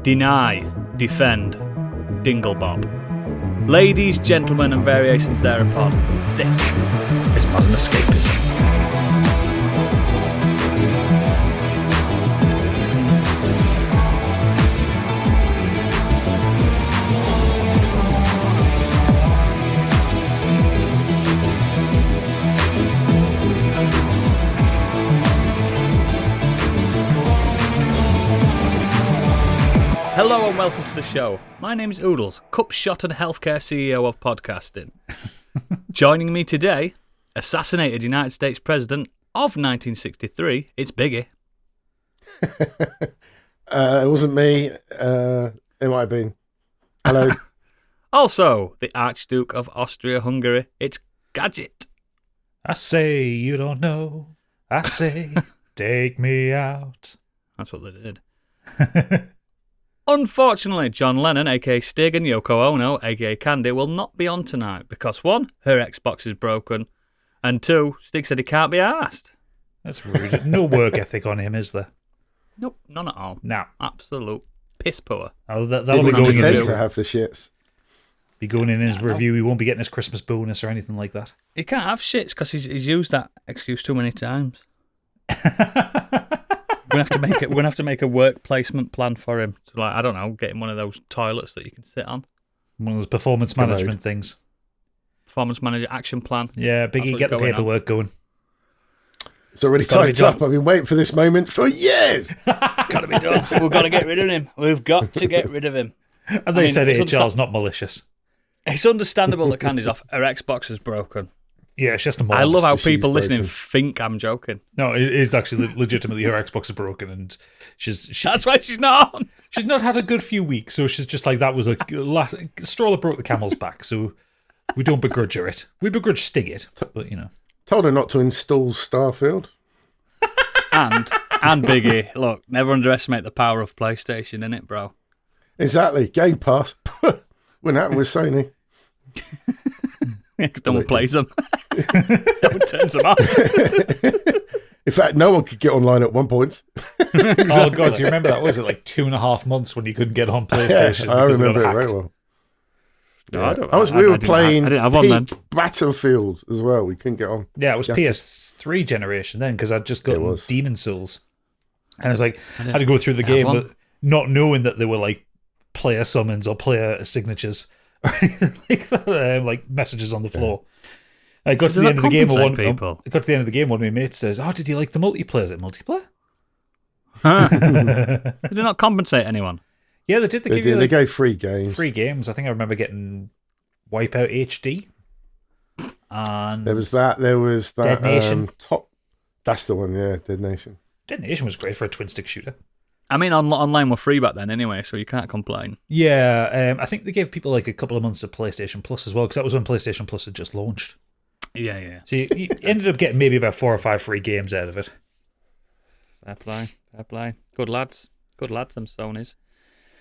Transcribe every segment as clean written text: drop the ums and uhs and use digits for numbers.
Deny, defend, dinglebop. Ladies, gentlemen, and variations thereupon, this is Modern Escapism. Hello and welcome to the show. My name is Oodles, cupshot and healthcare CEO of podcasting. Joining me today, assassinated United States President of 1963, it's Biggie. It wasn't me. It might have been. Hello. Also, the Archduke of Austria-Hungary, it's Gadget. I say you don't know. I say take me out. That's what they did. Unfortunately, John Lennon, aka Stig, and Yoko Ono, aka Candy, will not be on tonight because one, her Xbox is broken, and two, Stig said he can't be arsed. That's rude. No work ethic on him, is there? Nope, none at all. No. Absolute piss poor. That'll be going in to have the shits. Be going in his review. He won't be getting his Christmas bonus or anything like that. He can't have shits because he's used that excuse too many times. We're gonna have to make a work placement plan for him. So, like, I don't know, get him one of those toilets that you can sit on. One of those performance management things. Performance manager action plan. Yeah, Biggie, get the paperwork going. It's already typed up. I've been waiting for this moment for years. It's got to be done. We've got to get rid of him. We've got to get rid of him. And they said HR's not malicious. It's understandable that Candy's off. Her Xbox is broken. Yeah, it's just a I love how people listening think I'm joking. No, it is actually legitimately her Xbox is broken, and that's why she's not on. She's not had a good few weeks, so she's just like, that was a last straw that broke the camel's back. So we don't begrudge her it. We begrudge Stig it, but you know. Told her not to install Starfield. And Biggie, look, never underestimate the power of PlayStation, innit, bro? Exactly, Game Pass. Wouldn't happen with Sony. No one plays them. No one turns them off. In fact, no one could get online at one point. Exactly. Oh, God, do you remember that? Was it like 2.5 months when you couldn't get on PlayStation? Yeah, I remember it very well. No, we were playing I didn't have one then. Battlefield as well. We couldn't get on. Yeah, it was PS3 generation then because I'd just got Demon Souls. And I was like, I had to go through the game, but not knowing that they were like player summons or player signatures or anything like that, like messages on the floor. I got to the end of the game. I got to the end of the game. One of my mates says, "Oh, did you like the multiplayer? Is it multiplayer?" Did it not compensate anyone? Yeah, they did. They gave free games. Free games. I think I remember getting Wipeout HD. And there was that. Dead Nation. That's the one. Yeah, Dead Nation. Dead Nation was great for a twin stick shooter. I mean, online were free back then anyway, so you can't complain. Yeah, I think they gave people like a couple of months of PlayStation Plus as well, because that was when PlayStation Plus had just launched. Yeah. So you ended up getting maybe about 4 or 5 free games out of it. Fair play. Good lads, them Sonys.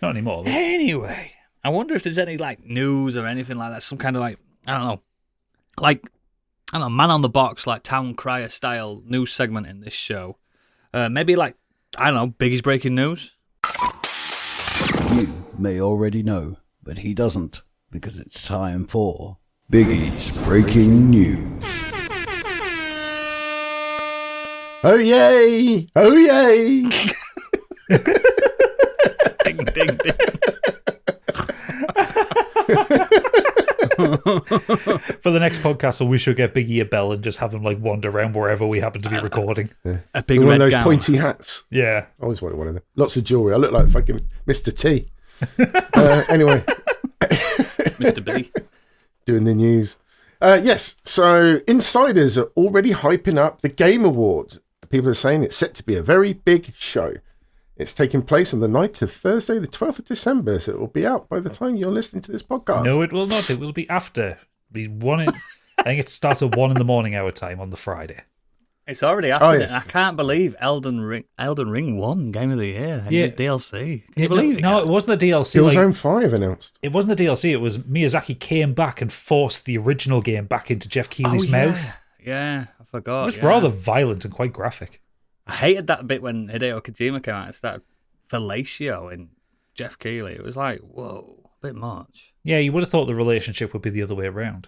Not anymore. But... Anyway, I wonder if there's any like news or anything like that. Some kind of like, I don't know, man on the box, like town crier style news segment in this show. Maybe like, I don't know, Biggie's breaking news. You may already know, but he doesn't, because it's time for Biggie's breaking news. Oh yay! Oh yay! Ding, ding, ding. For the next podcast, we should get Biggie a bell and just have him like wander around wherever we happen to be recording. Yeah. A big one red of those gown. pointy hats. Yeah, I always wanted one of them. Lots of jewelry. I look like fucking Mr. T. Anyway, Mr. B. Doing the news. Yes, so insiders are already hyping up the Game Awards. People are saying it's set to be a very big show. It's taking place on the night of Thursday, the 12th of December, so it will be out by the time you're listening to this podcast. No, it will not. It will be after. I think it starts at 1 a.m. our time on the Friday. It's already after it. I can't believe Elden Ring won Game of the Year. And his DLC. Can you believe it? No, it wasn't a DLC. Killzone 5 announced. It wasn't a DLC. It was Miyazaki came back and forced the original game back into Jeff Keighley's mouth. Yeah, I forgot. It was rather violent and quite graphic. I hated that bit when Hideo Kojima came out and started fellatio in Jeff Keighley. It was like, whoa, a bit much. Yeah, you would have thought the relationship would be the other way around.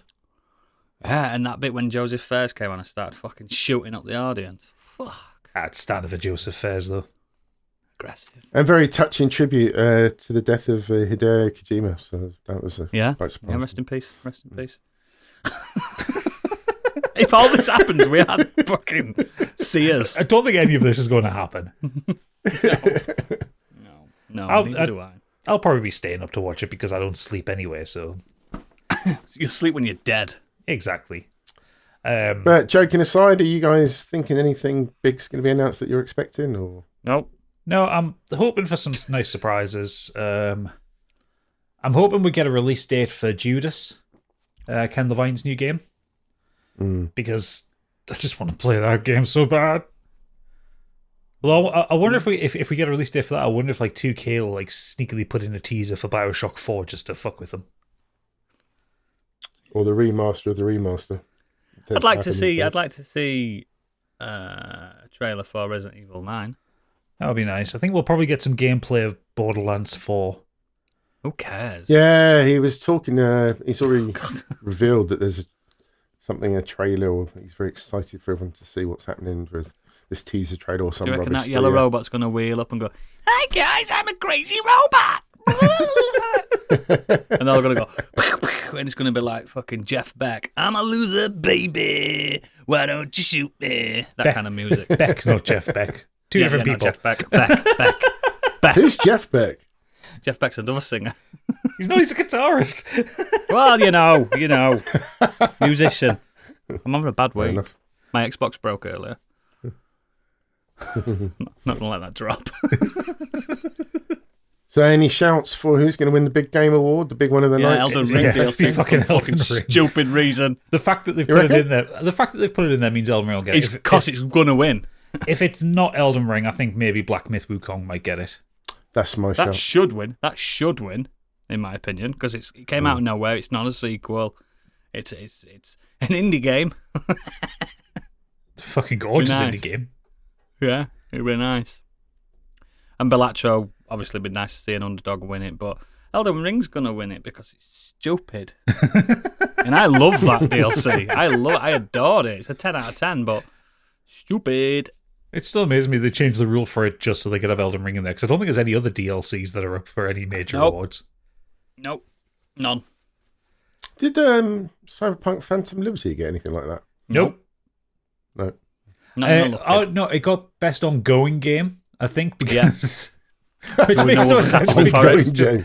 Yeah, and that bit when Joseph Fares came on and started fucking shooting up the audience. Fuck. I'd stand for Joseph Fares, though. Aggressive. And very touching tribute to the death of Hideo Kojima. So that was quite surprising. Yeah, rest in peace. Rest in peace. If all this happens, we had fucking Sears. I don't think any of this is going to happen. No, neither do I. I'll probably be staying up to watch it because I don't sleep anyway, so... You'll sleep when you're dead. Exactly. But joking aside, are you guys thinking anything big's going to be announced that you're expecting? Or Nope. No, I'm hoping for some nice surprises. I'm hoping we get a release date for Judas, Ken Levine's new game. Because I just want to play that game so bad. Well, I wonder if we get a release date for that, I wonder if like 2K will like sneakily put in a teaser for BioShock 4 just to fuck with them. Or the remaster of the remaster. I'd like to see a trailer for Resident Evil 9. That would be nice. I think we'll probably get some gameplay of Borderlands 4. Who cares? Yeah, he was talking. He's already revealed that there's a trailer, or he's very excited for everyone to see what's happening with this teaser trailer or some Do you reckon rubbish. that yellow robot's going to wheel up and go, "Hi guys, I'm a crazy robot," and they're all going to go, and it's going to be like fucking Jeff Beck. "I'm a loser, baby. Why don't you shoot me?" That kind of music. Beck, not Jeff Beck. Two different people. Jeff Beck. Beck. Who's Jeff Beck? Jeff Beck's another singer. He's a guitarist. Well, you know, musician. I'm having a bad week. My Xbox broke earlier. Not gonna let that drop. So, any shouts for who's going to win the big game award, the big one of the night? Elden Ring DLC. Fucking Elden Ring. Stupid reason. The fact that they've put it in there. The fact that they've put it in there means Elden Ring will get it. Because it's gonna win. If it's not Elden Ring, I think maybe Black Myth Wukong might get it. That's my shout. That should win, in my opinion, because it came out of nowhere. It's not a sequel. It's an indie game. It's a fucking gorgeous indie game. Yeah, it'd be nice. And Bellatrix, obviously, it'd be nice to see an underdog win it, but Elden Ring's gonna win it because it's stupid. And I love that DLC. I adored it. It's a 10 out of 10, but stupid. It still amazes me they changed the rule for it just so they could have Elden Ring in there, because I don't think there's any other DLCs that are up for any major awards. Nope. None. Did Cyberpunk Phantom Liberty get anything like that? Nope. No. No, it got best ongoing game, I think, because... Which There was makes no no sense other because game.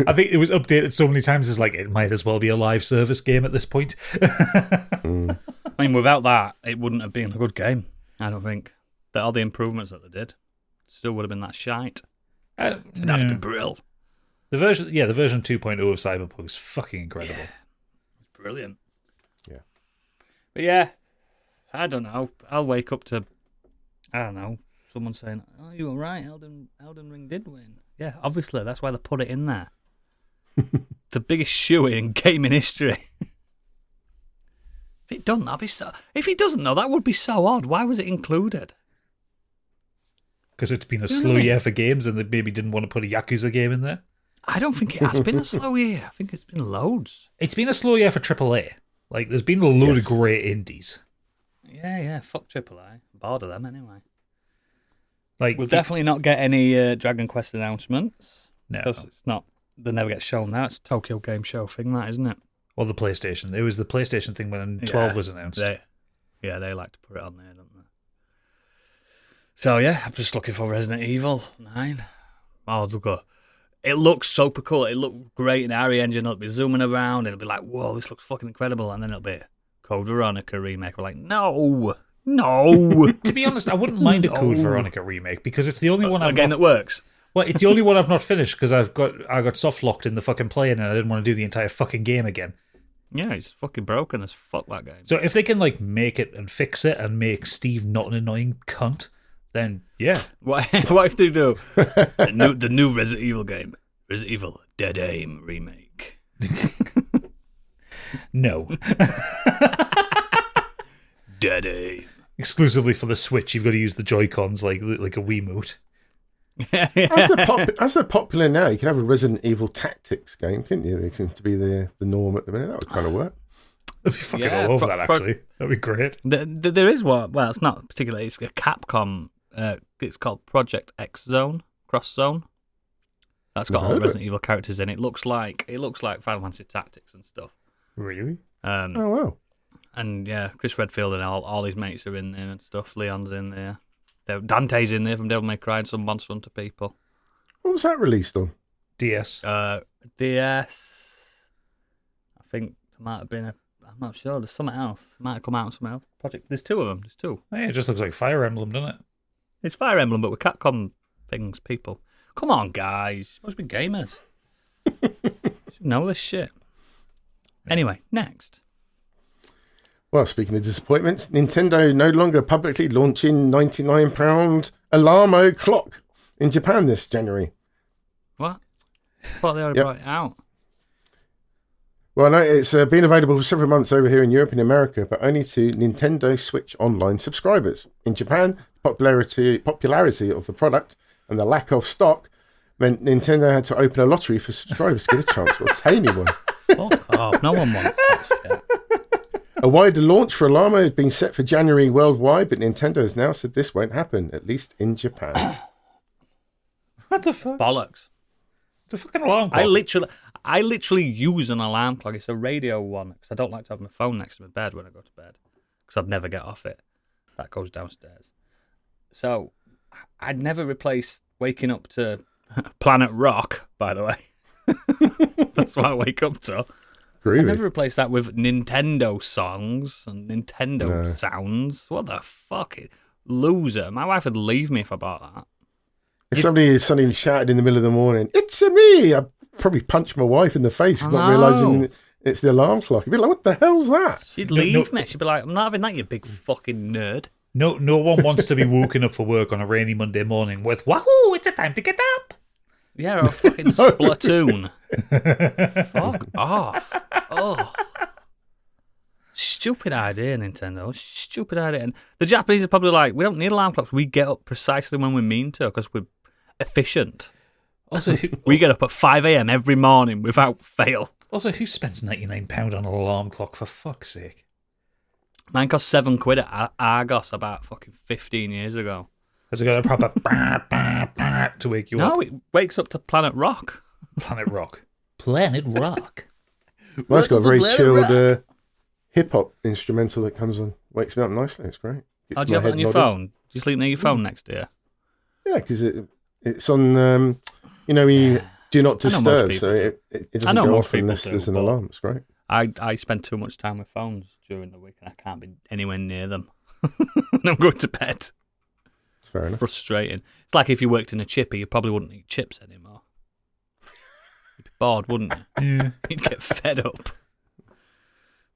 I think it was updated so many times, it's like, it might as well be a live service game at this point. I mean, without that, it wouldn't have been a good game, I don't think. All the improvements that they did still would have been that shite. It'd have to be brilliant. The version 2.0 of Cyberpunk is fucking incredible. Yeah. It's brilliant. Yeah. But yeah, I don't know. I'll wake up to, I don't know, someone saying, "Oh, you were right, Elden Ring did win." Yeah, obviously, that's why they put it in there. It's the biggest shoe in gaming history. If it doesn't, that'd be so. If he doesn't know, that would be so odd. Why was it included? Because it's been a slow year for games, and they maybe didn't want to put a Yakuza game in there. I don't think it has been a slow year. I think it's been loads. It's been a slow year for AAA. Like, there's been a load of great indies. Yeah. Fuck AAA. Bored of them anyway. Like, We'll definitely not get any Dragon Quest announcements. No. Because it's not. They never get shown now. It's a Tokyo Game Show thing, that, isn't it? Or the PlayStation. It was the PlayStation thing when 12 was announced. They like to put it on there, don't they? So, yeah, I'm just looking for Resident Evil 9. Oh, look. It looks super cool. It looked great in RE Engine. It'll be zooming around. It'll be like, whoa, this looks fucking incredible. And then it'll be Code Veronica remake. We're like, no. To be honest, I wouldn't mind a Code Veronica remake because it's the only one I've that works. Well, it's the only one I've not finished because I got soft locked in the fucking playing and I didn't want to do the entire fucking game again. Yeah, it's fucking broken as fuck, that game. So if they can like make it and fix it and make Steve not an annoying cunt, then yeah. What if they do the new Resident Evil game, Resident Evil Dead Aim remake? No. Dead Aim. Exclusively for the Switch, you've got to use the Joy-Cons like a Wiimote. As they're popular now, you can have a Resident Evil Tactics game, couldn't you? They seem to be the norm at the minute. That would kind of work. I'd be fucking all over that, actually. That'd be great. There is one. Well, it's not particularly. It's a Capcom. It's called Project X Zone, Cross Zone. That's got all the Resident Evil characters in it. It looks like Final Fantasy Tactics and stuff. Really? Oh, wow. And yeah, Chris Redfield and all his mates are in there and stuff. Leon's in there. Dante's in there from Devil May Cry and some Monster Hunter people. What was that released on? DS. DS. I think there might have been I'm not sure. There's something else. It might have come out on something else. There's two of them. There's two. Oh, yeah, it just looks like Fire Emblem, doesn't it? It's Fire Emblem, but with Capcom things, people. Come on, guys. Supposed to be gamers. Should know this shit. Anyway, next. Well, speaking of disappointments, Nintendo no longer publicly launching £99 Alarmo clock in Japan this January. What? I thought they already brought it out. Well, no, it's been available for several months over here in Europe and America, but only to Nintendo Switch Online subscribers. In Japan, the popularity of the product and the lack of stock meant Nintendo had to open a lottery for subscribers to get a chance to obtain one. Fuck off. No one wants that shit. A wider launch for Alarmo had been set for January worldwide, but Nintendo has now said this won't happen, at least in Japan. What the fuck? Bollocks. It's a fucking alarm clock. I literally use an alarm clock. It's a radio one because I don't like to have my phone next to my bed when I go to bed because I'd never get off it. That goes downstairs. So I'd never replace waking up to Planet Rock, by the way. That's what I wake up to. Really? I never replace that with Nintendo songs and Nintendo sounds. What the fuck? Loser. My wife would leave me if I bought that. If somebody suddenly shouted in the middle of the morning, "It's a me!" I'd probably punch my wife in the face, not realising it's the alarm clock. I'd be like, what the hell's that? She'd leave me. She'd be like, I'm not having that, you big fucking nerd. No one wants to be woken up for work on a rainy Monday morning with, wahoo, it's a time to get up. Yeah, or a fucking Splatoon. Fuck off. Oh. Stupid idea, Nintendo. Stupid idea. And the Japanese are probably like, we don't need alarm clocks. We get up precisely when we mean to because we're efficient. Also, we get up at 5 a.m. every morning without fail. Also, who spends £99 on an alarm clock, for fuck's sake? Mine cost £7 at Argos about fucking 15 years ago. Has it got a proper to wake you up? No, it wakes up to Planet Rock. Planet Rock. Planet Rock. Mine's got a very chilled hip-hop instrumental that comes on. Wakes me up nicely. It's great. Oh, do you have it on your phone? Do you sleep near your phone next to you? Yeah, because it's on... you do not disturb, so it doesn't go off unless there's an alarm. It's great. I spend too much time with phones during the week and I can't be anywhere near them. And I'm going to bed. It's fair enough. Frustrating. It's like if you worked in a chippy, you probably wouldn't eat chips anymore. You'd be bored, wouldn't you? Yeah. You'd get fed up.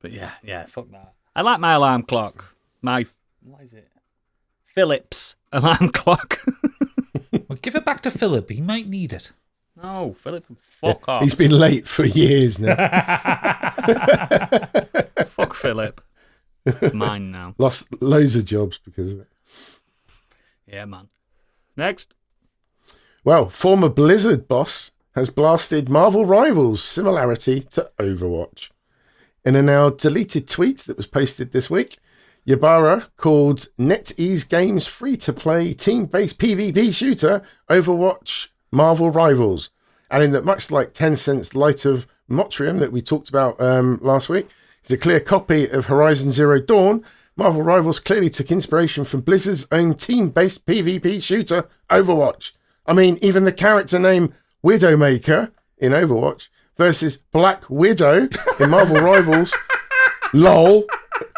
But yeah, fuck that. I like my alarm clock. What is it? Philips alarm clock. Well, give it back to Philip. He might need it. No, Philip can fuck off. He's been late for years now. Fuck Philip. Mine now. Lost loads of jobs because of it. Yeah, man. Next. Well, former Blizzard boss has blasted Marvel Rivals' similarity to Overwatch. In a now deleted tweet that was posted this week, Ybarra called NetEase Games' free-to-play team-based PvP shooter Overwatch Marvel Rivals, adding that much like Tencent's Light of Motrium that we talked about last week, is a clear copy of Horizon Zero Dawn. Marvel Rivals clearly took inspiration from Blizzard's own team-based PvP shooter Overwatch. I mean, even the character name Widowmaker in Overwatch versus Black Widow in Marvel Rivals, lol,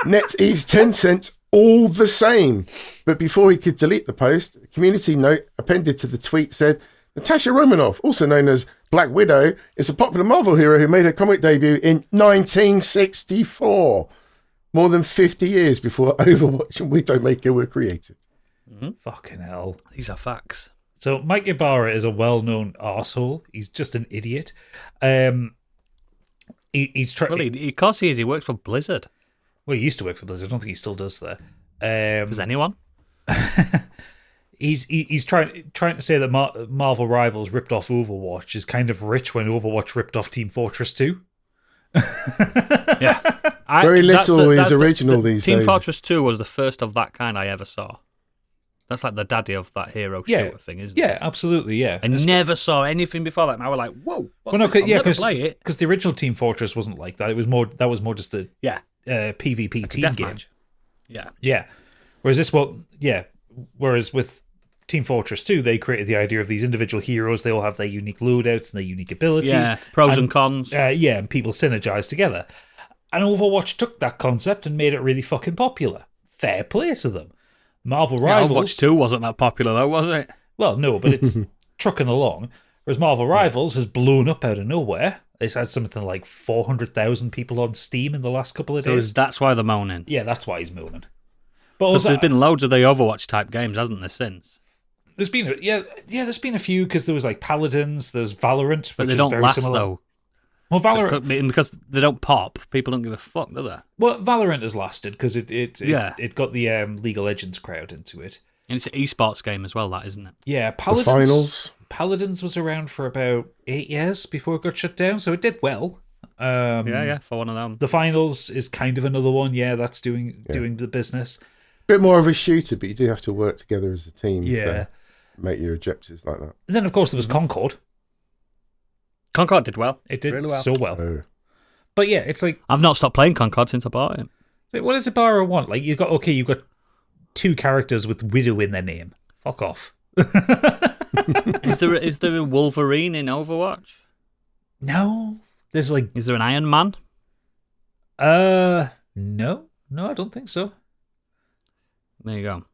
NetEase Tencent, all the same. But before he could delete the post, a community note appended to the tweet said, Natasha Romanoff, also known as Black Widow, is a popular Marvel hero who made her comic debut in 1964, more than 50 years before Overwatch and Widowmaker were created. Mm-hmm. Fucking hell. These are facts. So Mike Ybarra is a well-known arsehole. He's just an idiot. He's trying. Well, of course he is. He works for Blizzard. Well, he used to work for Blizzard. I don't think he still does there. Does anyone? He's trying to say that Marvel Rivals ripped off Overwatch is kind of rich when Overwatch ripped off Team Fortress 2. Yeah. Very little is original these days. Team Fortress 2 was the first of that kind I ever saw. That's like the daddy of that hero shooter thing, isn't it? Yeah, absolutely, yeah. I never saw anything before that, and I was like, whoa, what's this? I'll never play it. Because the original Team Fortress wasn't like that. That was more just a PvP like team game. Match. Yeah. Yeah. Whereas with Team Fortress 2, they created the idea of these individual heroes. They all have their unique loadouts and their unique abilities. Yeah, pros and cons. And people synergize together. And Overwatch took that concept and made it really fucking popular. Fair play to them. Marvel Rivals... Overwatch 2 wasn't that popular though, was it? Well, no, but it's trucking along. Whereas Marvel Rivals has blown up out of nowhere. It's had something like 400,000 people on Steam in the last couple of days. So that's why they're moaning. Yeah, that's why he's moaning. But also, there's been loads of the Overwatch type games, hasn't there, since? There's been there's been a few, because there was like Paladins, there's Valorant, but which they don't is very last similar. though. Well, Valorant because they don't pop. People don't give a fuck, do they? Well, Valorant has lasted because it got the League of Legends crowd into it, and it's an esports game as well, that isn't it? Yeah, Paladins was around for about 8 years before it got shut down, so it did well. For one of them. The finals is kind of another one. Yeah, that's doing the business. Bit more of a shooter, but you do have to work together as a team. Yeah. To make your objectives like that. And then, of course, there was Concord. Concord did well. It did really well. so well. Oh. But yeah, it's like... I've not stopped playing Concord since I bought it. Like, what does a borrower want? Like, you've got 2 characters with Widow in their name. Fuck off. Is there a Wolverine in Overwatch? No. There's like... Is there an Iron Man? No, I don't think so. There you go.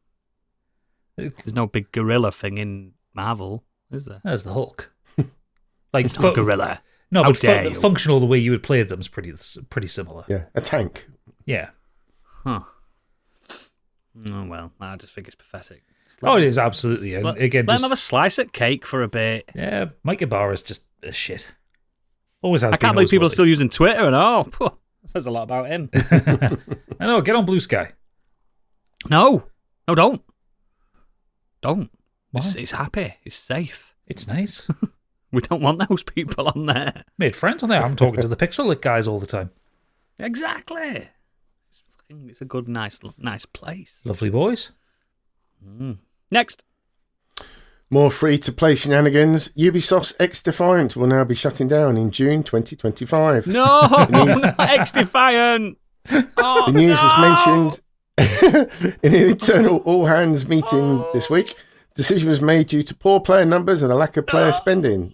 There's no big gorilla thing in Marvel, is there? There's the Hulk. Like gorilla. No, but functional the way you would play them is pretty similar. Yeah, a tank. Yeah. Huh. Oh well, I just think it's pathetic. It is absolutely. And again, let them have a slice at cake for a bit. Yeah, Mike Ibarra's just a shit. Always has. I can't believe people are still using Twitter and that says a lot about him. I know. Get on Blue Sky. No, don't. It's happy. It's safe. It's nice. We don't want those people on there. Made friends on there. I'm talking to the Pixel guys all the time. Exactly. It's a good, nice place. Lovely boys. Next. More free-to-play shenanigans. Ubisoft's X-Defiant will now be shutting down in June 2025. No, X-Defiant. The news was mentioned in an internal all-hands meeting this week. Decision was made due to poor player numbers and a lack of player spending,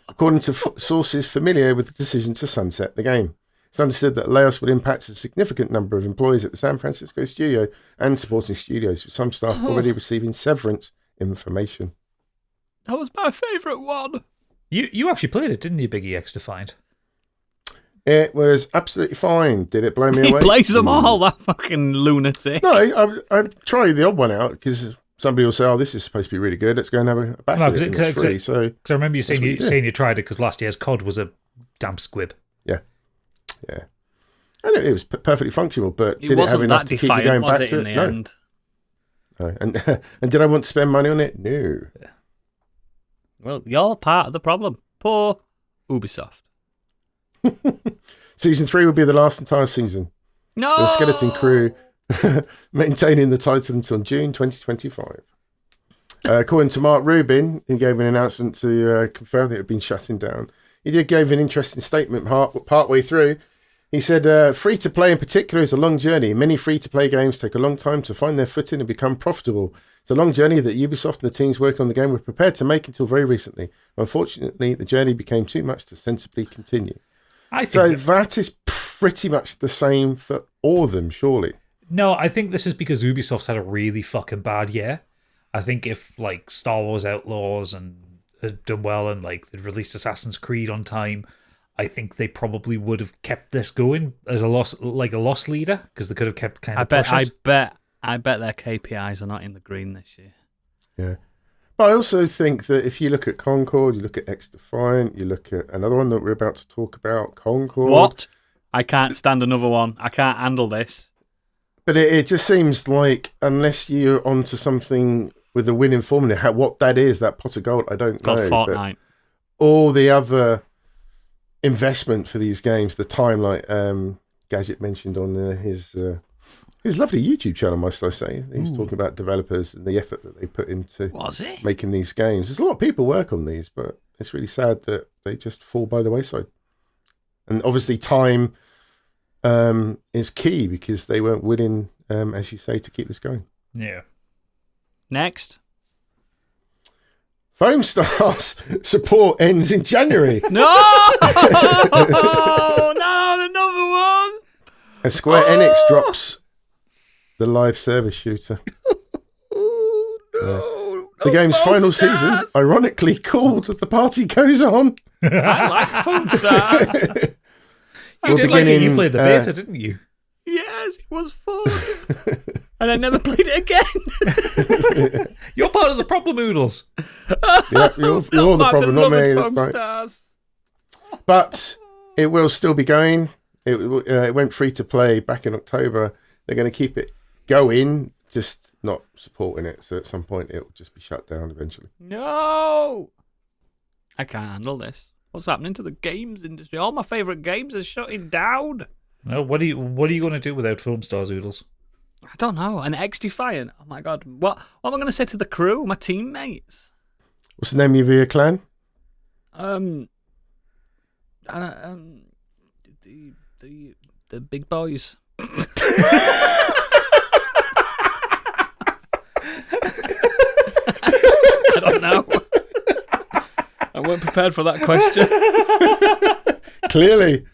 according to sources familiar with the decision to sunset the game. It's understood that layoffs would impact a significant number of employees at the San Francisco studio and supporting studios, with some staff already receiving severance information. That was my favourite one. You actually played it, didn't you, Biggie X-Defiant? It was absolutely fine. Did it blow me away? He plays them all, that fucking lunatic. No, I tried the odd one out because somebody will say, "Oh, this is supposed to be really good. Let's go and have a bash at it." It's free, so I remember you saying you tried it because last year's COD was a damp squib. Yeah. And it was perfectly functional, but it wasn't that defiant, was it, in the end? No. And did I want to spend money on it? No. Well, you're part of the problem. Poor Ubisoft. Season 3 will be the last entire season. No! With the skeleton crew maintaining the title until June 2025. According to Mark Rubin, who gave an announcement to confirm that it had been shutting down, he gave an interesting statement partway through. He said, free-to-play in particular is a long journey. Many free-to-play games take a long time to find their footing and become profitable. It's a long journey that Ubisoft and the teams working on the game were prepared to make until very recently. Unfortunately, the journey became too much to sensibly continue. So that is pretty much the same for all of them, surely. No, I think this is because Ubisoft's had a really fucking bad year. I think if like Star Wars Outlaws and had done well and like they'd released Assassin's Creed on time, I think they probably would have kept this going as a loss leader, because they could have kept kind of I bet their KPIs are not in the green this year. Yeah. But I also think that if you look at Concord, you look at X-Defiant, you look at another one that we're about to talk about, Concord. What? I can't stand another one. I can't handle this. But it just seems like unless you're onto something with the winning formula. What that is, that pot of gold, I don't know. Fortnite. All the other investment for these games, the time, like Gadget mentioned on his lovely YouTube channel, must I say. He was talking about developers and the effort that they put into making these games. There's a lot of people work on these, but it's really sad that they just fall by the wayside. And obviously time is key because they weren't willing, as you say, to keep this going. Yeah. Next. Foam Stars support ends in January. No! No, another one! And Square Enix drops the live service shooter. No, the game's Foam final Stars. season, ironically called The Party Goes On. I like Foam Stars. You did like it. You played the beta, didn't you? Yes, it was fun. And I never played it again. You're part of the problem, Oodles. Yeah, you're the problem, not me. Foam That's Stars. But it will still be going. It went free to play back in October. They're going to keep it going, just not supporting it. So at some point, it will just be shut down eventually. No! I can't handle this. What's happening to the games industry? All my favourite games are shutting down. No, what are you going to do without Foam Stars, Oodles? I don't know. An X-Defiant. Oh my god. What am I going to say to the crew, my teammates? What's the name of your clan? The big boys. I don't know. I weren't prepared for that question. Clearly.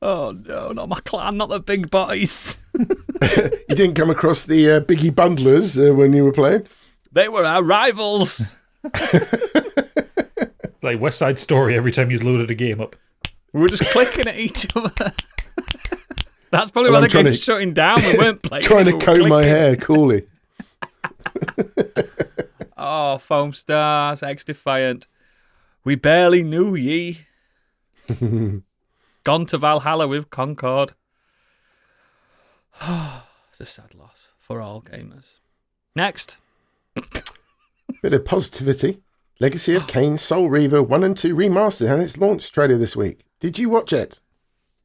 Oh no, not my clan, not the big boys. You didn't come across the Biggie Bundlers when you were playing? They were our rivals. Like West Side Story every time he's loaded a game up. We were just clicking at each other. That's probably why the game's shutting down. We weren't playing. Trying to comb my hair coolly. Oh, Foam Stars, X-Defiant. We barely knew ye. Gone to Valhalla with Concord. It's a sad loss for all gamers. Next. Bit of positivity. Legacy of Kain Soul Reaver 1 and 2 remastered had its launch trailer this week. Did you watch it?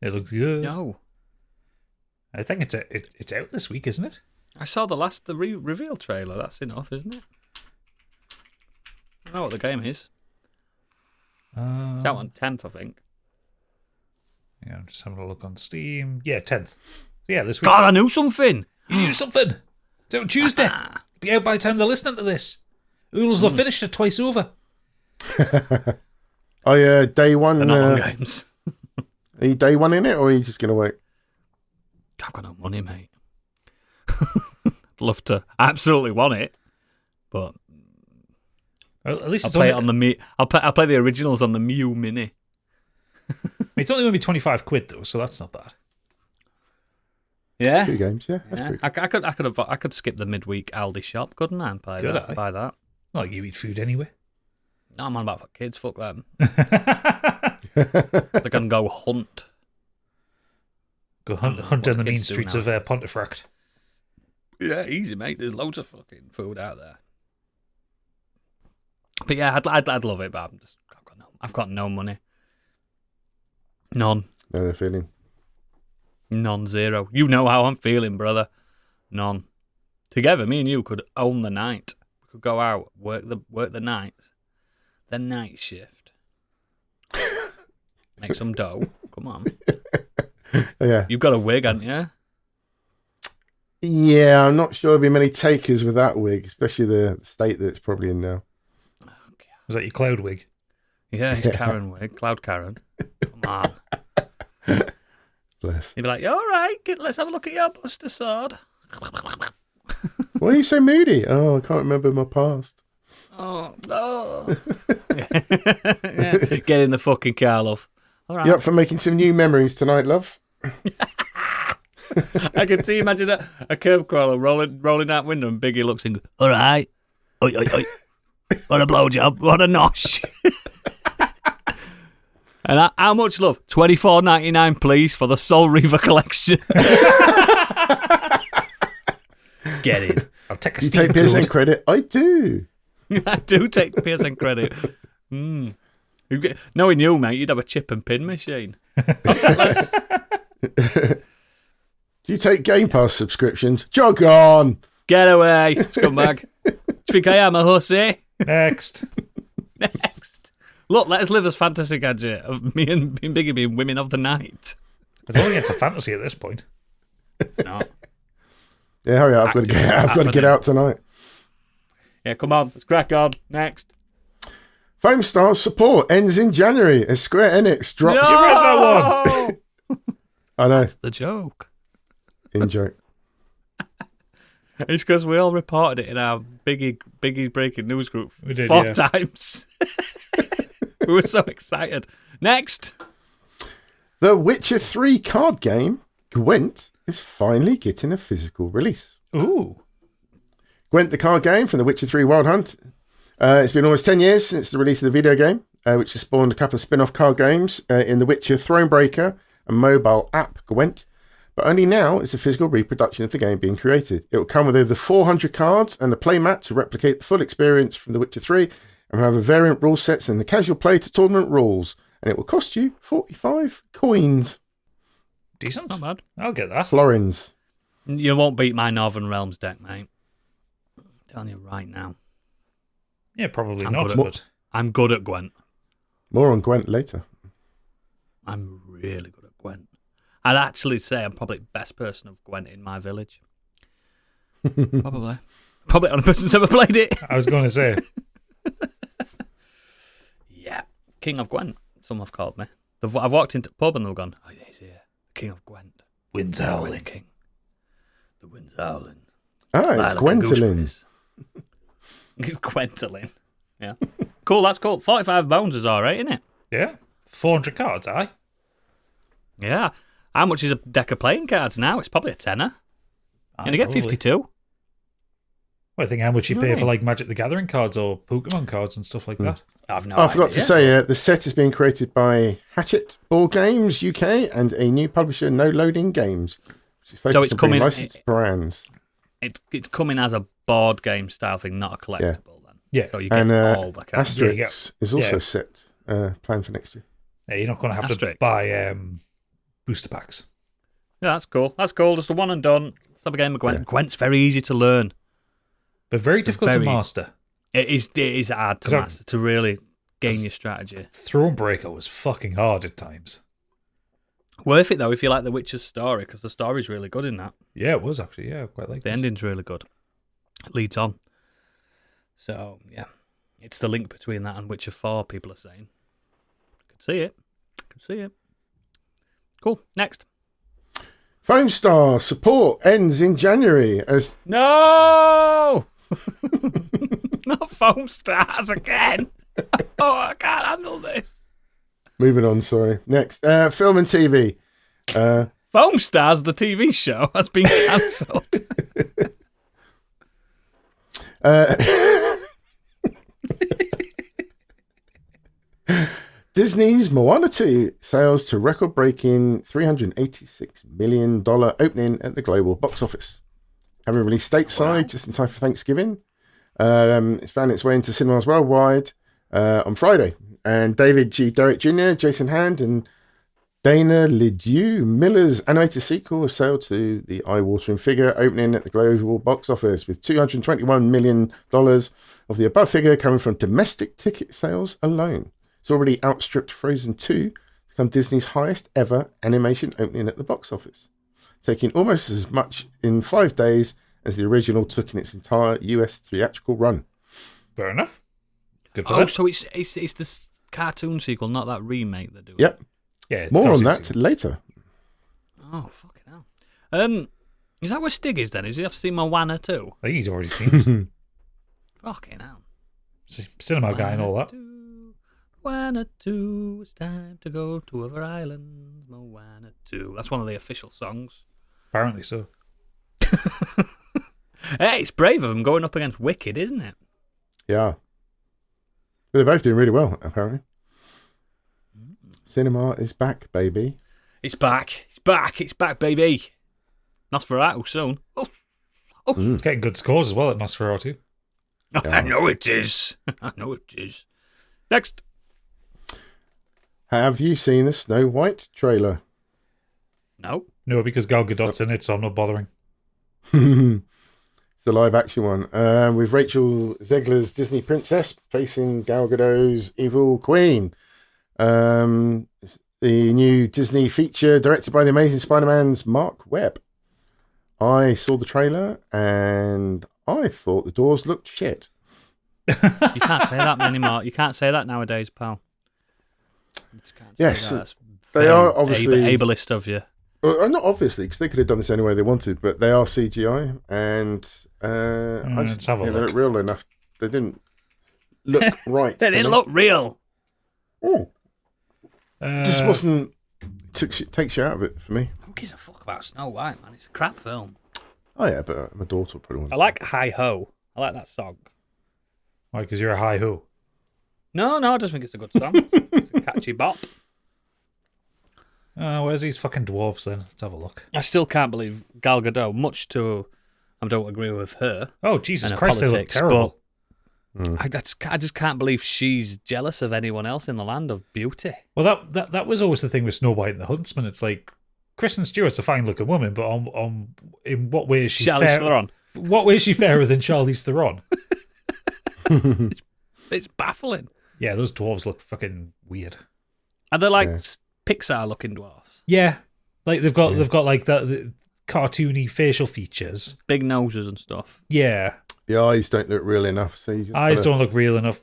It looks good. No. I think it's out this week, isn't it? I saw the reveal trailer. That's enough, isn't it? I know what the game is. It's out on 10th, I think. Yeah, I'm just having a look on Steam. Yeah, 10th. Yeah, this week. God, I knew something. You knew something. It's out on Tuesday. Be out by the time they're listening to this. Oodles will finish it twice over. Day one. They're not on games. Are you day one in it, or are you just going to wait? I've got no money, mate. I'd love to. I absolutely want it, but well, at least I'll play it on the I'll play the originals on the Mew Mini. It's only going to be £25 though, so that's not bad. Yeah, 2 games. Yeah, that's I could skip the midweek Aldi shop, couldn't I? And buy that. Not like you eat food anyway. No, I'm on about for kids. Fuck them. They're gonna go hunt. Go hunt down the mean streets of Pontefract. Yeah, easy, mate. There's loads of fucking food out there. But yeah, I'd love it, but I've got no money. None. No feeling. None, zero. You know how I'm feeling, brother. None. Together, me and you could own the night. We could go out, work the nights, the night shift, make some dough. Come on. Yeah. You've got a wig, haven't you? Yeah, I'm not sure there'll be many takers with that wig, especially the state that it's probably in now. Oh, was that your cloud wig? Yeah, it's Karen wig, Cloud Karen. Come on. Bless. You'd be like, all right, let's have a look at your Buster Sword. Why are you so moody? Oh, I can't remember my past. Oh, no. Yeah. Get in the fucking car, love. All right. You up for making some new memories tonight, love? I can see, imagine a curb crawler rolling out window and Biggie looks and goes, all right. Oi, oi, oi. What a blowjob. What a nosh. And how much, love? $24.99, please, for the Soul Reaver collection. Get in. I'll take a You Steam take PSN code. credit? I do. I do take the PSN credit. Knowing you, mate, you'd have a chip and pin machine. Contactless. Do you take Game Pass subscriptions? Jog on. Get away, scumbag. Do you think I am a hussy? Next. Next. Look, let us live as fantasy, Gadget, of me and Biggie being women of the night. I don't think it's a fantasy at this point. It's not. Yeah, hurry up. I've got to get out tonight. Yeah, come on. Let's crack on. Next. Foam Stars support ends in January as Square Enix drops... No! You read that one? I know. That's the joke. In joke. It's because we all reported it in our Biggie breaking news group We did, 4 yeah. times. We were so excited. Next. The Witcher 3 card game, Gwent, is finally getting a physical release. Ooh. Gwent, the card game from The Witcher 3 Wild Hunt. It's been almost 10 years since the release of the video game, which has spawned a couple of spin-off card games in The Witcher Thronebreaker and mobile app Gwent. But only now is a physical reproduction of the game being created. It will come with over 400 cards and a playmat to replicate the full experience from The Witcher 3, and will have a variant rule sets and the casual play to tournament rules. And it will cost you 45 coins. Decent. Not bad. I'll get that. Florins. You won't beat my Northern Realms deck, mate. I'm telling you right now. Yeah, probably I'm not. good But I'm good at Gwent. More on Gwent later. I'm really good at Gwent. I'd actually say I'm probably the best person of Gwent in my village. Probably. Probably the only person who's ever played it. I was going to say, Yeah. King of Gwent, some have called me. I've walked into the pub and they've gone, oh, yeah, he's here. King of Gwent. wind's Gwent howling. King. The wind's howling. Ah, it's Lilac and Gwentolyn. gooseberries. It's Gwentolyn. Yeah. Cool, that's cool. 45 bones is alright, isn't it? Yeah. 400 cards, aye? Yeah. How much is a deck of playing cards now? It's probably a tenner. Aye, And you get probably. 52. Well, I think how much you pay Right. for like Magic the Gathering cards or Pokemon cards and stuff like that. I've no I idea. forgot to say, the set is being created by Hatchet Board Games UK and a new publisher, No Loading Games, which is focused it's on bringing coming- licensed brands. It's coming as a board game style thing, not a collectible then. Yeah. So you get And all the cards. Yeah, Asterix is also yeah. set, planned for next year. Yeah, you're not going to have to Asterisk. buy booster packs. Yeah, that's cool. That's cool. Just a one and done. Let's have a game of Gwent. Gwent's very easy to learn. But very difficult very- to master. It is hard to 'Cause I- master, to really gain your strategy. Thronebreaker was fucking hard at times. Worth it though if you like The Witcher's story, because the story's really good in that. Yeah, it was actually. Yeah, I quite like The ending's really good. It leads on. So, yeah. It's the link between that and Witcher 4, people are saying. Can see it. Can see it. Cool. Next. Foam Star support ends in January as No! Not Foam Stars again. Oh, I can't handle this. moving on. Sorry. Next, film and TV. Foam Stars, the TV show, has been cancelled. Disney's Moana 2 sales to record-breaking $386 million opening at the global box office. Having released stateside just in time for Thanksgiving, it's found its way into cinemas worldwide on Friday. And David G. Derrick Jr., Jason Hand, and Dana Ledoux Miller's animated sequel was sold to the eye-watering figure, opening at the global box office with $221 million of the above figure coming from domestic ticket sales alone. It's already outstripped Frozen 2 to become Disney's highest ever animation opening at the box office, taking almost as much in 5 days as the original took in its entire US theatrical run. Fair enough. Good for Oh, them. so it's the cartoon sequel, not that remake they're doing. Yep. Yeah, it's More on cartoon that season. later. Oh, fucking hell. Is that where Stig is then? Is he have to see Moana too? I think he's already seen it. Fucking hell. Cinema guy and all that. Moana 2, it's time to go to other islands. Moana 2. That's one of the official songs. Apparently so. Hey, it's brave of them going up against Wicked, isn't it? Yeah. They're both doing really well, apparently. Cinema is back, baby. It's back. It's back. It's back, baby. Nosferatu soon. Oh, It's getting good scores as well at Nosferatu. I know it is. I know it is. Next. Have you seen the Snow White trailer? No. No, because Gal Gadot's in it, so I'm not bothering. It's the live action one. With Rachel Zegler's Disney princess facing Gal Gadot's evil queen. The new Disney feature directed by the Amazing Spider-Man's Mark Webb. I saw the trailer and I thought the doors looked shit. You can't say that anymore. You can't say that nowadays, pal. You just can't say Yes, that. That's they are obviously ableist of you. Not obviously, because they could have done this any way they wanted, but they are CGI, and I just let's have a they look. look real enough. They didn't look right. They didn't look real. Oh. Just wasn't. Takes you out of it for me. Who gives a fuck about Snow White, man? It's a crap film. Oh yeah, but my daughter probably wants. I like Hi Ho. I like that song. Why? Because you're a hi-ho. No, I just think it's a good song. It's a catchy bop. Where's these fucking dwarves then? Let's have a look. I still can't believe Gal Gadot, much to I don't agree with her. Oh, Jesus and her Christ, politics, they look terrible. I just can't believe she's jealous of anyone else in the land of beauty. Well, that was always the thing with Snow White and the Huntsman. It's like, Kristen Stewart's a fine-looking woman, but in what way is she Charlize Theron. What way is she fairer than Charlize Theron? It's baffling. Yeah, those dwarves look fucking weird. And they're like Pixar-looking dwarfs. Yeah, like they've got like the cartoony facial features, big noses and stuff. Yeah, the eyes don't look real enough. So you just eyes don't look real enough.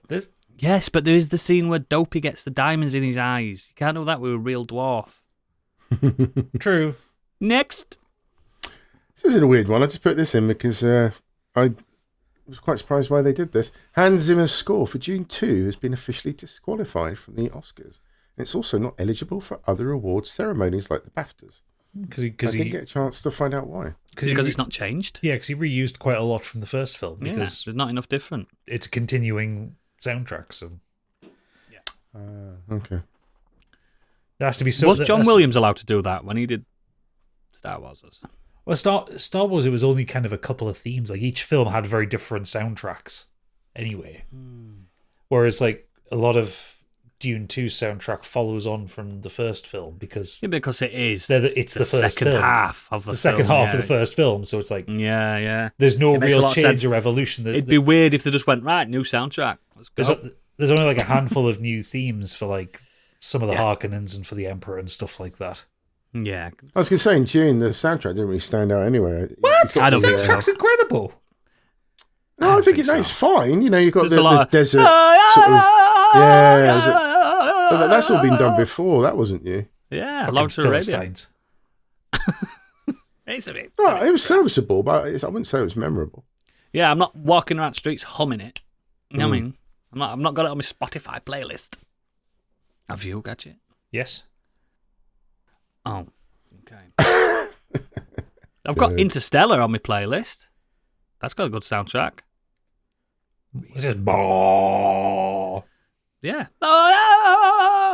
Yes, but there is the scene where Dopey gets the diamonds in his eyes. You can't do that with a real dwarf. True. Next. This is a weird one. I just put this in because I was quite surprised why they did this. Hans Zimmer's score for Dune 2 has been officially disqualified from the Oscars. It's also not eligible for other awards ceremonies like the BAFTAs. Because I didn't get a chance to find out why. Because it's not changed. Yeah, because he reused quite a lot from the first film. Because there's not enough different. It's a continuing soundtrack, so okay. There has to be Was John Williams allowed to do that when he did Star Wars? Well, Star Wars, it was only kind of a couple of themes. Like each film had very different soundtracks, anyway. Whereas, like a lot of Dune 2 soundtrack follows on from the first film because it is. It's the first second film. half of the second half of the first film. So it's like there's no real change or evolution. It'd be weird if they just went right new soundtrack. Let's go. There's only like a handful of new themes for like some of the Harkonnens and for the Emperor and stuff like that. Yeah, I was going to say in June the soundtrack didn't really stand out anyway. What? The soundtrack's incredible. No, I think it's fine. You know, you've got the desert sort of. But that's all been done before. That wasn't you. Yeah, Lawrence of Arabia. It's a bit. Oh, it was serviceable, but I wouldn't say it was memorable. Yeah, I'm not walking around streets humming it. You know what I mean? I've not got it on my Spotify playlist. Have you, Gadget? Yes. Oh, okay. I've got Interstellar on my playlist. That's got a good soundtrack. It's just ball. Yeah.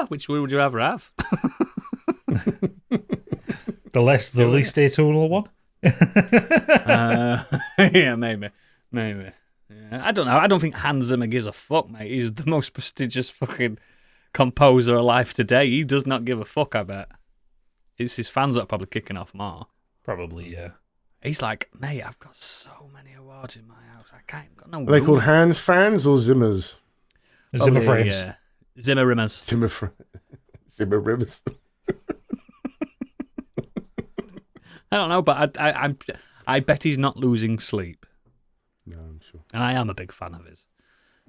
Which one would you rather have? The least atonal one? Yeah, maybe. Yeah, I don't know. I don't think Hans Zimmer gives a fuck, mate. He's the most prestigious fucking composer alive today. He does not give a fuck, I bet. It's his fans that are probably kicking off more. Probably, yeah. He's like, mate, I've got so many awards in my house. I can't. Got no. Are they called Hans fans or Zimmers? Zimmer frames. Yeah. Zimmer Rimmers. Zimmer Rimmers. I don't know, but I bet he's not losing sleep. No, I'm sure. And I am a big fan of his.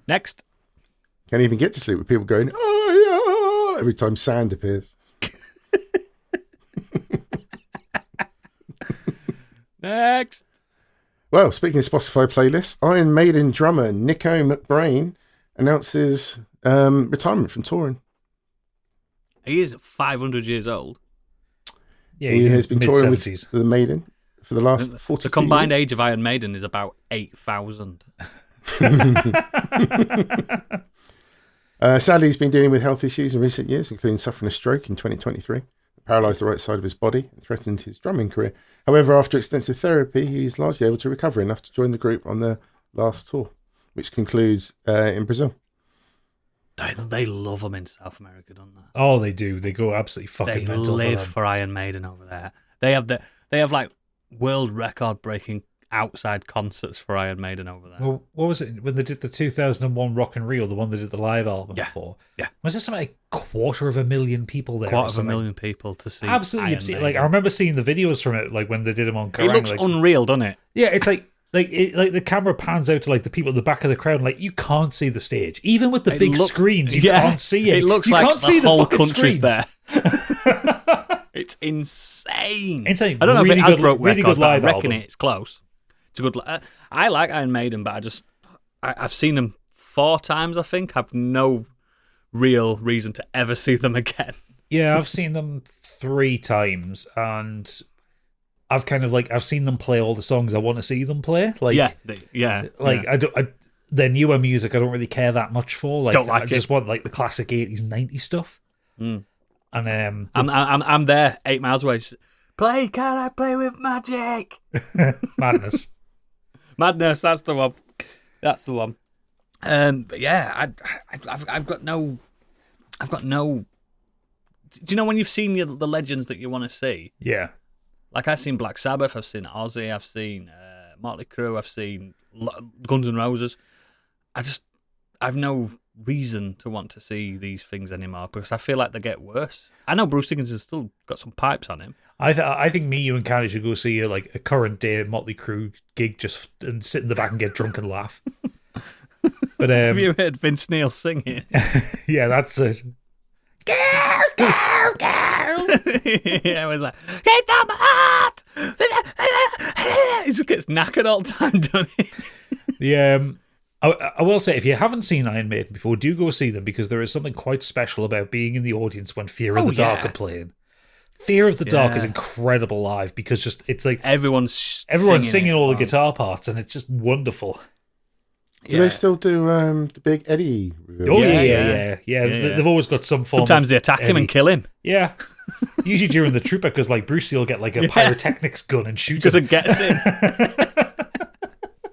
Next. Can't even get to sleep with people going, oh, yeah, every time sand appears. Next. Well, speaking of Spotify playlists, Iron Maiden drummer Nico McBrain announces retirement from touring. He is 500 years old. Yeah, he has been touring with the Maiden for the last 40 years. The combined age of Iron Maiden is about 8,000. Sadly, he's been dealing with health issues in recent years, including suffering a stroke in 2023. The paralysed the right side of his body and threatened his drumming career. However, after extensive therapy, he's largely able to recover enough to join the group on their last tour, which concludes in Brazil. They love them in South America, don't they? Oh, they do. They go absolutely fucking They mental live for them. for Iron Maiden over there. They have like world record breaking outside concerts for Iron Maiden over there. Well, what was it when they did the 2001 Rock and Rio, the one they did the live album for? Yeah. Was there something like 250,000 people there? 250,000 people to see. Absolutely Iron obscene. Maiden. Like I remember seeing the videos from it, like when they did them on Kerrang. It looks unreal, doesn't it? Yeah, it's like the camera pans out to like the people at the back of the crowd, like you can't see the stage, even with the big screens. You can't see it. It looks you like can't see the whole fucking country's screens. there. It's insane. Insane. I don't know Really if it has good- broke really records, good but I live reckon album. it's close. It's a good. I like Iron Maiden, but I've seen them 4 times. I think I've no real reason to ever see them again. Yeah, I've seen them 3 times, and I've seen them play all the songs I want to see them play. Like, I don't. Their newer music, I don't really care that much for. Like, Don't like I it. just want like the classic 80s, 90s stuff. Mm. And I'm there 8 miles away. Play, can I play with magic? madness. Madness. That's the one. That's the one. But yeah, I've got no. Do you know when you've seen the legends that you want to see? Yeah. Like I've seen Black Sabbath, I've seen Ozzy, I've seen Motley Crue, I've seen Guns N' Roses. I've no reason to want to see these things anymore because I feel like they get worse. I know Bruce Dickinson's has still got some pipes on him. I think me, you, and Candy should go see a current day Motley Crue gig and sit in the back and get drunk and laugh. But have you heard Vince Neil singing? Yeah, that's it. Girls, girls, girls. Yeah, it was like, hit on my heart. He just gets knackered all the time, doesn't he? I will say, if you haven't seen Iron Maiden before, do go see them because there is something quite special about being in the audience when Fear of the Dark are playing. Fear of the Dark is incredible live because it's like everyone's singing all the guitar parts and it's just wonderful. Do they still do the big Eddie reveal? Oh yeah. They've always got some form. Sometimes of they attack him Eddie. and kill him. Yeah. Usually during the Trooper, because like Brucey will get like a pyrotechnics gun and shoot because him. it gets him.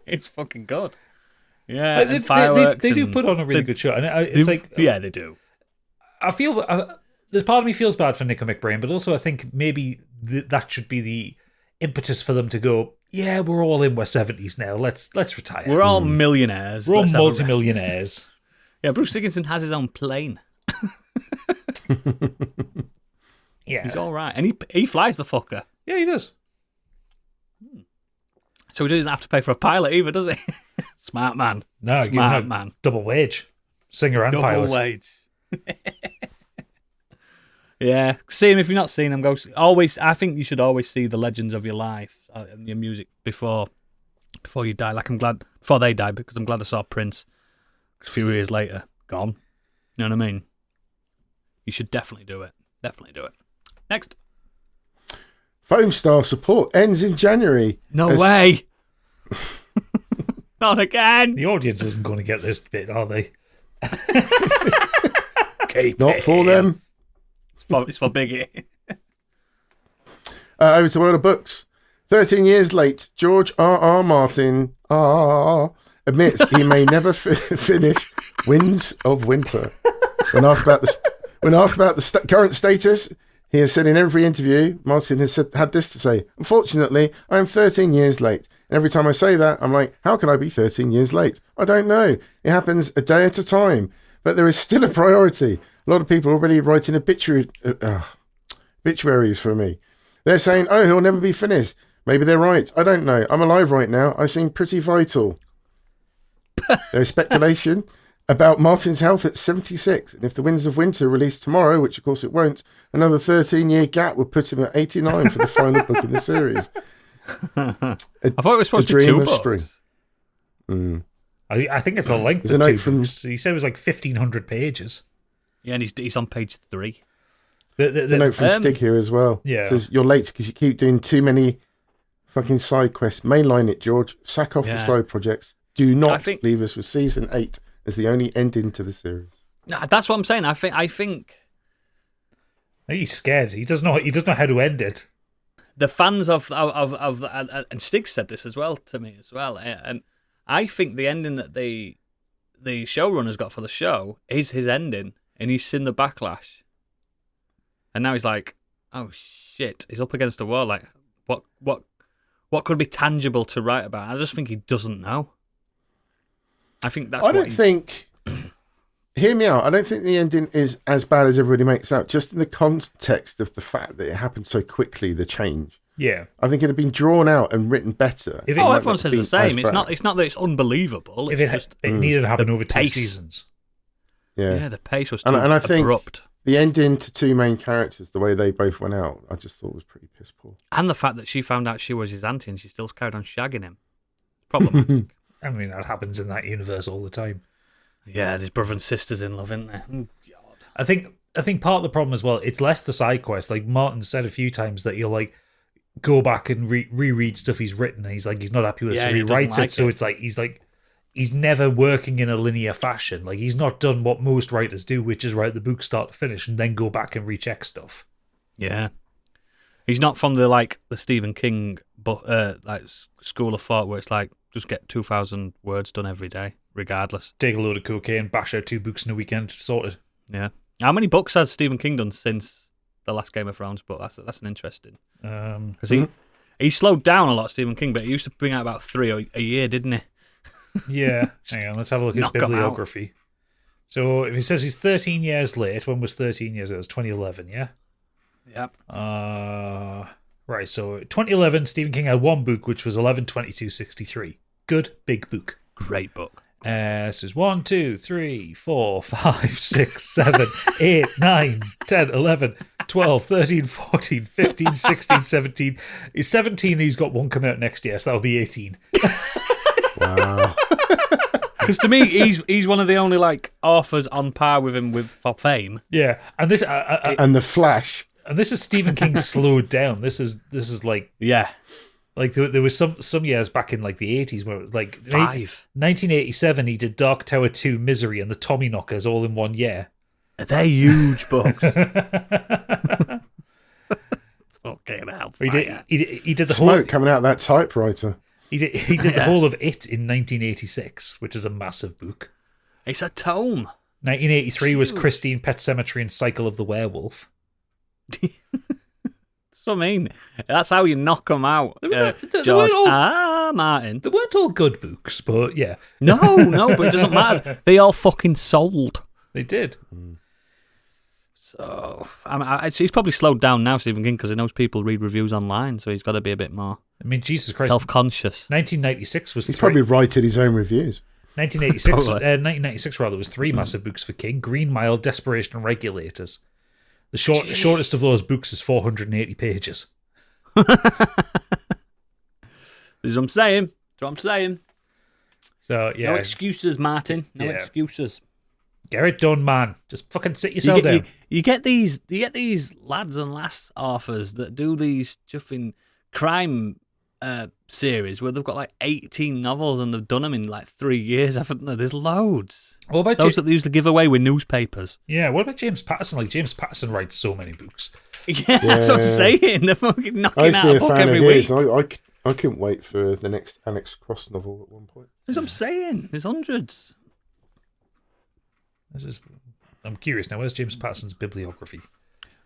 It's fucking good. Yeah, and fireworks. They do put on a really good show, and it's they do. I feel there's part of me feels bad for Nick and McBrain, but also I think maybe that should be the impetus for them to go. Yeah, we're all in. We're 70s now. Let's retire. We're all millionaires. We're all Let's have a rest. multi-millionaires. Yeah, Bruce Dickinson has his own plane. Yeah, he's all right, and he flies the fucker. Yeah, he does. So he doesn't have to pay for a pilot either, does he? Smart man. No, smart man. Double wage, singer and Double pilot. wage. Yeah, see him if you've not seen him. Go always. I think you should always see the legends of your life and your music before you die. Like I'm glad before they die because I'm glad I saw Prince a few years later. Gone. You know what I mean? You should definitely do it. Definitely do it. Next. Foam Star support ends in January. No way. Not again. The audience isn't going to get this bit, are they? Not for them. It's for Biggie. Over to World of Books. 13 years late, George R.R. Martin admits he may never finish Winds of Winter. When asked about the current status, he has said in every interview, Martin has had this to say: "Unfortunately, I am 13 years late. And every time I say that, I'm like, how can I be 13 years late? I don't know. It happens a day at a time. But there is still a priority. A lot of people are already writing obituaries for me. They're saying, oh, he'll never be finished. Maybe they're right. I don't know. I'm alive right now. I seem pretty vital." There is speculation about Martin's health at 76. And if The Winds of Winter released tomorrow, which of course it won't, another 13-year gap would put him at 89 for the final book in the series. I thought it was supposed to be 2 books. I think it's the length There's of a 2 note from- books. He said it was like 1,500 pages. Yeah, and he's on page 3. There's a note from Stig here as well. Yeah. It says, "You're late because you keep doing too many fucking side quests. Mainline it, George. Sack off the side projects. Do not leave us with season 8 as the only ending to the series." That's what I'm saying. I think He's scared. He doesn't know how to end it. The fans of and Stig said this as well to me as well, and I think the ending that the showrunners got for the show is his ending, and he's seen the backlash, and now he's like, oh shit, he's up against the wall. Like, what could be tangible to write about? I just think he doesn't know. I think that's. Hear me out. I don't think the ending is as bad as everybody makes out. Just in the context of the fact that it happened so quickly, the change. Yeah, I think it had been drawn out and written better. Everyone says the same. It's not that it's unbelievable. It needed to happen over 2 seasons. Yeah, the pace was too and I think abrupt. The ending to 2 main characters, the way they both went out, I just thought was pretty piss poor. And the fact that she found out she was his auntie and she still carried on shagging him. Problematic. I mean, that happens in that universe all the time. Yeah, there's brother and sisters in love, isn't there? Oh, God. I think part of the problem as well, it's less the side quest. Like Martin said a few times that you'll like go back and reread stuff he's written, and he's like he's not happy with it, so he writes it. So it's like he's never working in a linear fashion. Like he's not done what most writers do, which is write the book start to finish and then go back and recheck stuff. Yeah, he's not from the Stephen King school of thought where it's like just get 2,000 words done every day, regardless. Take a load of cocaine, bash out 2 books in a weekend, sorted. Yeah. How many books has Stephen King done since the last Game of Thrones book? That's an interesting. Because he slowed down a lot, Stephen King, but he used to bring out about 3 a year, didn't he? Yeah. Hang on, let's have a look at his bibliography. So if he says he's 13 years late, when was 13 years ago? It was 2011, yeah? Yep. Right, so 2011, Stephen King had 1 book, which was 11/22/63. Good, big book. Great book. This is 1, 2, 3, 4, 5, 6, 7, 8, 9, 10, 11, 12, 13, 14, 15, 16, 17. He's 17, he's got 1 coming out next year, so that'll be 18. Wow. Because to me, he's one of the only authors on par with him for fame. Yeah, and this and The Flash. And this is Stephen King slowed down. This is like there was some years back in the 80s where it was 1987 he did Dark Tower 2, Misery, and the Tommyknockers all in 1 year. They're huge books. Fucking hell! He did the Smoke whole coming out of that typewriter. He did the whole of It in 1986, which is a massive book. It's a tome. 1983 was Christine, Pet Sematary, and Cycle of the Werewolf. That's what I mean. That's how you knock them out, George Martin. They weren't all good books, but yeah. No, but it doesn't matter. They all fucking sold. They did. So, he's probably slowed down now, Stephen King, because he knows people read reviews online, so he's got to be a bit more Jesus Christ. Self-conscious. 1996 was... He's probably writing his own reviews. 1996 rather, was 3 massive books for King. Green Mile, Desperation, and Regulators. The shortest of those books is 480 pages. This is what I'm saying. So, yeah. No excuses, Martin. No excuses. Get it done, man. Just fucking sit yourself down. You get these lads and lass authors that do these chuffing crime series where they've got 18 novels and they've done them in 3 years, haven't they? There's loads. What about those that they used to give away with newspapers? Yeah, what about James Patterson? James Patterson writes so many books. Yeah, that's what I'm saying. They're fucking knocking out a book every week. I couldn't wait for the next Alex Cross novel at one point. That's what I'm saying. There's hundreds. I'm curious now. Where's James Patterson's bibliography?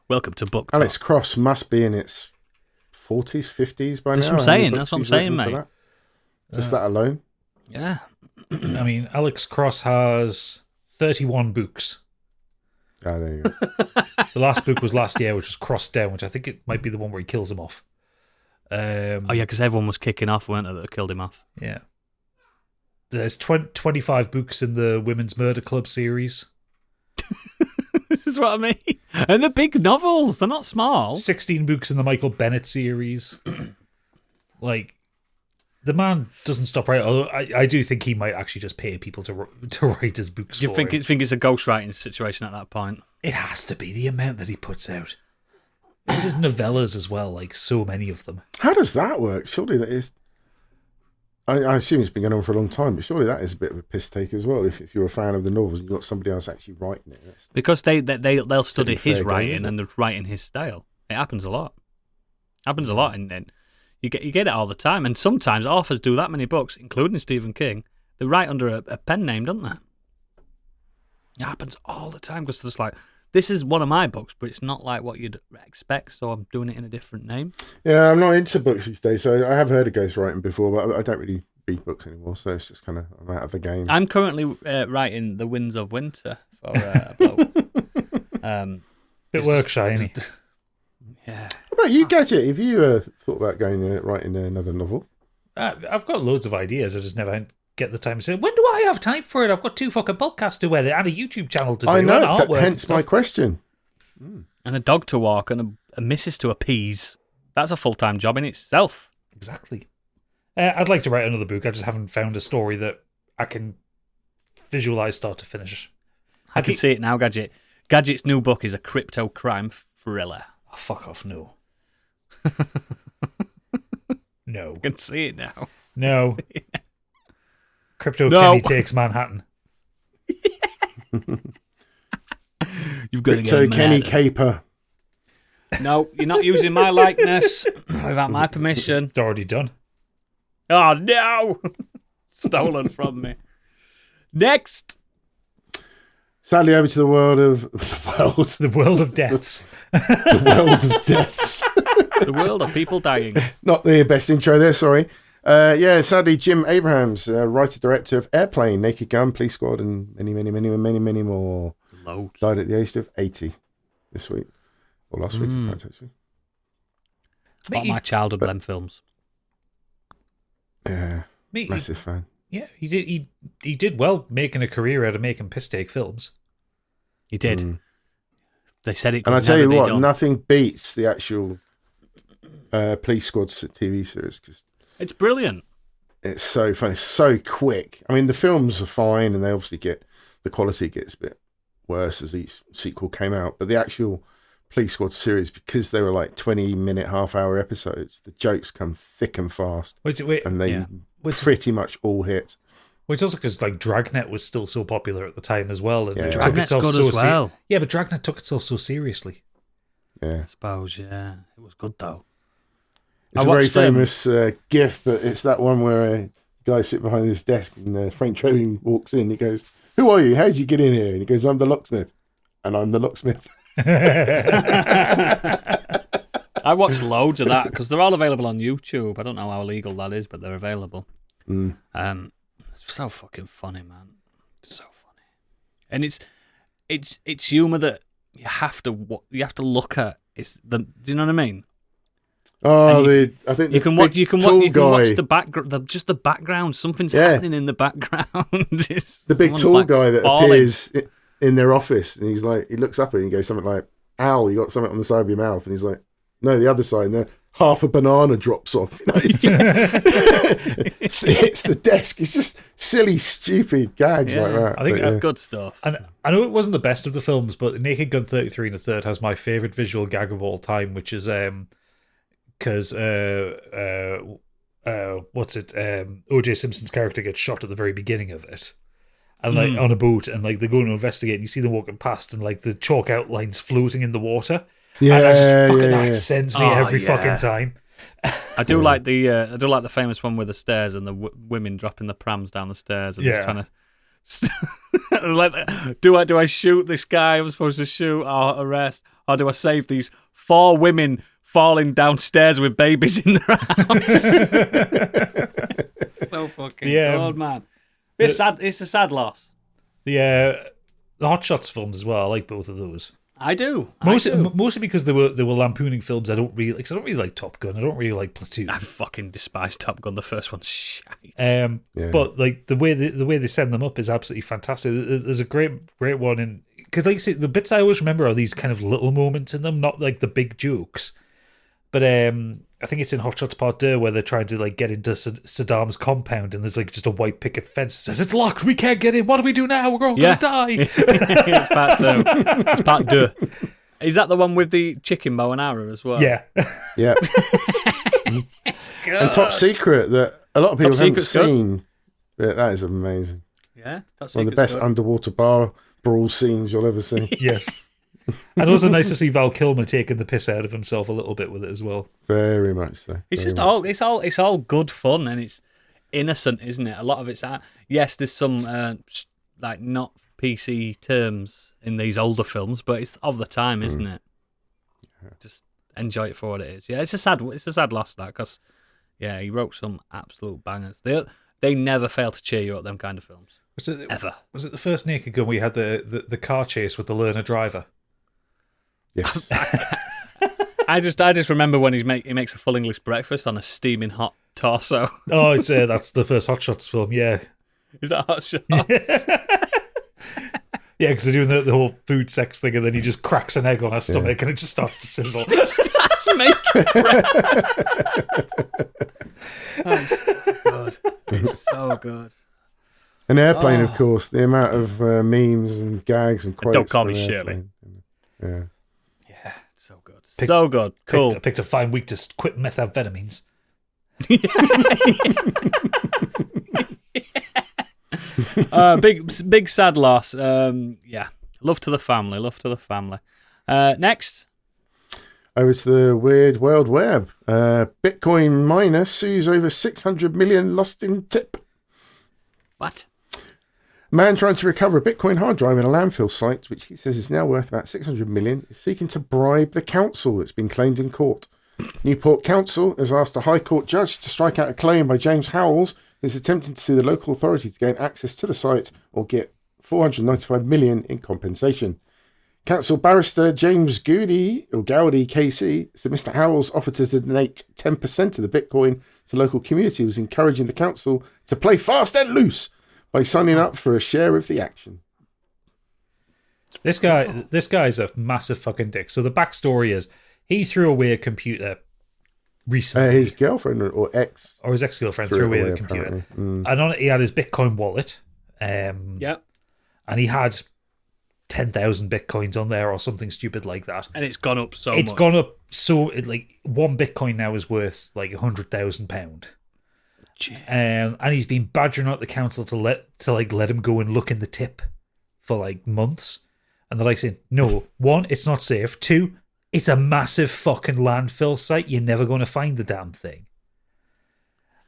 Welcome to Book Talk. Alex Cross must be in its 40s, 50s by now. That's what I'm saying, mate. Just that alone. Yeah. I mean, Alex Cross has 31 books. Ah, there you go. The last book was last year, which was Crossed Down, which I think it might be the one where he kills him off. Because everyone was kicking off, weren't they, that killed him off? Yeah. There's 25 books in the Women's Murder Club series. This is what I mean. And they're big novels. They're not small. 16 books in the Michael Bennett series. The man doesn't stop writing. Although I do think he might actually just pay people to write his books. Do you think it's a ghostwriting situation at that point? It has to be the amount that he puts out. This is novellas as well, so many of them. How does that work? Surely that is... I assume it's been going on for a long time, but surely that is a bit of a piss take as well. If you're a fan of the novels, you've got somebody else actually writing it. Because they'll study his writing game, and they're writing his style. It happens a lot. And you get it all the time. And sometimes authors do that many books, including Stephen King. They write under a pen name, don't they? It happens all the time because it's like, this is one of my books, but it's not like what you'd expect, so I'm doing it in a different name. Yeah, I'm not into books these days, so I have heard of ghostwriting before, but I don't really read books anymore, so it's just kind of, I'm out of the game. I'm currently writing The Winds of Winter for a bloke. Bit work shiny. Yeah. What about you, Gadget? Have you thought about writing another novel? I've got loads of ideas. I just never get the time to say, when do I have time for it? I've got 2 fucking podcasts to edit and a YouTube channel to do. I know, and artwork hence my question. And a dog to walk and a missus to appease. That's a full-time job in itself. Exactly. I'd like to write another book. I just haven't found a story that I can visualize start to finish. I can see it now, Gadget. Gadget's new book is a crypto crime thriller. Oh, fuck off, no. No. I can see it now. No. Crypto No. Kenny takes Manhattan. You've got to So get Kenny mad. Caper. No, you're not using my likeness without my permission. It's already done. Oh, no! Stolen from me. Next! Sadly, over to the world of The world of deaths. the world of deaths. The world of people dying. Not the best intro there, sorry. Sadly, Jim Abrahams, writer-director of Airplane, Naked Gun, Police Squad, and many more. Loads. Died at the age of 80 this week. Or last week, in fact, actually. Part of my childhood Lem films. Yeah, massive fan. Yeah, he did well making a career out of making piss-take films. He did. They said it could And I tell never you be what, done. nothing beats the actual Police Squad TV series, because It's brilliant. it's so fun. It's so quick. I mean, the films are fine, and they obviously the quality gets a bit worse as each sequel came out. But the actual Police Squad series, because they were like 20-minute, half-hour episodes, the jokes come thick and fast, and they pretty much all hit. Well, it's also because like Dragnet was still so popular at the time as well. And Yeah. it took Dragnet's itself good so as well. yeah, but Dragnet took itself so seriously. Yeah. I suppose, yeah. It was good, though. It's a very famous gif, but it's that one where a guy sits behind his desk and Frank Drebin walks in. He goes, "Who are you? How did you get in here?" And he goes, "I'm the locksmith." And I'm the locksmith. I watched loads of that because they're all available on YouTube. I don't know how legal that is, but they're available. It's so fucking funny, man. It's so funny, and it's humor that you have to look at. Do you know what I mean? Oh, I think you can watch the background, just the background. Something's happening in the background. The big tall guy that appears in their office, and he looks up and he goes something like, "Al, you got something on the side of your mouth," and he's like, "No, the other side." And then half a banana drops off. It's hits the desk. It's just silly, stupid gags like that. I think that's good stuff. And I know it wasn't the best of the films, but Naked Gun 33 and a Third has my favourite visual gag of all time, which is because O.J. Simpson's character gets shot at the very beginning of it, and on a boat, and they go to investigate, and you see them walking past, and the chalk outlines floating in the water. Yeah, and that sends me every fucking time. I do like the famous one with the stairs and the women dropping the prams down the stairs and just trying to. Do I shoot this guy I'm supposed to shoot or arrest, or do I save these 4 women falling downstairs with babies in their arms? So fucking good, man. It's sad. It's a sad loss. The Hot Shots films as well. I like both of those. I do. Mostly because they were lampooning films I don't really like. 'Cause I don't really like Top Gun. I don't really like Platoon. I fucking despise Top Gun. The first one's shite. But the way they send them up is absolutely fantastic. There's a great one in, because the bits I always remember are these kind of little moments in them, not like the big jokes. But I think it's in Hot Shots Part 2 where they're trying to get into Saddam's compound, and there's just a white picket fence that says, "It's locked, we can't get in, what do we do now? We're all going to die." It's Part 2. It's Part 2. Is that the one with the chicken bow and arrow as well? Yeah. Yeah. And Top Secret, that a lot of people Top haven't Secret's good. seen. But that is amazing. Yeah, Top One of the Secret's best good. underwater bar brawl scenes you'll ever see. Yes. And also nice to see Val Kilmer taking the piss out of himself a little bit with it as well. Very much so. It's Very just much so. it's all good fun, and it's innocent, isn't it? A lot of it's yes, there's some like not PC terms in these older films, but it's of the time, isn't it? Just enjoy it for what it is. Yeah, it's a sad loss, that, because he wrote some absolute bangers. They never fail to cheer you up, them kind of films. Ever. Was it the first Naked Gun where you had the car chase with the learner driver? Yes. I just remember when he makes a full English breakfast on a steaming hot torso. Oh, it's that's the first Hot Shots film. Yeah, Is that Hot Shots? yeah, because they're doing the whole food sex thing, and then he just cracks an egg on her stomach, and it just starts to sizzle. That's making That's so good. It's so good. An airplane, of course. The amount of memes and gags and quotes. Don't call me from Shirley. Airplane. Yeah, so good. So good. Cool. I picked a fine week to quit methamphetamines. Big sad loss. Love to the family. Next. Over to the weird world web. Bitcoin miner sues over 600 million lost in tip. What? Man trying to recover a Bitcoin hard drive in a landfill site, which he says is now worth about 600 million, is seeking to bribe the council. It's been claimed in court. Newport Council has asked a High Court judge to strike out a claim by James Howells, who's attempting to sue the local authority to gain access to the site or get 495 million in compensation. Council barrister James Gowdy KC said Mr. Howells offered to donate 10% of the Bitcoin to local community, was encouraging the council to play fast and loose by signing up for a share of the action. This guy's a massive fucking dick. So the backstory is he threw away a computer recently. His girlfriend or his ex-girlfriend threw away the computer. And on it he had his Bitcoin wallet. And he had 10,000 Bitcoins on there or something stupid like that. And it's gone up so much. It's gone up so one Bitcoin now is worth like £100,000. And he's been badgering out the council to let him go and look in the tip for like months. And they're like saying, no, one, it's not safe. Two, it's a massive fucking landfill site. You're never going to find the damn thing.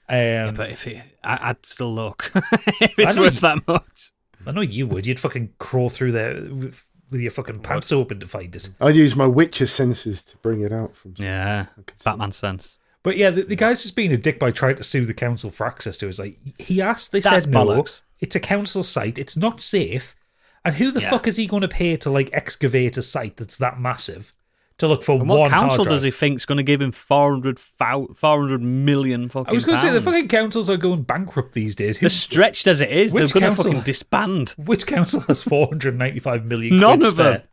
But I'd still look if it's worth that much. I know you would. You'd fucking crawl through there with your fucking pants open to find it. I'd use my Witcher senses to bring it out from. Yeah, Batman sense. But yeah, the guy's just being a dick by trying to sue the council for access to it. It's like, he asked, they That's said no. bollocks. It's a council site. It's not safe. And who the fuck is he going to pay to like excavate a site that's that massive to look for and one what council hard drive? does he think's going to give him 400 million fucking I was going to say, the pounds? fucking councils are going bankrupt these days. They're stretched as it is. They're Which going to council? fucking disband. Which council has 495 million None quid of them. spare?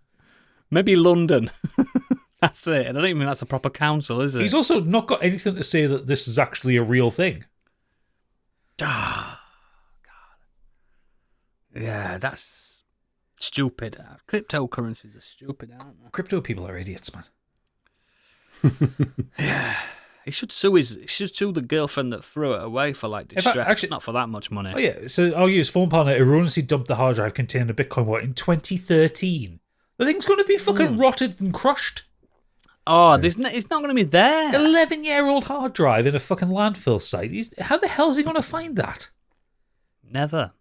Maybe London. That's it. I don't even think that's a proper council, is it? He's also not got anything to say that this is actually a real thing. Ah, God. Yeah, that's stupid. Cryptocurrencies are stupid, aren't they? Crypto people are idiots, man. Yeah. He should sue the girlfriend that threw it away for like distress. Actually, not for that much money. Oh yeah, so argues phone partner erroneously dumped the hard drive containing a Bitcoin wallet in 2013. The thing's going to be fucking rotted and crushed. Oh, it's not going to be there. 11-year-old hard drive in a fucking landfill site. How the hell is he going to find that? Never.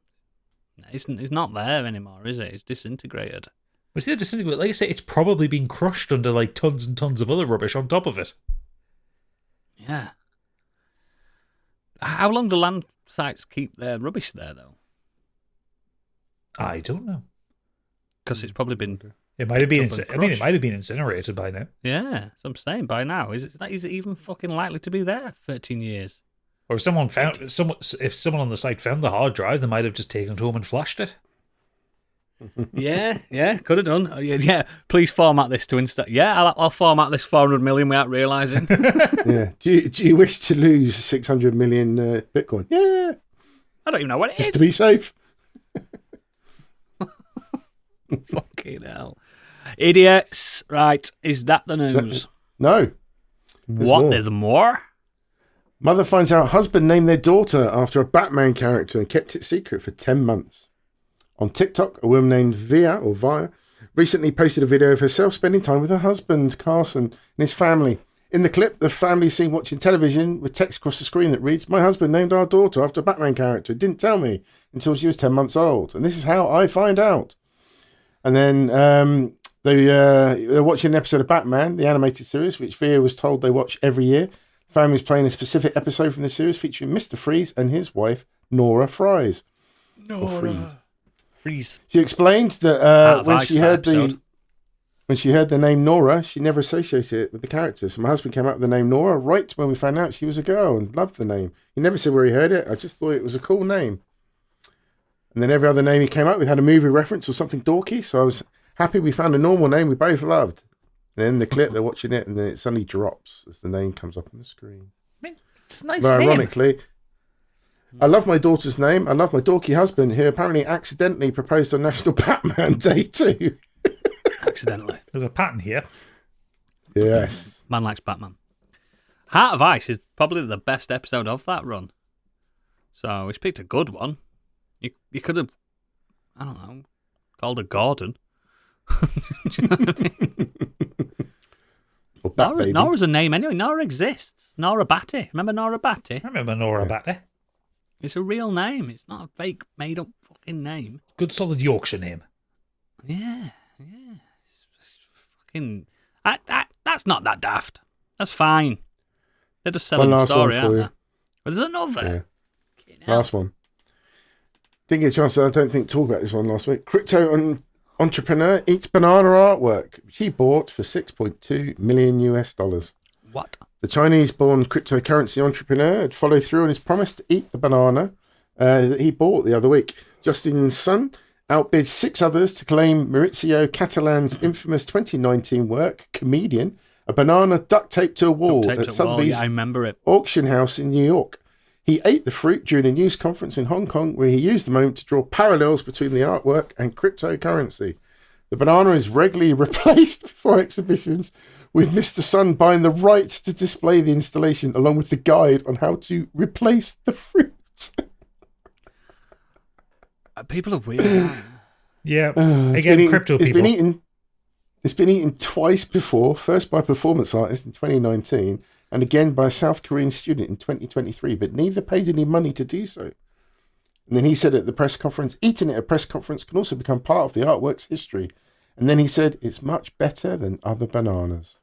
It's not there anymore, is it? It's disintegrated. Well, see, the disintegrate. Like I say, it's probably been crushed under like tons and tons of other rubbish on top of it. Yeah. How long do land sites keep their rubbish there, though? I don't know. Because it's probably been. It might have been. It might have been incinerated by now. Yeah, that's what I'm saying. By now, is it even fucking likely to be there? 13 years. Or if someone on the site found the hard drive, they might have just taken it home and flashed it. Yeah, could have done. Yeah, please format this to Insta. Yeah, I'll format this 400 million without realising. Yeah. Do you wish to lose 600 million Bitcoin? Yeah. I don't even know what it Just is. to be safe. Fucking hell. Idiots. Right, is that the news? No. What? more. There's more? Mother finds out husband named their daughter after a Batman character and kept it secret for 10 months. On TikTok, a woman named Via recently posted a video of herself spending time with her husband, Carson, and his family. In the clip, the family is seen watching television with text across the screen that reads, "My husband named our daughter after a Batman character. Didn't tell me until she was 10 months old. And this is how I find out." And then they're watching an episode of Batman, the animated series, which Via was told they watch every year. The family's playing a specific episode from the series featuring Mr. Freeze and his wife, Nora Fries. Freeze. She explained that when she heard the name Nora, she never associated it with the character. So my husband came up with the name Nora right when we found out she was a girl and loved the name. He never said where he heard it. I just thought it was a cool name. And then every other name he came up with had a movie reference or something dorky. So I was happy we found a normal name we both loved. And in the clip, they're watching it, and then it suddenly drops as the name comes up on the screen. I mean, it's a nice but name. Ironically, I love my daughter's name. I love my dorky husband, who apparently accidentally proposed on National Batman Day too. Accidentally. There's a pattern here. Yes. Man likes Batman. Heart of Ice is probably the best episode of that run. So he's picked a good one. You could have, I don't know, called her Gordon. Do you know what I mean? Nora's a name anyway. Nora exists. Nora Batty. Remember Nora Batty? I remember Nora Batty. It's a real name. It's not a fake, made-up fucking name. Good solid Yorkshire name. Yeah. It's fucking... That's not that daft. That's fine. They're just selling the story, aren't they? But there's another. Yeah. Last one. Didn't get a chance, I don't think, to talk about this one last week. Crypto entrepreneur eats banana artwork she bought for $6.2 million US. What? The Chinese-born cryptocurrency entrepreneur had followed through on his promise to eat the banana that he bought the other week. Justin Sun outbid 6 others to claim Maurizio Catalan's infamous 2019 work, Comedian, a banana duct taped to a wall at Sotheby's I remember it. auction house in New York. He ate the fruit during a news conference in Hong Kong where he used the moment to draw parallels between the artwork and cryptocurrency. The banana is regularly replaced before exhibitions, with Mr. Sun buying the rights to display the installation along with the guide on how to replace the fruit. People are weird. Yeah. Again, crypto people. It's been eaten twice before, first by a performance artist in 2019 and again by a South Korean student in 2023, but neither paid any money to do so. And then he said at the press conference, eating at a press conference can also become part of the artwork's history. And then he said, it's much better than other bananas.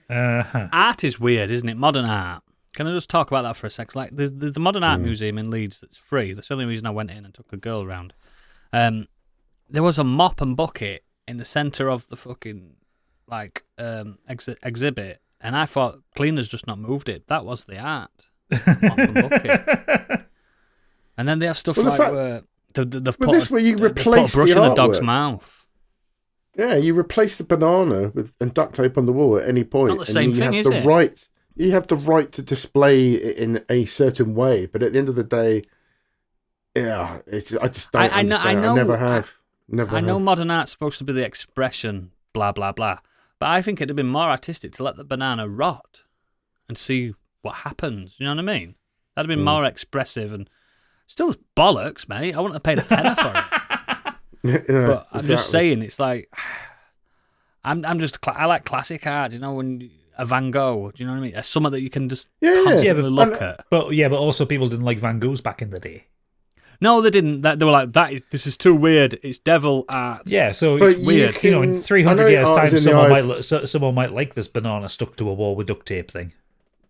Art is weird, isn't it? Modern art. Can I just talk about that for a sec? Like, there's the Modern Art Museum in Leeds that's free. That's the only reason I went in and took a girl around. There was a mop and bucket in the centre of the fucking exhibit, and I thought cleaners just not moved it. That was the art. Mop and bucket. And then they have stuff they've put where you put replace a brush the in a dog's artwork. Mouth. Yeah, you replace the banana and duct tape on the wall at any point. Not the same thing, is it? You have the right to display it in a certain way, but at the end of the day, yeah, I just don't understand. I never have. I know modern art's supposed to be the expression, blah, blah, blah, but I think it'd have been more artistic to let the banana rot and see what happens. You know what I mean? That'd have been more expressive and still bollocks, mate. I wouldn't have paid a tenner for it. Yeah, but I'm just saying, it's like I like classic art. You know, when a Van Gogh, do you know what I mean? Something that you can just constantly look at. But also people didn't like Van Goghs back in the day. No, they didn't. They were like, this is too weird. It's devil art. Yeah, so it's weird. In 300 years' time, someone might like this banana stuck to a wall with duct tape thing.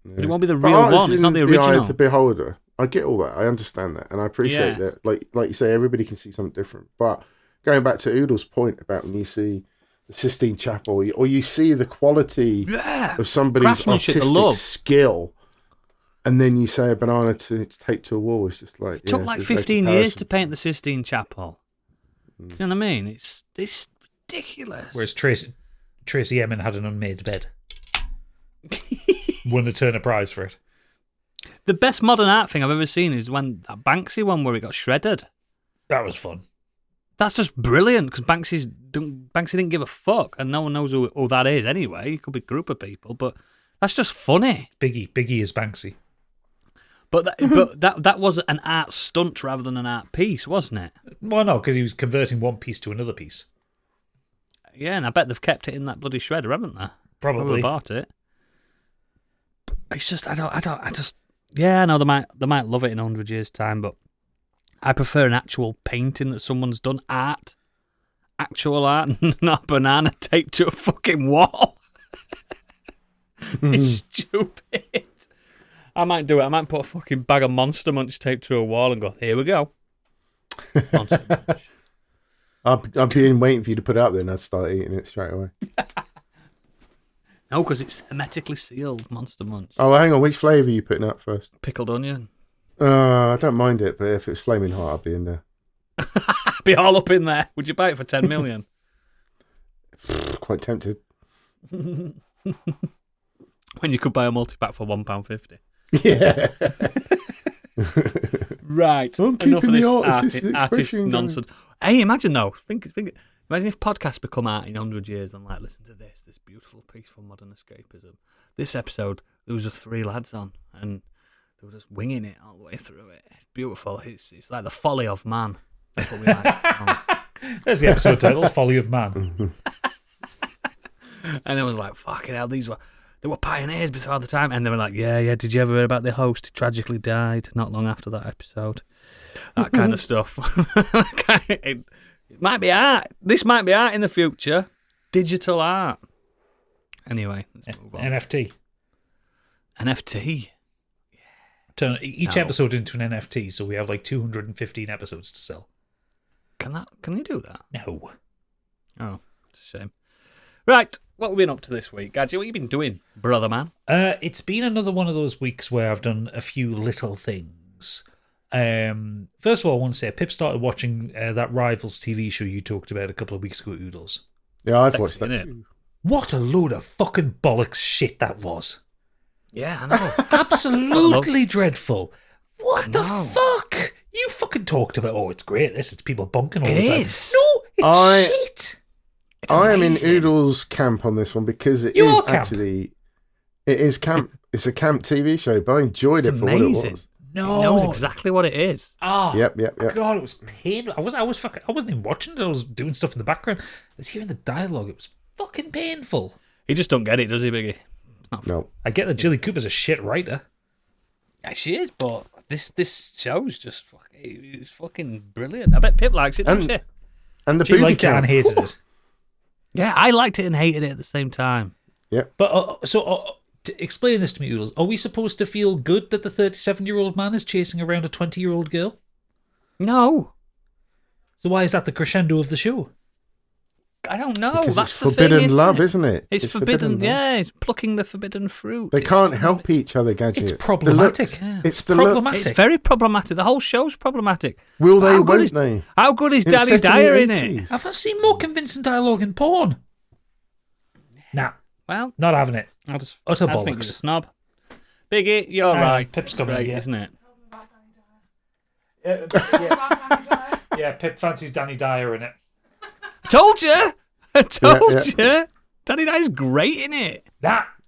Yeah. But it won't be the real one. It's not the original. The eye of the beholder. I get all that. I understand that, and I appreciate that. Like you say, everybody can see something different. But going back to Oodles' point about when you see the Sistine Chapel, or you see the quality of somebody's artistic skill, and then you say a banana it's taped to a wall, it's just like... It took like 15 years to paint the Sistine Chapel. You know what I mean? It's ridiculous. Whereas Tracy Emin had an unmade bed. Won a Turner Prize for it. The best modern art thing I've ever seen is when that Banksy one where it got shredded. That was fun. That's just brilliant because Banksy didn't give a fuck, and no one knows who that is anyway. It could be a group of people, but That's just funny. Biggie is Banksy. But that was an art stunt rather than an art piece, wasn't it? Well, no, because he was converting one piece to another piece. Yeah, and I bet they've kept it in that bloody shredder, haven't they? Probably bought it. It's just I just yeah, I know they might love it in 100 years' time, but I prefer an actual painting that someone's done, actual art, not a banana taped to a fucking wall. It's stupid. I might do it. I might put a fucking bag of Monster Munch taped to a wall and go, here we go. Monster Munch. I'll be waiting for you to put it up there and I'd start eating it straight away. No, because it's hermetically sealed, Monster Munch. Oh, hang on. Which flavour are you putting up first? Pickled onion. I don't mind it, but if it's flaming hot, I'll be in there. Be all up in there. Would you buy it for 10 million? Quite tempted. When you could buy a multi-pack for £1.50. Yeah. Right. I'm Enough of keeping this artist nonsense. Hey, imagine though. Think. Imagine if podcasts become art in 100 years and like, listen to this beautiful piece from Modern Escapism. This episode, there was just 3 lads on and they were just winging it all the way through it. It's beautiful. It's like the Folly of Man. That's what we like. There's the episode title, Folly of Man. And it was like, fucking hell, they were pioneers before the time. And they were like, yeah, did you ever hear about the host? He tragically died not long after that episode. That kind of stuff. It might be art. This might be art in the future. Digital art. Anyway, let's move on. NFT. Turn each episode into an NFT, so we have like 215 episodes to sell. Can you do that? No. Oh, it's a shame. Right, what have we been up to this week? Gadget, what have you been doing, brother man? It's been another one of those weeks where I've done a few little things. First of all, I want to say Pip started watching that Rivals TV show you talked about a couple of weeks ago, Oodles. Yeah, I've watched that too. What a load of fucking bollocks shit that was. Yeah, I know. Absolutely dreadful. What the fuck? You fucking talked about, it's great, it's people bunking all the time. It is. No, it's shit. It's I am in amazing. Oodles' camp on this one because it You is are camp. actually... It is camp. It's a camp TV show, but I enjoyed It's it for amazing. what it was. No. It knows exactly what it is. Oh, Yep. God, it was painful. I wasn't even watching it. I was doing stuff in the background. I was hearing the dialogue. It was fucking painful. He just don't get it, does he, Biggie? It's not No. I get that Jilly Cooper's a shit writer. Yeah, she is, but this show's just it's fucking brilliant. I bet Pip likes it, doesn't she? And the She booby liked it count. and hated it. Yeah, I liked it and hated it at the same time. But to explain this to me, Oodles, are we supposed to feel good that the 37-year-old man is chasing around a 20-year-old girl? No. So why is that the crescendo of the show? I don't know. Because That's it's the forbidden thing, love, isn't it? It's forbidden. love. Yeah, it's plucking the forbidden fruit. They can't help each other, Gadget. It's The problematic. look- It's the look. Problematic. It's very problematic. The whole show's problematic. Will they, How good won't is- they? How good is It's Danny set Dyer the in it? 80s. I've seen more convincing dialogue in porn. Nah, Well, not having it. I just Utter I think he's a bollocks. snob. Biggie, you're right. Pip's coming, Great, yeah. isn't it? Yeah, Pip fancies Danny Dyer in it. I told you. I told Yeah. you. Danny Dyer's great in it.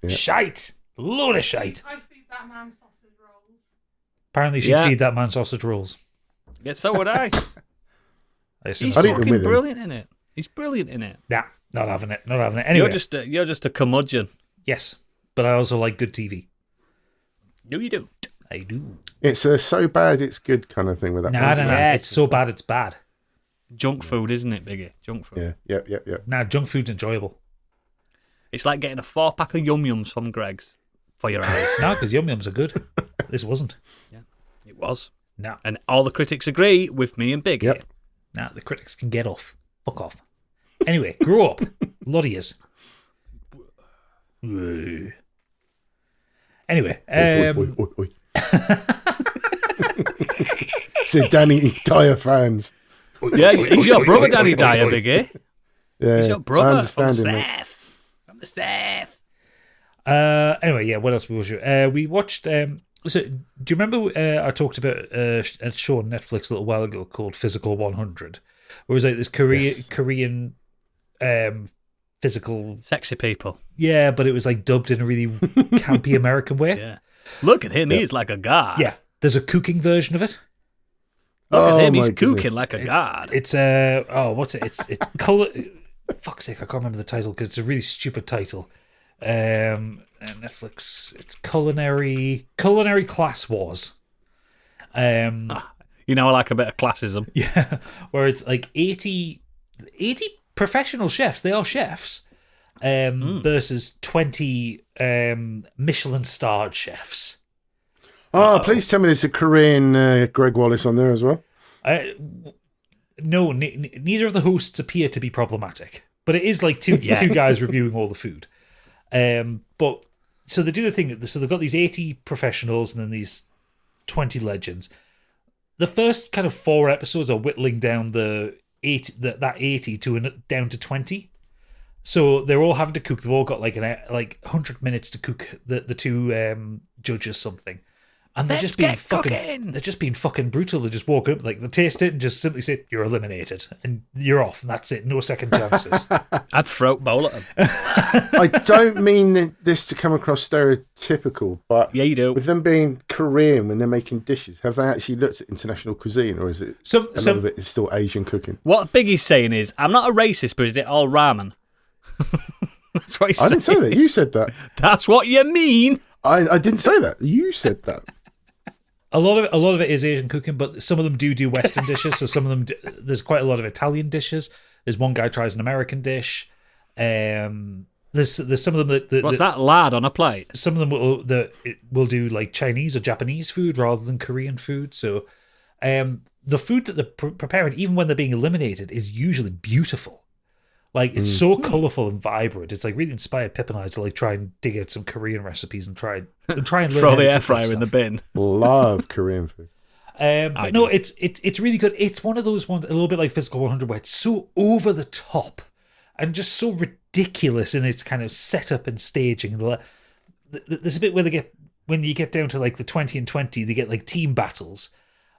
Shite. Load of shite. I'd feed that man sausage rolls. Apparently she'd Yeah. feed that man sausage rolls. Yeah, so would I. I assume He's I'd eat that's them fucking with him. brilliant in it. He's brilliant in it. Nah, not having it. Not having it. Anyway, You're just a curmudgeon. yes, but I also like good TV. No, you don't. I do. It's a so bad it's good kind of thing with that. No. one. Yes. It's so bad it's bad. Junk food, isn't it, Biggie? Junk food. Yeah. Nah, junk food's enjoyable. It's like getting a 4-pack of Yum Yums from Greg's for your eyes. No, because Yum Yums are good. This wasn't. It was. No. And all the critics agree with me and Biggie. Yep. Nah, the critics can get off. Fuck off. Anyway, grow up. Lot of yous. Anyway, Oi. So Danny Dyer fans. Yeah, he's your brother, Danny Dyer, Biggie. Yeah, He's your brother I from understand the him. South. From the South. Anyway, yeah, what else we watched? We watched. So, do you remember I talked about a show on Netflix a little while ago called Physical 100? Where it was like this Korean physical, sexy people. Yeah, but it was like dubbed in a really campy American way. Yeah, look at him; he's like a god. Yeah, there's a cooking version of it. Look at him; he's my cooking goodness. like a god. It's what's it? It's color. Fuck's sake, I can't remember the title because it's a really stupid title. And Netflix. It's Culinary Class Wars. You know, I like a bit of classism. Yeah, where it's like 80 professional chefs. They are chefs. Versus 20 Michelin-starred chefs. Please tell me there's a Korean Greg Wallace on there as well. No, neither of the hosts appear to be problematic. But it is like two guys reviewing all the food. But so they do the thing. So they've got these 80 professionals and then these 20 legends. The first kind of 4 episodes are whittling down that 80 down to 20. So they're all having to cook. They've all got like 100 minutes to cook the two judges something. And they're just being fucking brutal. They just walk up, like they taste it and just simply say, "You're eliminated and you're off." And that's it. No second chances. I'd throat bowl at him. I don't mean this to come across stereotypical, but Yeah, you do. with them being Korean when they're making dishes, have they actually looked at international cuisine, or is it a lot of it is still Asian cooking? What Biggie's saying is, I'm not a racist, but is it all ramen? That's what he's saying. I didn't say that. You said that. That's what you mean. I didn't say that. You said that. A lot of it is Asian cooking, but some of them do Western dishes. So some of them, there's quite a lot of Italian dishes. There's one guy tries an American dish. There's some of them What's that lard on a plate? Some of them will do like Chinese or Japanese food rather than Korean food. So the food that they're preparing, even when they're being eliminated, is usually beautiful. Like it's so colourful and vibrant. It's like really inspired Pip and I to like try and dig out some Korean recipes and try and learn Throw how to the air cook fryer that in the stuff. bin. Love Korean food. But no, it's really good. It's one of those ones, a little bit like Physical 100, where it's so over the top and just so ridiculous in its kind of setup and staging and all that. There's a bit where when you get down to like the 20 and 20, they get like team battles,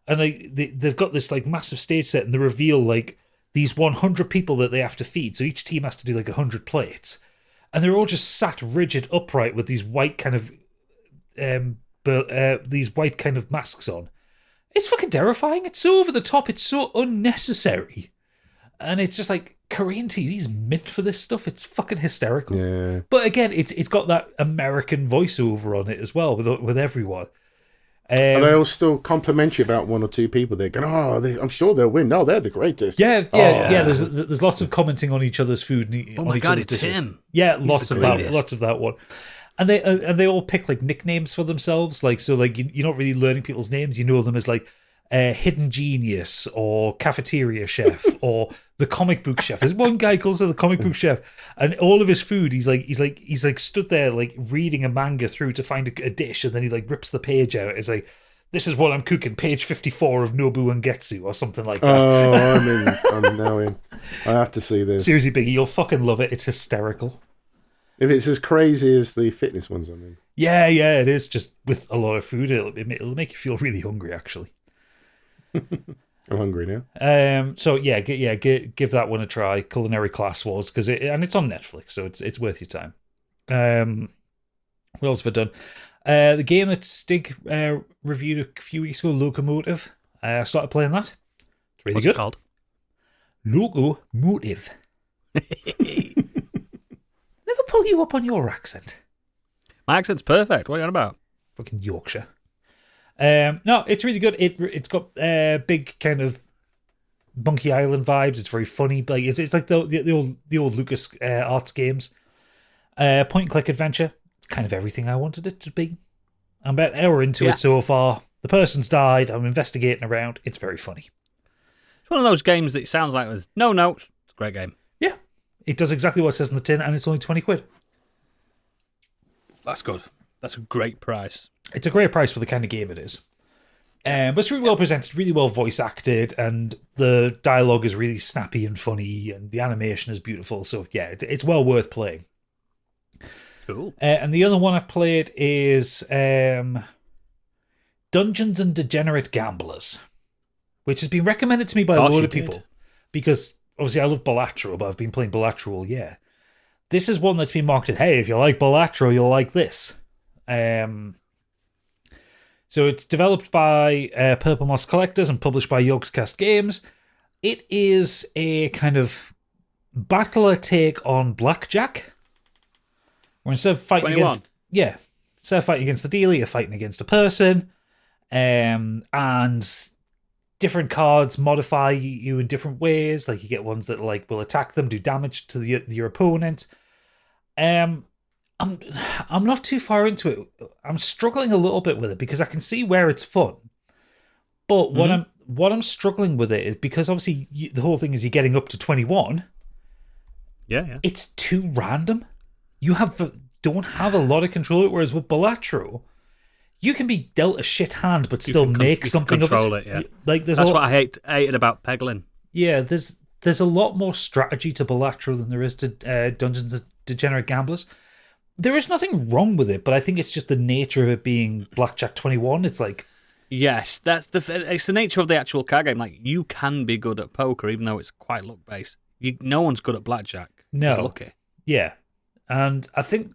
and they've got this like massive stage set, and they reveal like these 100 people that they have to feed. So each team has to do like 100 plates, and they're all just sat rigid upright with these white kind of masks on. It's fucking terrifying. It's so over the top. It's so unnecessary. And it's just like, Korean TV is meant for this stuff. It's fucking hysterical. Yeah. But again, it's got that American voiceover on it as well with everyone. Are they all still complimentary about one or two people? They're going, I'm sure they'll win. No, they're the greatest. Yeah. There's lots of commenting on each other's food. Oh my God, it's him. Yeah, lots of that one. And they all pick like nicknames for themselves. Like, so like you're not really learning people's names. You know them as like Hidden Genius or Cafeteria Chef or the Comic Book Chef. There's one guy calls himself the Comic Book Chef, and all of his food, he's like stood there like reading a manga through to find a dish, and then he like rips the page out. It's like, this is what I'm cooking, page 54 of Nobu and Getsu or something like that. Oh, I'm now in. I have to see this. Seriously, Biggie, you'll fucking love it. It's hysterical. If it's as crazy as the fitness ones, I mean. Yeah, it is. Just with a lot of food, it'll make you feel really hungry, actually. I'm hungry now. So yeah, give that one a try. Culinary Class Wars, and it's on Netflix, so it's worth your time. What else have I done? The game that Stig reviewed a few weeks ago, Loco Motive. I started playing that. It's really What's good. it called? Loco Motive. Never pull you up on your accent. My accent's perfect. What are you on about? Fucking Yorkshire. No, it's really good. It's got big kind of Monkey Island vibes. It's very funny. Like it's like the old Lucas Arts games. Point and click adventure. It's kind of everything I wanted it to be. I'm about an hour into it so far. The person's died. I'm investigating around. It's very funny. It's one of those games that sounds like with no notes. It's a great game. Yeah, it does exactly what it says in the tin, and it's only £20. That's good. That's a great price. It's a great price for the kind of game it is. But it's really well presented, really well voice acted, and the dialogue is really snappy and funny, and the animation is beautiful. So yeah, it's well worth playing. Cool. And the other one I've played is Dungeons and Degenerate Gamblers, which has been recommended to me by a lot of people. Because obviously I love Balatro, but I've been playing Balatro all year. this is one that's been marketed, hey, if you like Balatro, you'll like this. So it's developed by Purple Moss Collectors and published by Yogscast Games. It is a kind of battler take on Blackjack. Where instead of fighting 21. against... Yeah. Instead of fighting against the dealer, you're fighting against a person. And different cards modify you in different ways. Like you get ones that like will attack them, do damage to your opponent. I'm not too far into it. I'm struggling a little bit with it because I can see where it's fun. But what I'm struggling with it is because obviously the whole thing is you're getting up to 21. Yeah. It's too random. You don't have a lot of control. Whereas with Balatro, you can be dealt a shit hand, but still make something of it. Control it, yeah. Like that's what I hated about Peglin. Yeah, there's a lot more strategy to Balatro than there is to Dungeons and Degenerate Gamblers. There is nothing wrong with it, but I think it's just the nature of it being Blackjack 21. It's like, yes, it's the nature of the actual card game. Like you can be good at poker, even though it's quite luck based. No one's good at blackjack. No, It's lucky. Yeah, and I think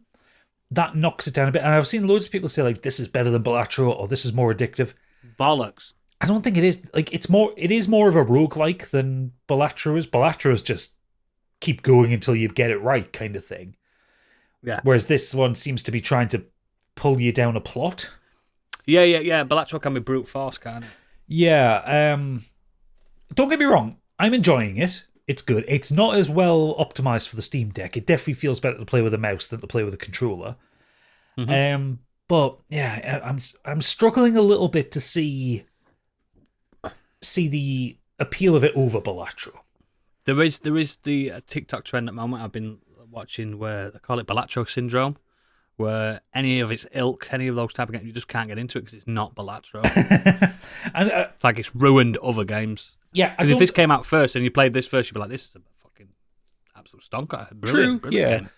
that knocks it down a bit. And I've seen loads of people say like this is better than Balatro or this is more addictive. Bollocks. I don't think it is. Like it is more of a roguelike than Balatro is. Balatro is just keep going until you get it right kind of thing. Yeah. Whereas this one seems to be trying to pull you down a plot. Yeah. Balatro can be brute force, can't it? Yeah. Don't get me wrong. I'm enjoying it. It's good. It's not as well optimized for the Steam Deck. It definitely feels better to play with a mouse than to play with a controller. Mm-hmm. But yeah, I'm struggling a little bit to see the appeal of it over Balatro. There is the TikTok trend at the moment I've been watching where they call it Balatro syndrome, where any of its ilk, any of those type of games, you just can't get into it because it's not Balatro. And it's like it's ruined other games. Yeah, because if this came out first and you played this first, you'd be like, "This is a fucking absolute stonker." Brilliant, yeah. Game.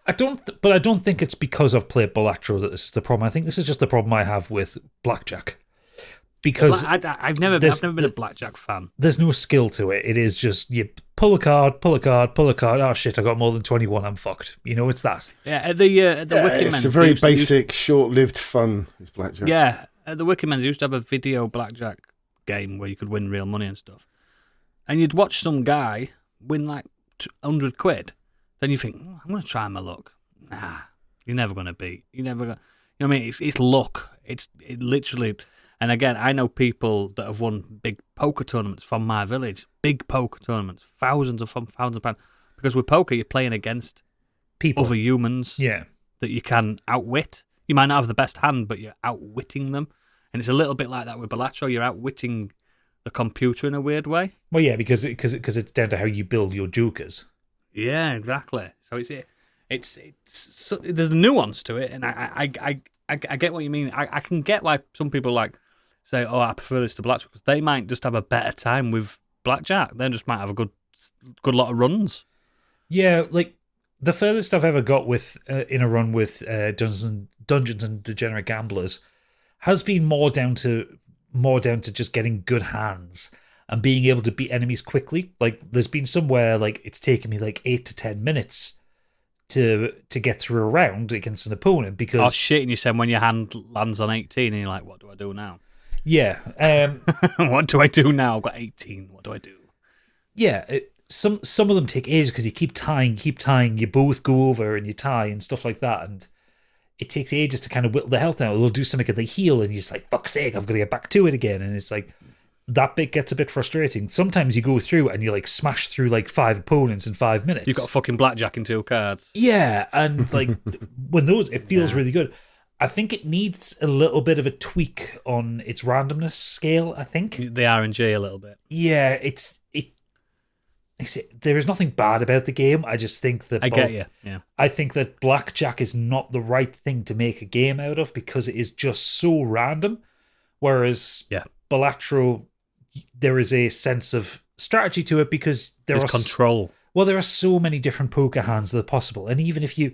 I don't think it's because I've played Balatro that this is the problem. I think this is just the problem I have with Blackjack. Because I've never been a Blackjack fan. There's no skill to it. It is just you pull a card. Oh shit! I got more than 21. I'm fucked. You know, it's that. Yeah, at the Wikimens, it's a very basic, short-lived fun. Is Blackjack. Yeah, at the Wikimens used to have a video Blackjack game where you could win real money and stuff, and you'd watch some guy win like 100 quid. Then you think, I'm going to try my luck. Nah, you're never going to beat. You're never going. You know what I mean? It's luck. It literally. And again, I know people that have won big poker tournaments from my village. Big poker tournaments, thousands of pounds. Because with poker, you're playing against people, other humans. Yeah. That you can outwit. You might not have the best hand, but you're outwitting them. And it's a little bit like that with Balatro. You're outwitting the computer in a weird way. Well, yeah, because it's down to how you build your jokers. Yeah, exactly. So it's there's a nuance to it, and I get what you mean. I can get why some people like say, "Oh, I prefer this to Blackjack," because they might just have a better time with Blackjack. They just might have a good lot of runs. Yeah, like the furthest I've ever got with in a run with Dungeons and Degenerate Gamblers has been more down to just getting good hands and being able to beat enemies quickly. Like there's been somewhere like it's taken me like 8 to 10 minutes to get through a round against an opponent because oh shit! And you said when your hand lands on 18, and you're like, "What do I do now?" Yeah. What do I do now? I've got 18. What do I do? Yeah. Some of them take ages because you keep tying. You both go over and you tie and stuff like that, and it takes ages to kind of whittle the health down. They'll do something and they heal, and you're just like, "Fuck's sake, I've got to get back to it again." And it's like that bit gets a bit frustrating. Sometimes you go through and you like smash through like 5 opponents in 5 minutes. You've got fucking Blackjack and 2 cards. Yeah, and like when those, it feels really good. I think it needs a little bit of a tweak on its randomness scale, I think. The RNG a little bit. Yeah, there is nothing bad about the game. I just think that... I get you, yeah. I think that Blackjack is not the right thing to make a game out of because it is just so random. Whereas Balatro, there is a sense of strategy to it because there is control. Well, there are so many different poker hands that are possible. And even if you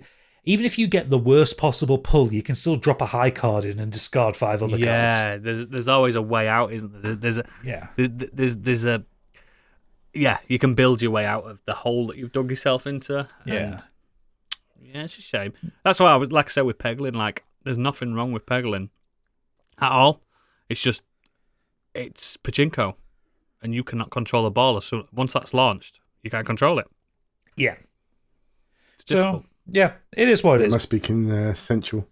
get the worst possible pull, you can still drop a high card in and discard 5 other cards. Yeah, there's always a way out, isn't there? There's a you can build your way out of the hole that you've dug yourself into. Yeah. Yeah, it's a shame. That's why I was, like I said, with Peglin, like, there's nothing wrong with Peglin at all. It's just, it's pachinko, and you cannot control the ball. So once that's launched, you can't control it. Yeah. It's difficult. So, yeah, it is what it It is. must be consensual.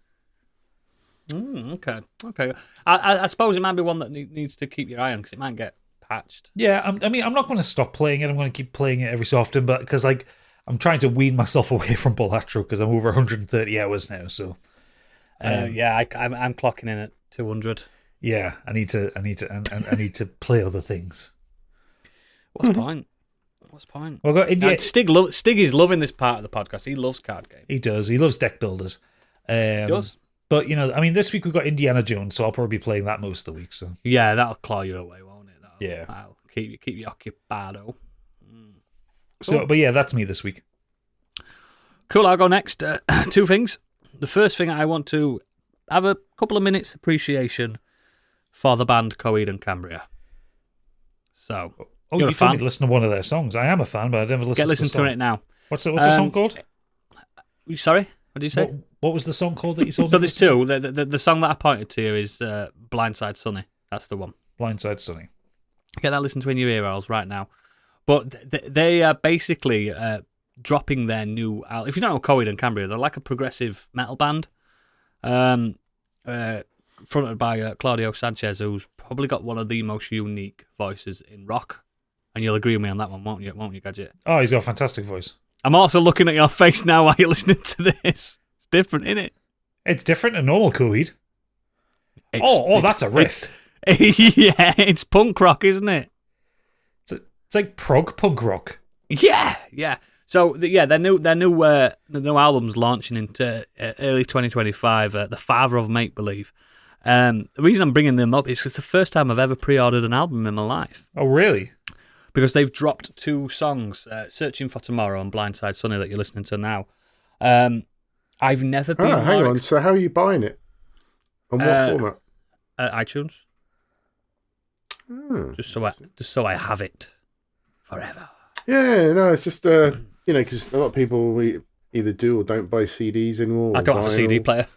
Okay. I suppose it might be one that needs to keep your eye on because it might get patched. Yeah, I mean, I'm not going to stop playing it. I'm going to keep playing it every so often, but because like I'm trying to wean myself away from Balatro because I'm over 130 hours now. So, I'm clocking in at 200. Yeah, I need to play other things. What's the point? Well, got India. Stig is loving this part of the podcast. He loves card games. He does. He loves deck builders. He does. But I mean, this week we've got Indiana Jones, so I'll probably be playing that most of the week. So yeah, that'll claw you away, won't it? That'll keep you occupado. So, but yeah, that's me this week. Cool. I'll go next. Two things. The first thing, I want to have a couple of minutes appreciation for the band Coheed and Cambria. So, you told me to listen to one of their songs. I am a fan, but I never listened. Listen to it now. What's the song called? Sorry, what did you say? What was the song called that you told me? So there's two. The song that I pointed to is Blindside Sunny. That's the one. Blindside Sunny. Get that listened to in your ear holes right now. But they are basically dropping their new album. If you don't know Coheed and Cambria, they're like a progressive metal band, fronted by Claudio Sanchez, who's probably got one of the most unique voices in rock. And you'll agree with me on that one, won't you, Gadget? Oh, he's got a fantastic voice. I'm also looking at your face now while you're listening to this. It's different, isn't it? It's different than normal Coheed. That's a riff. Yeah, it's punk rock, isn't it? It's like prog punk rock. Yeah. So their new album's launching into early 2025. The Father of Make Believe. The reason I'm bringing them up is because it's the first time I've ever pre-ordered an album in my life. Oh, really? Because they've dropped two songs, Searching for Tomorrow and Blindside Sunny, that you're listening to now. I've never been. Hang on. So how are you buying it? On what format? iTunes. Just so I have it forever. Yeah, no, it's just because a lot of people either do or don't buy CDs anymore. I don't have a CD player.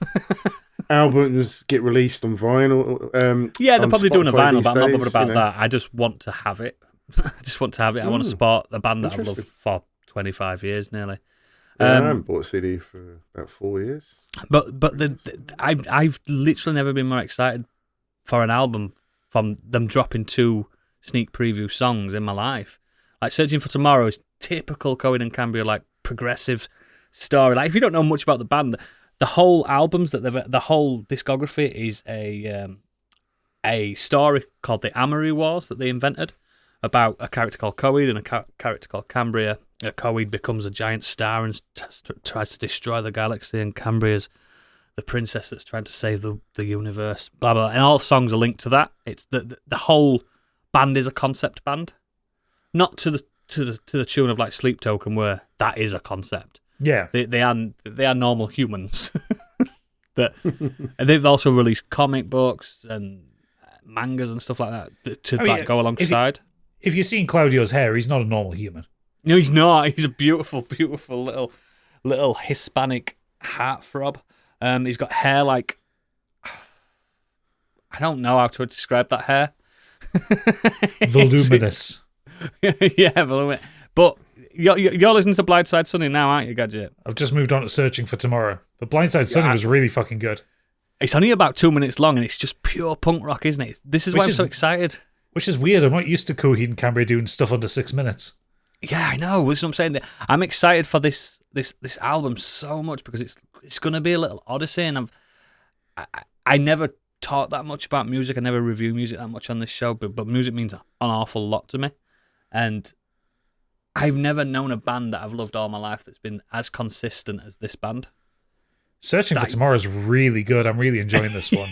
Albums get released on vinyl. Yeah, they're probably doing a vinyl, but I'm not bothered about that. that. I just want to have it. I want to support the band that I've loved for 25 years nearly. I haven't bought a CD for about 4 years. But I've literally never been more excited for an album from them dropping two sneak preview songs in my life. Like Searching for Tomorrow is typical Coheed and Cambria, like progressive story. Like if you don't know much about the band, the whole albums the whole discography is a story called the Amory Wars that they invented about a character called Coheed and a character called Cambria. Coheed becomes a giant star and tries to destroy the galaxy, and Cambria's the princess that's trying to save the universe. Blah blah, and all songs are linked to that. It's the whole band is a concept band, not to the tune of like Sleep Token, where that is a concept. Yeah, they are normal humans. And they've also released comic books and mangas and stuff like that to go alongside. If you've seen Claudio's hair, he's not a normal human. No, he's not. He's a beautiful, beautiful little Hispanic heartthrob. He's got hair like I don't know how to describe that hair. Voluminous. Yeah, voluminous. But you're listening to Blindside Sunny now, aren't you, Gadget? I've just moved on to Searching for Tomorrow. But Blindside Sunny was really fucking good. It's only about 2 minutes long, and it's just pure punk rock, isn't it? This is why I'm so excited. Which is weird. I'm not used to Coheed and Cambria doing stuff under 6 minutes. Yeah, I know. That's what I'm saying. I'm excited for this album so much because it's going to be a little odyssey, and I never talk that much about music. I never review music that much on this show, but music means an awful lot to me, and I've never known a band that I've loved all my life that's been as consistent as this band. Searching for Tomorrow is really good. I'm really enjoying this one.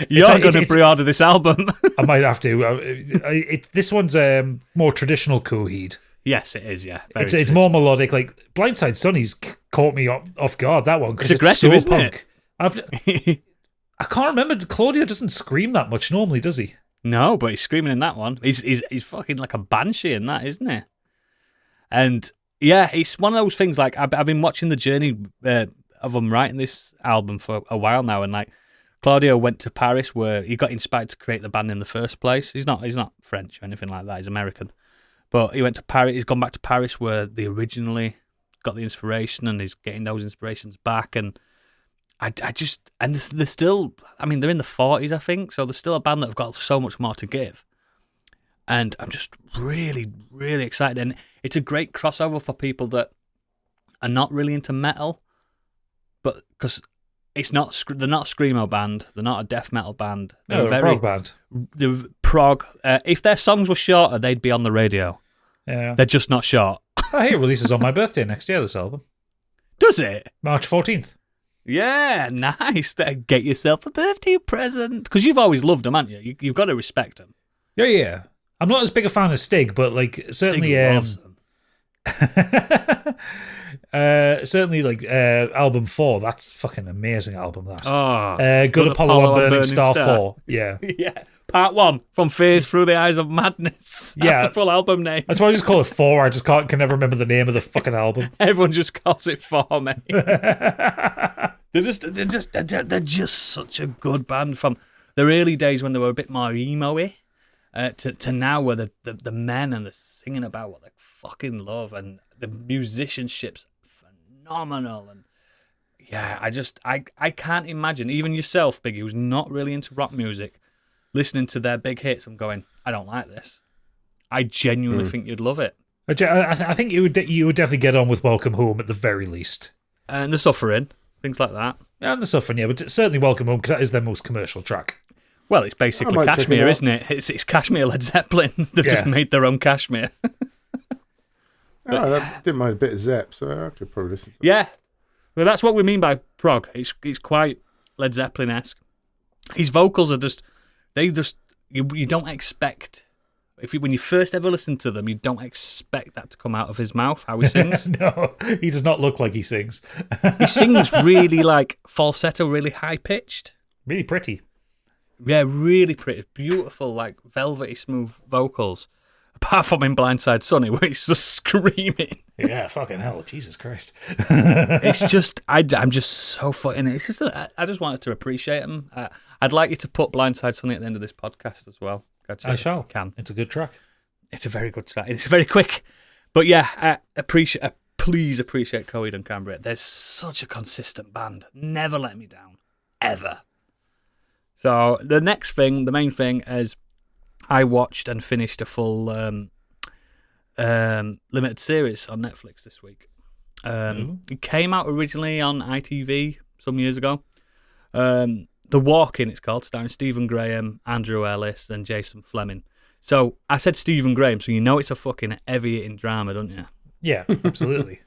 You're going to pre-order this album. I might have to. This one's more traditional Coheed. Yes, it is, yeah. It's more melodic. Like Blindside Sunny's caught me off guard, that one. It's aggressive, it's so isn't punk. it? I can't remember. Claudio doesn't scream that much normally, does he? No, but he's screaming in that one. He's fucking like a banshee in that, isn't he? And Yeah, it's one of those things. Like I've been watching the journey of them writing this album for a while now, and like Claudio went to Paris where he got inspired to create the band in the first place. He's not French or anything like that. He's American, but he went to Paris. He's gone back to Paris where they originally got the inspiration, and he's getting those inspirations back. And they're still. I mean, they're in the 40s, I think, so they're still a band that have got so much more to give. And I'm just really, really excited. And it's a great crossover for people that are not really into metal, but because they're not a screamo band, they're not a death metal band. They're a prog band. They're prog. If their songs were shorter, they'd be on the radio. Yeah, they're just not short. Oh, hey, it releases on my birthday next year. This album. Does it? March 14th. Yeah, nice. Get yourself a birthday present because you've always loved them, haven't you? You've got to respect them. Yeah. I'm not as big a fan as Stig, but like certainly, Stig loves them. Certainly, like album 4. That's fucking amazing album. That. Oh, Good Apollo on Burning Star 4. Yeah, yeah. Part 1 from Phase Through the Eyes of Madness. That's the full album name. That's why I just call it 4. I just can never remember the name of the fucking album. Everyone just calls it 4, mate. They're just such a good band from the early days when they were a bit more emo-y. To now where the men and the singing about what they fucking love, and the musicianship's phenomenal. And yeah, I can't imagine, even yourself, Biggie, who's not really into rock music, listening to their big hits and going, I don't like this. I genuinely think you'd love it. I think you would definitely get on with Welcome Home at the very least. And The Suffering, things like that. Yeah, and The Suffering, yeah, but certainly Welcome Home, because that is their most commercial track. Well, it's basically Kashmir, isn't it? It's Kashmir Led Zeppelin. They've just made their own Kashmir. I didn't mind a bit of Zepp, so I could probably listen to that. Yeah. Well, that's what we mean by prog. It's quite Led Zeppelin-esque. His vocals are you don't expect, when you first ever listen to them, you don't expect that to come out of his mouth, how he sings. No, he does not look like he sings. He sings really like falsetto, really high-pitched. Really pretty. Yeah, really pretty. Beautiful, like velvety smooth vocals. Apart from in Blindside Sonny, where he's just screaming. Yeah, fucking hell, Jesus Christ. It's just, I'm just so fucking. It's just, I just wanted to appreciate him. I'd like you to put Blindside Sonny at the end of this podcast as well. I shall. Can. It's a good track. It's a very good track. It's very quick, but yeah, please appreciate Coheed and Cambria. They're such a consistent band. Never let me down, ever. So the main thing is, I watched and finished a full limited series on Netflix this week. It came out originally on ITV some years ago. The Walk-In, it's called, starring Stephen Graham, Andrew Ellis, and Jason Fleming. So I said Stephen Graham, so you know it's a fucking heavy-hitting drama, don't you? Yeah, absolutely.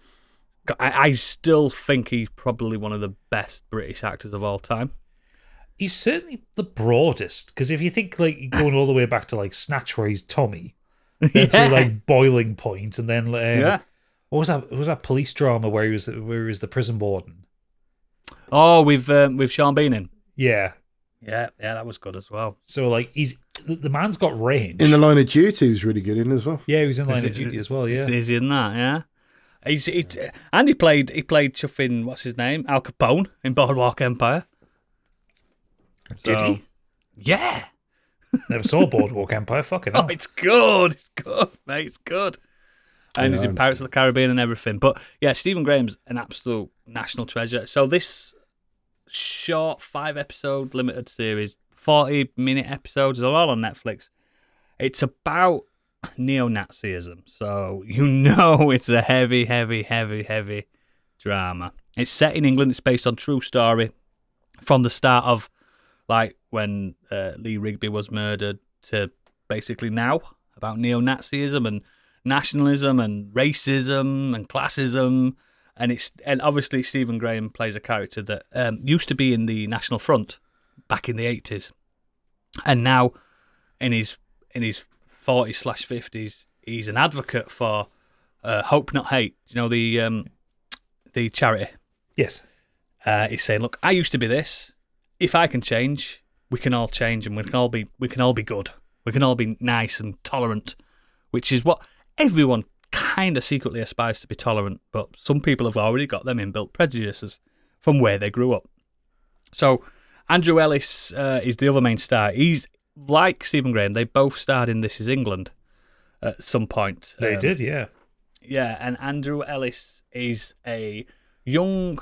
I still think he's probably one of the best British actors of all time. He's certainly the broadest, because if you think like going all the way back to like Snatch, where he's Tommy, then through like Boiling Point, and then what was that? Was that police drama where he was the prison warden? Oh, with Sean Bean in. Yeah, that was good as well. So like the man's got range. In the Line of Duty, he was really good in as well. Yeah, he was in Line of Duty as well. Yeah, is he in that? Yeah. And he played chuffing, what's his name, Al Capone in Boardwalk Empire. Did he? Yeah. Never saw Boardwalk Empire. Fucking hell. Oh, it's good. It's good, mate. It's good. And he's in Pirates of the Caribbean and everything. But yeah, Stephen Graham's an absolute national treasure. So this short 5-episode limited series, 40-minute episodes, they're all on Netflix. It's about neo-Nazism. So you know it's a heavy, heavy, heavy, heavy drama. It's set in England. It's based on true story from the start of like when Lee Rigby was murdered to basically now, about neo-Nazism and nationalism and racism and classism. And obviously Stephen Graham plays a character that used to be in the National Front back in the 80s. And now in his 40s/50s, he's an advocate for Hope Not Hate. You know, the charity. Yes. He's saying, look, I used to be this. If I can change, we can all change, and we can all be good. We can all be nice and tolerant, which is what everyone kind of secretly aspires to be tolerant, but some people have already got them inbuilt prejudices from where they grew up. So Andrew Ellis is the other main star. He's like Stephen Graham. They both starred in This Is England at some point. They did, yeah. Yeah, and Andrew Ellis is a young,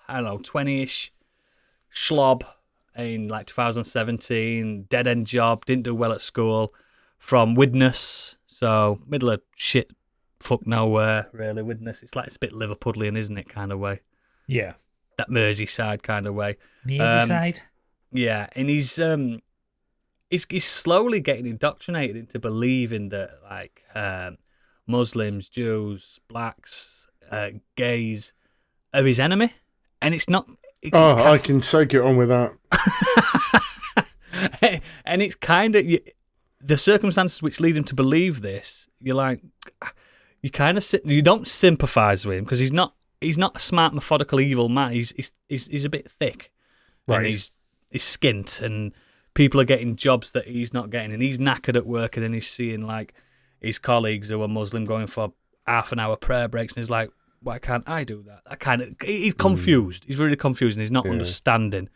20-ish schlob in like 2017, dead-end job, didn't do well at school, from Widnes, so middle of shit, fuck nowhere, really, Widnes. It's a bit Liverpudlian, isn't it, kind of way? Yeah. That Merseyside kind of way. Merseyside? Yeah, and he's slowly getting indoctrinated into believing that, like, Muslims, Jews, blacks, gays are his enemy, and it's not... I can so get on with that. And it's kind of the circumstances which lead him to believe this. You're like, you kind of you don't sympathise with him because he's not a smart, methodical, evil man. He's a bit thick, right? And he's skint, and people are getting jobs that he's not getting, and he's knackered at work, and then he's seeing like his colleagues who are Muslim going for half an hour prayer breaks, and he's like, why can't I do that? He's confused. He's really confused, and he's not understanding.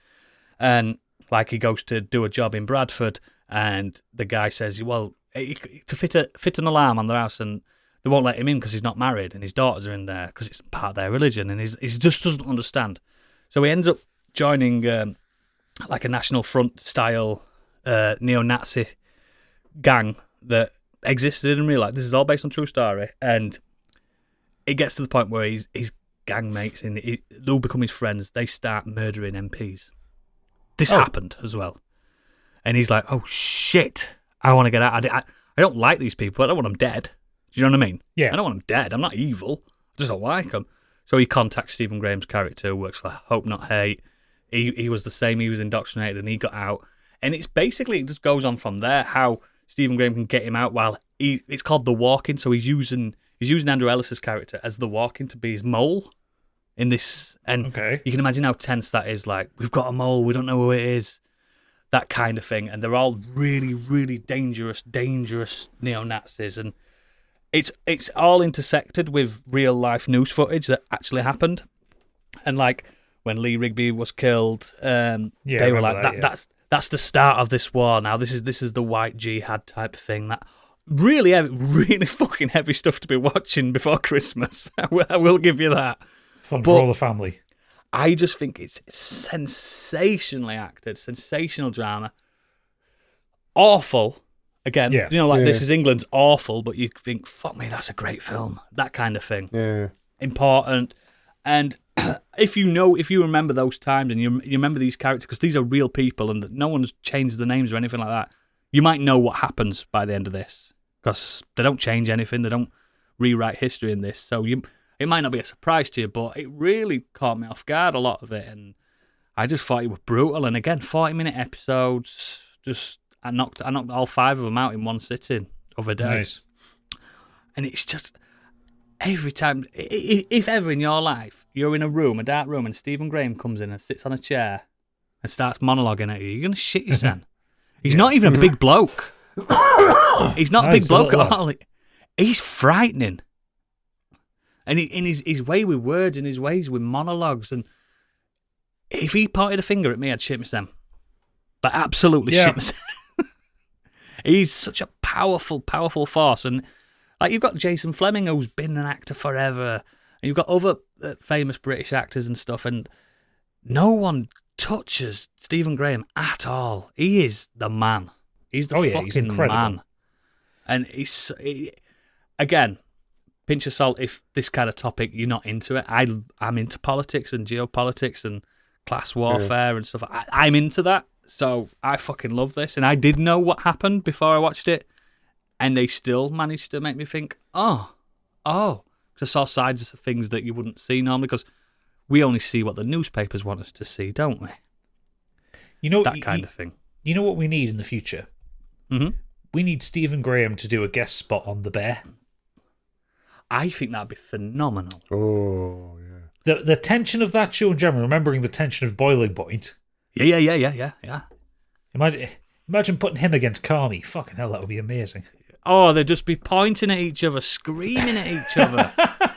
And like he goes to do a job in Bradford, and the guy says, well, to fit an alarm on their house, and they won't let him in because he's not married, and his daughters are in there because it's part of their religion, and he just doesn't understand. So he ends up joining like a National Front style neo-Nazi gang that existed in real life. This is all based on true story, and it gets to the point where his gang mates who become his friends, they start murdering MPs. This happened as well. And he's like, oh shit, I want to get out. I don't like these people. I don't want them dead. Do you know what I mean? Yeah. I don't want them dead. I'm not evil. I just don't like them. So he contacts Stephen Graham's character, who works for Hope Not Hate. He was the same. He was indoctrinated and he got out. And it's basically, it just goes on from there, how Stephen Graham can get him out while it's called The Walking. So he's using Andrew Ellis's character as The Walking to be his mole in this. And you can imagine how tense that is. Like, we've got a mole, we don't know who it is. That kind of thing. And they're all really, really dangerous neo-Nazis. And it's all intersected with real life news footage that actually happened. And like when Lee Rigby was killed, they were like, that's the start of this war now. This is the white jihad type thing. That really fucking heavy stuff to be watching before Christmas. I will give you that. Fun for all the family. I just think it's sensationally acted, sensational drama. Awful. Again, This Is England's awful, but you think, fuck me, that's a great film. That kind of thing. Yeah. Important. And if you remember those times and you remember these characters, because these are real people and no one's changed the names or anything like that, you might know what happens by the end of this, because they don't change anything. They don't rewrite history in this. So it might not be a surprise to you, but it really caught me off guard, a lot of it. And I just thought it was brutal. And again, 40-minute episodes, I knocked all 5 of them out in one sitting of a day. Nice. And it's just, every time, if ever in your life you're in a dark room, and Stephen Graham comes in and sits on a chair and starts monologuing at you, you're going to shit yourself. He's not even a big bloke. He's not a big bloke at all. He's frightening. And in his way with words and his ways with monologues. And if he pointed a finger at me, I'd shit myself. But absolutely shit myself. He's such a powerful, powerful force. And like, you've got Jason Fleming, who's been an actor forever. And you've got other famous British actors and stuff. And no one touches Stephen Graham at all. He is the man. He's the fucking man. And again, pinch of salt if this kind of topic you're not into it. I'm into politics and geopolitics and class warfare and stuff. I'm into that. So I fucking love this. And I did know what happened before I watched it. And they still managed to make me think, oh. Because I saw sides of things that you wouldn't see normally, because we only see what the newspapers want us to see, don't we? That kind of thing. You know what we need in the future? Mm-hmm. We need Stephen Graham to do a guest spot on The Bear. I think that'd be phenomenal. Oh, yeah. The tension of that show in general, remembering the tension of Boiling Point. Yeah. Imagine putting him against Carmi. Fucking hell, that would be amazing. they'd just be pointing at each other, screaming at each other.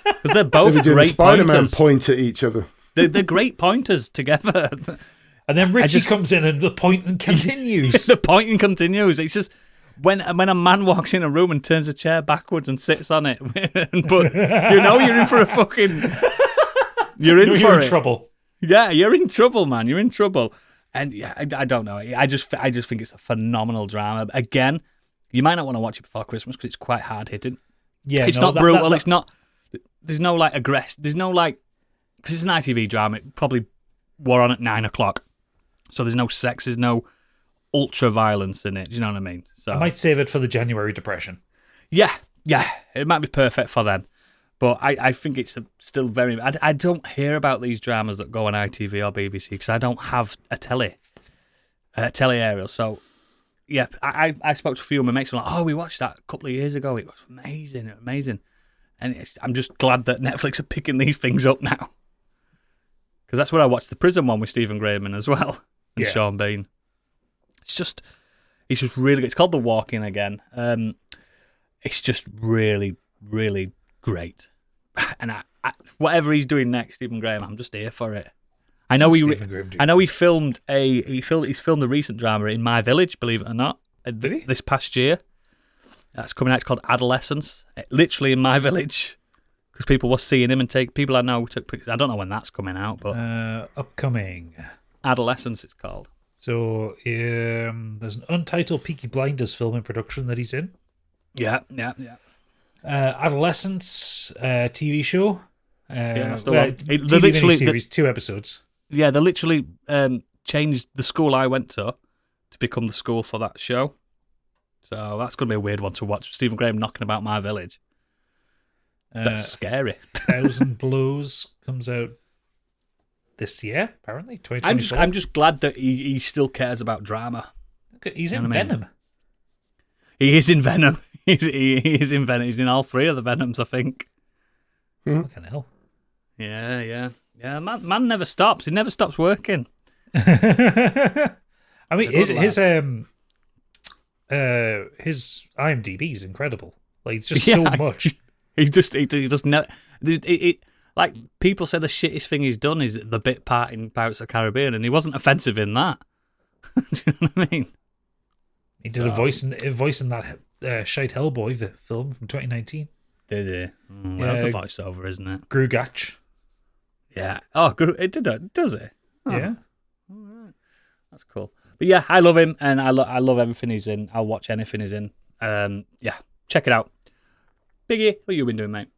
Because they're both doing great Spider-Man pointers. point at each other. They're great pointers together. And then Richie comes in and the pointing continues. The pointing continues. It's just when a man walks in a room and turns a chair backwards and sits on it, but you're in for a fucking. You're in trouble. Yeah, you're in trouble, man. You're in trouble. And yeah, I don't know. I just think it's a phenomenal drama. Again, you might not want to watch it before Christmas because it's quite hard hitting. Yeah, it's not brutal. It's not. There's no like aggress. There's no like because it's an ITV drama. It probably were on at 9:00, so there's no sex. There's no ultra violence in it. Do you know what I mean? So I might save it for the January depression. Yeah, it might be perfect for then. But I think it's still very. I don't hear about these dramas that go on ITV or BBC because I don't have a telly aerial. So, yeah, I spoke to a few of my mates and like, we watched that a couple of years ago. It was amazing, And I'm just glad that Netflix are picking these things up now. Because that's where I watched the prison one with Stephen Graham in as well and Sean Bean. It's just really good. It's called The Walking again. It's just really, really great. And I, whatever he's doing next, Stephen Graham, I'm just here for it. I know he filmed he's filmed a recent drama in my village, believe it or not. Did he? This past year. That's coming out. It's called Adolescence. Literally in my village. Because people were seeing him and people I know took pictures. I don't know when that's coming out, but upcoming. Adolescence it's called. So there's an untitled Peaky Blinders film in production that he's in. Yeah. Adolescence TV show. That's the one. TV miniseries, 2 episodes. Yeah, they literally changed the school I went to become the school for that show. So that's going to be a weird one to watch. Stephen Graham knocking about my village. That's scary. 1,000 Blows comes out this year, apparently, 2024. I'm just glad that he still cares about drama. He's in Venom. He is in Venom. He is in Venom. He's in all 3 of the Venoms, I think. Fucking hell. Yeah. Man never stops. He never stops working. I mean, his IMDb is incredible. Like, it's just so much. He just never. Like people say, the shittest thing he's done is the bit part in Pirates of the Caribbean, and he wasn't offensive in that. Do you know what I mean? He did a voice in that Shite Hellboy film from 2019. Did he? That's a voiceover, isn't it? Grugach. Yeah. Oh, it does it? Oh. Yeah. All right. That's cool. But yeah, I love him, and I love everything he's in. I'll watch anything he's in. Yeah, check it out. Biggie, what you been doing, mate?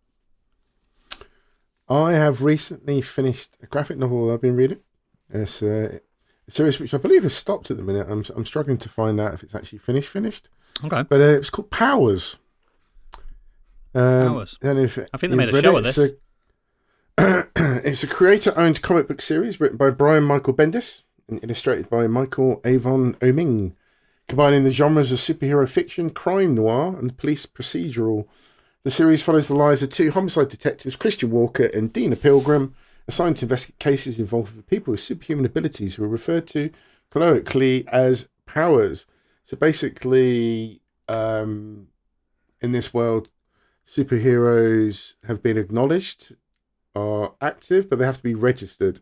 I have recently finished a graphic novel I've been reading. It's a series which I believe has stopped at the minute. I'm struggling to find out if it's actually finished. Okay. But it's called Powers. Powers. And I think they made a show of this. It's a creator-owned comic book series written by Brian Michael Bendis and illustrated by Michael Avon Oming, combining the genres of superhero fiction, crime noir, and police procedural. The series follows the lives of 2 homicide detectives, Christian Walker and Dina Pilgrim, assigned to investigate cases involving people with superhuman abilities who are referred to colloquially as powers. So basically, in this world, superheroes have been acknowledged, are active, but they have to be registered.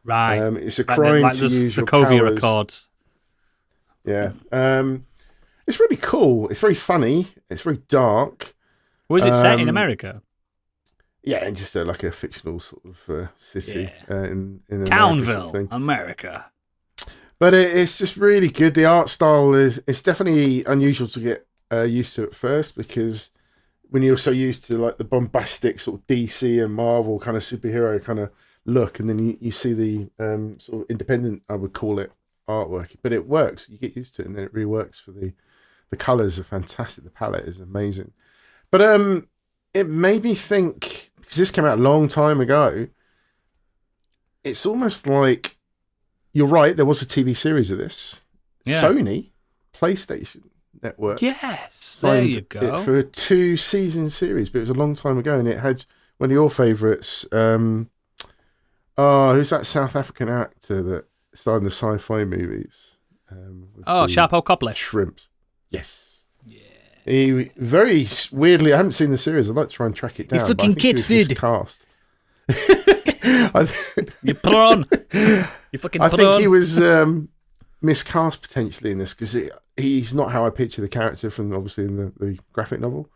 Right. It's a crime to use your powers. Sokovia Accords. Yeah. It's really cool. It's very funny. It's very dark. Was it set in America? Yeah, and just like a fictional sort of city in Townville, America. But it's just really good. The art style it's definitely unusual to get used to at first, because when you're so used to like the bombastic sort of DC and Marvel kind of superhero kind of look, and then you see the sort of independent, I would call it, artwork. But it works. You get used to it, and then it really works for the colours are fantastic. The palette is amazing. But it made me think, because this came out a long time ago, it's almost like, you're right, there was a TV series of this. Yeah. Sony, PlayStation Network. Yes, there you go. It for a 2-season series, but it was a long time ago, and it had one of your favourites. Who's that South African actor that starred in the sci-fi movies? Sharpo Copley. Shrimps. Yes. Yeah. He very weirdly. I haven't seen the series. I'd like to try and track it down. You fucking kid fid. Miscast. You prawn. You fucking I prawn. think he was miscast potentially in this because he's not how I picture the character from obviously in the graphic novel.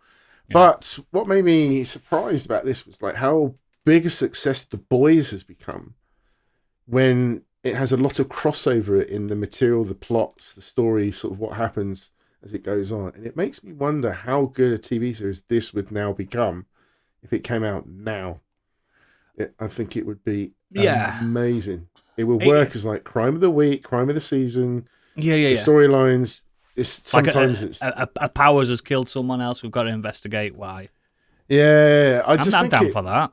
Yeah. But what made me surprised about this was like how big a success The Boys has become when it has a lot of crossover in the material, the plots, the story, sort of what happens as it goes on. And it makes me wonder how good a TV series this would now become if it came out now. I think it would be amazing. It would work as like crime of the week, crime of the season. Yeah. Storylines. Sometimes it's a Powers has killed someone else. We've got to investigate why. Yeah, I'm down for that.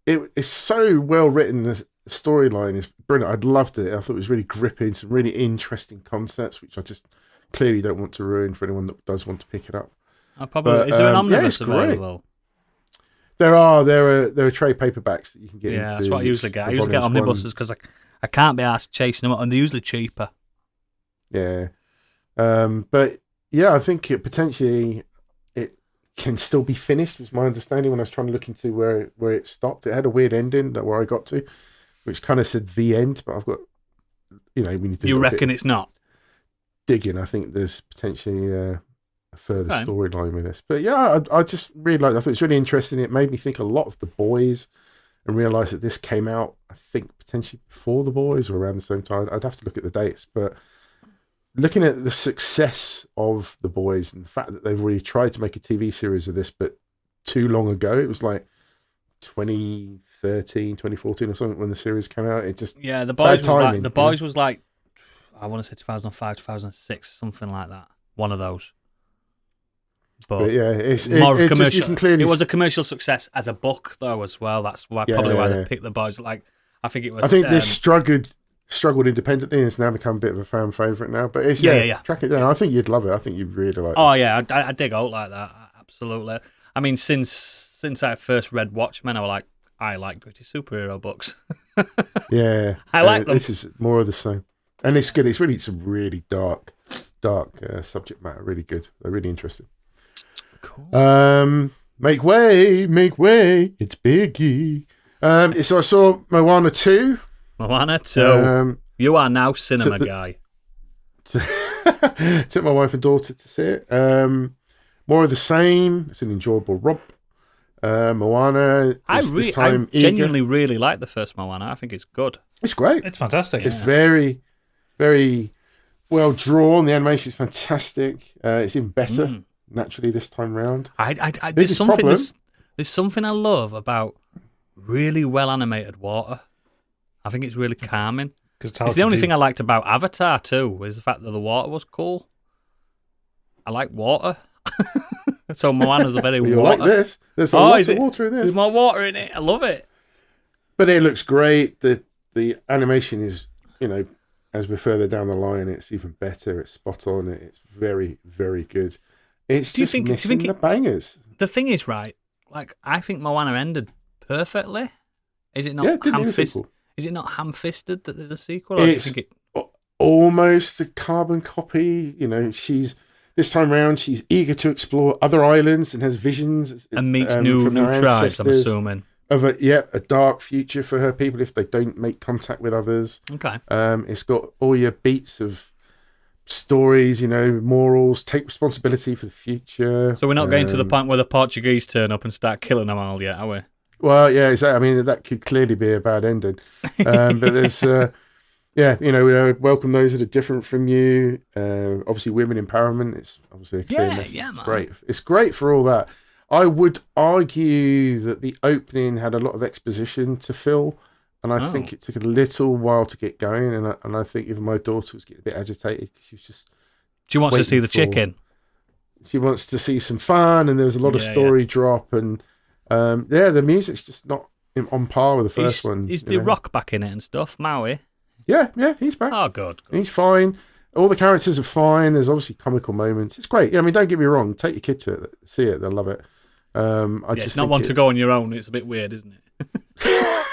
It's so well written. The storyline is brilliant. I'd loved it. I thought it was really gripping. Some really interesting concepts, which I just clearly don't want to ruin for anyone that does want to pick it up. Is there an omnibus available? There are trade paperbacks that you can get into. Yeah, that's what I usually get. I usually get omnibuses because I can't be asked chasing them up, and they're usually cheaper. Yeah. But yeah, I think it potentially it can still be finished, was my understanding when I was trying to look into where it stopped. It had a weird ending where I got to, which kind of said the end, but I've got, we need to. You reckon it's not? Digging, I think there's potentially a further storyline with this. But yeah, I just really liked it. I thought it was really interesting. It made me think a lot of The Boys and realise that this came out, I think, potentially before The Boys or around the same time. I'd have to look at the dates, but looking at the success of The Boys and the fact that they've already tried to make a TV series of this, but too long ago, it was like 2013, 2014 or something when the series came out. It just The Boys was like I want to say 2005, 2006, something like that. One of those. But yeah, it's more it, commercial. Just, you can clearly... It was a commercial success as a book, though, as well. That's probably why they picked The Boys. Like, I think it was. I think this struggled independently and it's now become a bit of a fan favourite now. But it's track it down. I think you'd love it. I think you'd really like it. Oh yeah, I dig out like that. Absolutely. I mean, since I first read Watchmen, I like gritty superhero books. Yeah, I like them. This is more of the same, and it's good. It's some really dark subject matter. Really good. They're really interesting. Cool. Make way, it's Biggie. So I saw Moana 2. You are now cinema guy. Took my wife and daughter to see it. More of the same. It's an enjoyable romp. Moana. I genuinely really like the first Moana. I think it's good. It's great. It's fantastic. It's very, very well drawn. The animation is fantastic. It's even better naturally this time round. There's something I love about really well animated water. I think it's really calming. It's the only thing I liked about Avatar too, is the fact that the water was cool. I like water. So Moana's a very water. You like this? There's lots of water in this. There's more water in it. I love it. But it looks great. The animation is, as we're further down the line, it's even better. It's spot on. It's very, very good. It's missing the bangers. The thing is, right, like, I think Moana ended perfectly. Is it not ham-fisted? Is it not ham-fisted that there's a sequel? Or it's almost a carbon copy. This time round, she's eager to explore other islands and has visions and meets new tribes. I'm assuming of a dark future for her people if they don't make contact with others. Okay. It's got all your beats of stories, morals, take responsibility for the future. So we're not getting to the point where the Portuguese turn up and start killing them all yet, are we? Well, yeah, exactly. I mean, that could clearly be a bad ending. But there's, we welcome those that are different from you. Obviously, women empowerment. It's obviously a clear message. Yeah, man. Great. It's great for all that. I would argue that the opening had a lot of exposition to fill, and I think it took a little while to get going. And I think even my daughter was getting a bit agitated because she was just. She wants to see the chicken. She wants to see some fun, and there was a lot of story drop and. The music's just not on par with the first one. Is the Rock back in it and stuff, Maui? Yeah, he's back. Oh, good. He's fine. All the characters are fine. There's obviously comical moments. It's great. I mean, don't get me wrong. Take your kid to it. See it. They'll love it. It's not one to go on your own. It's a bit weird, isn't it?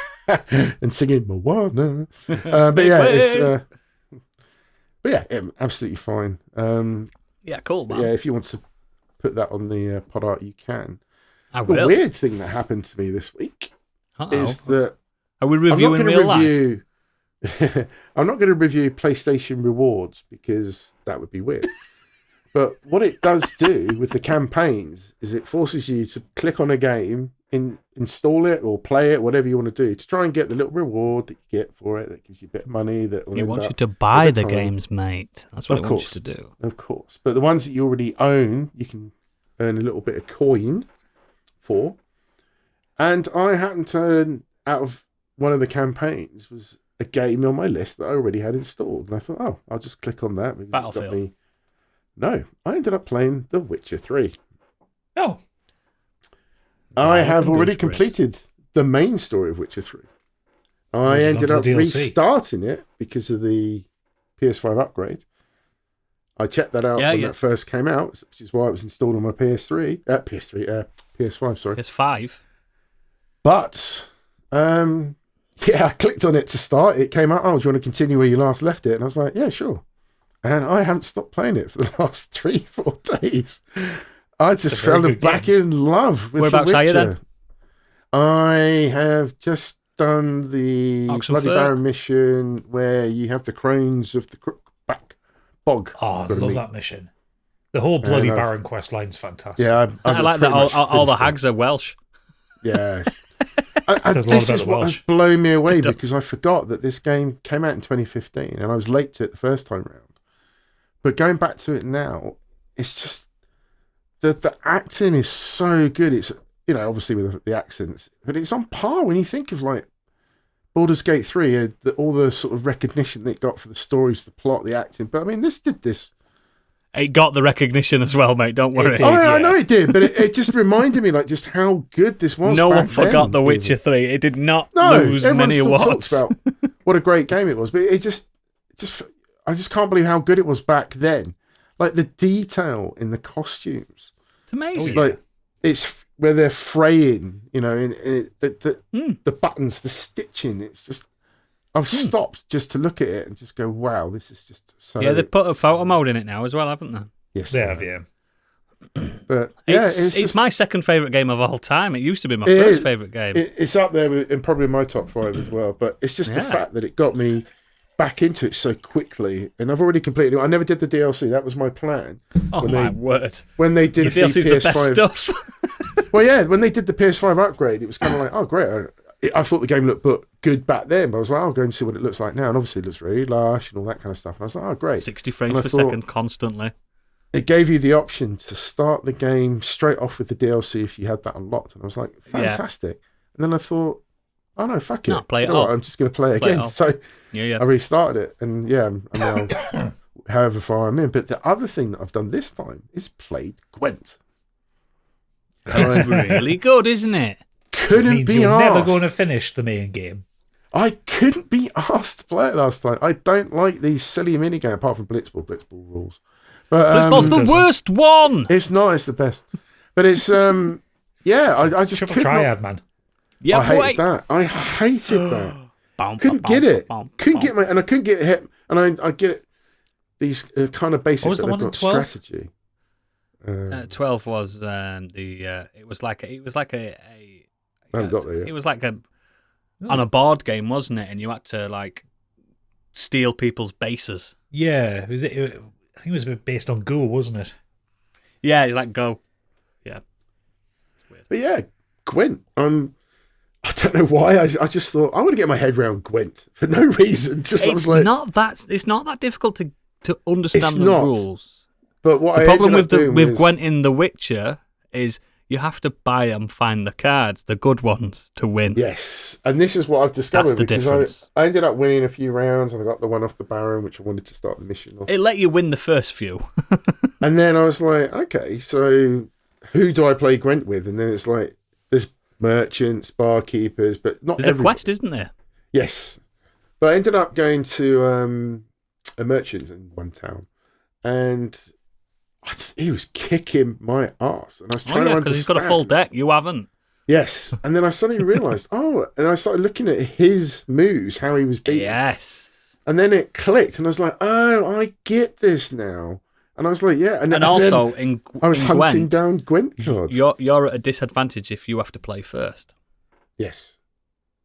And singing Moana. But yeah, absolutely fine. Yeah, cool, man. Yeah, if you want put that on the pod art, you can. I The will. weird thing that happened to me this week is that Are we reviewing real life? I'm not going to review PlayStation rewards because that would be weird. But what it does do with the campaigns is it forces you to click on a game, install it or play it, whatever you want to do, to try and get the little reward that you get for it that gives you a bit of money. That It wants you to buy the games, mate. That's what it wants you to do. Of course. But the ones that you already own, you can earn a little bit of coin for. And I happened to, out of one of the campaigns, was a game on my list that I already had installed. And I thought, oh, I'll just click on that. Because Battlefield. No, I ended up playing The Witcher 3. Oh. I have already completed the main story of Witcher 3. I ended up restarting it because of the PS5 upgrade. I checked that out when that first came out, which is why it was installed on my PS5, sorry. PS5. But, I clicked on it to start. It came out, do you want to continue where you last left it? And I was like, yeah, sure. And I haven't stopped playing it for the last 3-4 days. I just fell back in love with The Witcher. Whereabouts are you then? I have just done the Bloody Baron mission where you have the crones of the Crookback Bog. Oh, I love that mission. The whole Bloody Baron quest line's fantastic. Yeah, I like that all the hags are Welsh. Yeah. This is what has blown me away because I forgot that this game came out in 2015 and I was late to it the first time round. But going back to it now, it's just the acting is so good. It's, obviously with the accents, but it's on par when you think of like Baldur's Gate 3, all the sort of recognition that it got for the stories, the plot, the acting. But I mean, this did this. It got the recognition as well, mate. Don't worry. I know it did, but it just reminded me like just how good this was. No one forgot The Witcher 3. It did not lose many awards. Talks about what a great game it was, but it just I just can't believe how good it was back then. Like the detail in the costumes. It's amazing. Like it's where they're fraying, the buttons, the stitching. It's just, I've stopped just to look at it and just go, wow, this is just so. Yeah, they've put a photo mode in it now as well, haven't they? Yes, they have. Yeah. But it's my second favourite game of all time. It used to be my first favourite game. It's up there and probably my top 5 as well. But it's just the fact that it got me back into it so quickly, and I've already completed it. I never did the DLC. That was my plan. Oh my word! When they did the DLC's PS5, the best stuff. Well, yeah, when they did the PS5 upgrade, it was kind of like, oh great. I thought the game looked good back then, but I was like, I'll go and see what it looks like now. And obviously, it looks very lush and all that kind of stuff. And I was like, oh great, 60 frames per second constantly. It gave you the option to start the game straight off with the DLC if you had that unlocked, and I was like, fantastic. And then I thought, oh no, fuck it. Play it all. I'm just going to play it again. So I restarted it, and I'm now however far I'm in. But the other thing that I've done this time is played Gwent. It's really good, isn't it? Couldn't be you're asked. Never going to finish the main game. I couldn't be asked to play it last time. I don't like these silly minigames, apart from Blitzball. Blitzball rules. But Blitzball's the worst one. It's not. It's the best. But it's I just Triple Triad, man. Yeah, I hated that. I hated that. Couldn't get it. Couldn't get and I couldn't get hit. And I get these kind of basic. What was the one in 12? Strategy. 12 was it was like a I haven't got there yet. It was like on a board game, wasn't it? And you had to like steal people's bases. Yeah, I think it was based on Go, wasn't it? Yeah, it's like Go. Yeah, it's weird. But yeah, Gwent. I don't know why. I just thought I want to get my head around Gwent for no reason. It's not that difficult to understand the rules. But what the problem with Gwent in The Witcher is you have to buy and find the cards, the good ones, to win. Yes, and this is what I've discovered. That's the difference. I ended up winning a few rounds, and I got the one off the Baron, which I wanted to start the mission off. It let you win the first few. And then I was like, okay, so who do I play Gwent with? And then it's like, there's merchants, barkeepers, but not There's a quest, isn't there? Yes. But I ended up going to a merchant in one town, and he was kicking my ass, and I was trying to understand. Because he's got a full deck. You haven't. Yes, and then I suddenly realised, and I started looking at his moves, how he was beaten. Yes. And then it clicked, and I was like, oh, I get this now. And I was like, yeah. And also, I was hunting Gwent, down Gwent cards. You're at a disadvantage if you have to play first. Yes.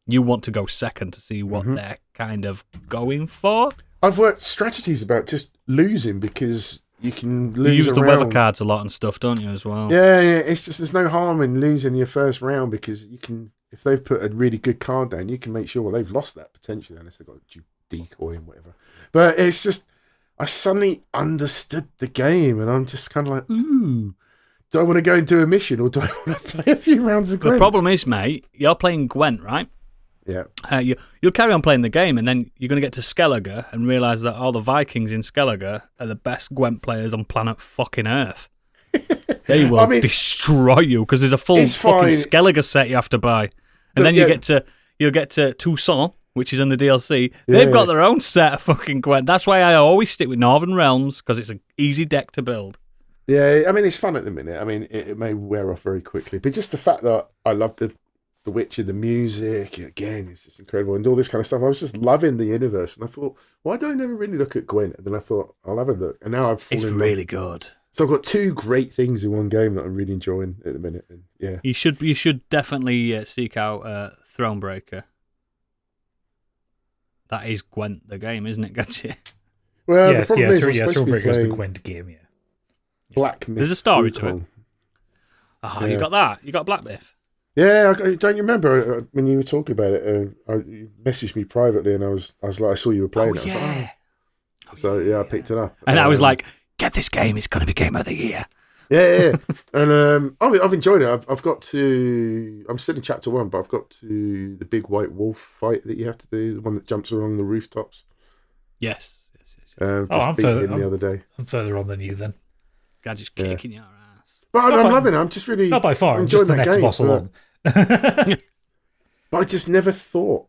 You want to go second to see what they're kind of going for. I've worked strategies about just losing because you can lose. You use the weather cards a lot and stuff, don't you, as well? Yeah. It's just there's no harm in losing your first round because you can. If they've put a really good card down, you can make sure they've lost that potentially unless they've got a decoy and whatever. But it's just I suddenly understood the game and I'm just kind of like, ooh. Do I want to go and do a mission or do I want to play a few rounds of Gwent? The problem is, mate, you're playing Gwent, right? Yeah. You'll carry on playing the game, and then you're going to get to Skellige and realise that all the Vikings in Skellige are the best Gwent players on planet fucking Earth. They will destroy you because there's a full fucking Skellige set you have to buy, and then you'll get to Toussaint, which is in the DLC. They've got their own set of fucking Gwent. That's why I always stick with Northern Realms because it's an easy deck to build. Yeah, I mean it's fun at the minute. I mean it may wear off very quickly, but just the fact that I love the Witcher, the music, again, it's just incredible, and all this kind of stuff. I was just loving the universe, and I thought, why don't I never really look at Gwent? And then I thought, I'll have a look, and now I've fallen in love. Really good. So I've got two great things in one game that I'm really enjoying at the minute. And yeah, you should definitely seek out Thronebreaker. That is Gwent the game, isn't it, Gadget? Well, the problem is, Thronebreaker is the Gwent game. Yeah, Black Myth. There's a story to it. Oh, you got that? You got Black Myth? Yeah, don't you remember when you were talking about it? You messaged me privately, and I was like, I saw you were playing it. Yeah. So I picked it up, and I was like, get this game; it's going to be Game of the Year. Yeah. And I've enjoyed it. I've got to. I'm still in chapter 1, but I've got to the big white wolf fight that you have to do, the one that jumps along the rooftops. Yes. I'm beat him the other day. I'm further on than you then. Gadget's kicking your ass. But I'm loving it. I'm just really not by far. I'm enjoying just the next game, boss along. But I just never thought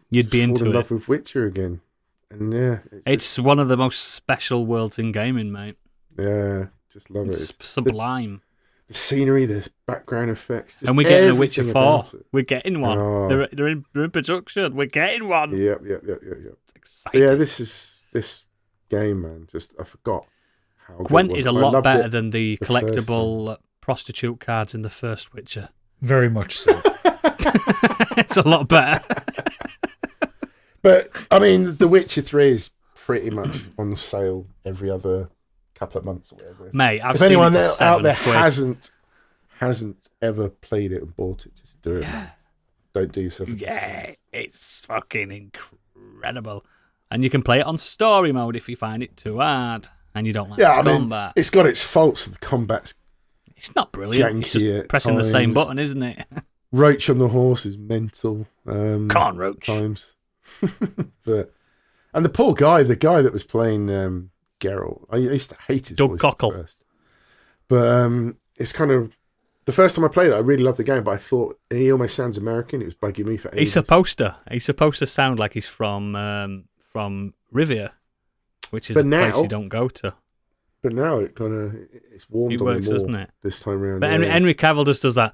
you'd be into fall in love with Witcher again. And yeah, it's one of the most special worlds in gaming, mate. Yeah, just love it's sublime. The scenery, the background effects, just and we're getting a Witcher 4. We're getting one. Oh. They're in production. We're getting one. Yep. It's exciting. But yeah, this game, man. Just I forgot. Gwent is a lot better than the collectible prostitute cards in the first Witcher. Very much so. It's a lot better. But, I mean, The Witcher 3 is pretty much on sale every other couple of months or whatever. Mate, I've if seen anyone it for out there £7. hasn't ever played it and bought it, just do it. Yeah. Don't do yourself a Yeah, it's fucking incredible. And you can play it on story mode if you find it too hard. And you don't like combat. It's got its faults. The combat's it's not brilliant. It's just pressing the same button, isn't it? Roach on the horse is mental. Come on, Roach. Times. And the poor guy, the guy that was playing Geralt, I used to hate his Doug voice Cockle. at first. But it's kind of the first time I played it, I really loved the game, but I thought he almost sounds American. It was bugging me for ages. He's supposed to sound like he's from Rivia. Which is a place you don't go to. But now it's warmed it on works, more doesn't it? This time around. But Henry Cavill just does that.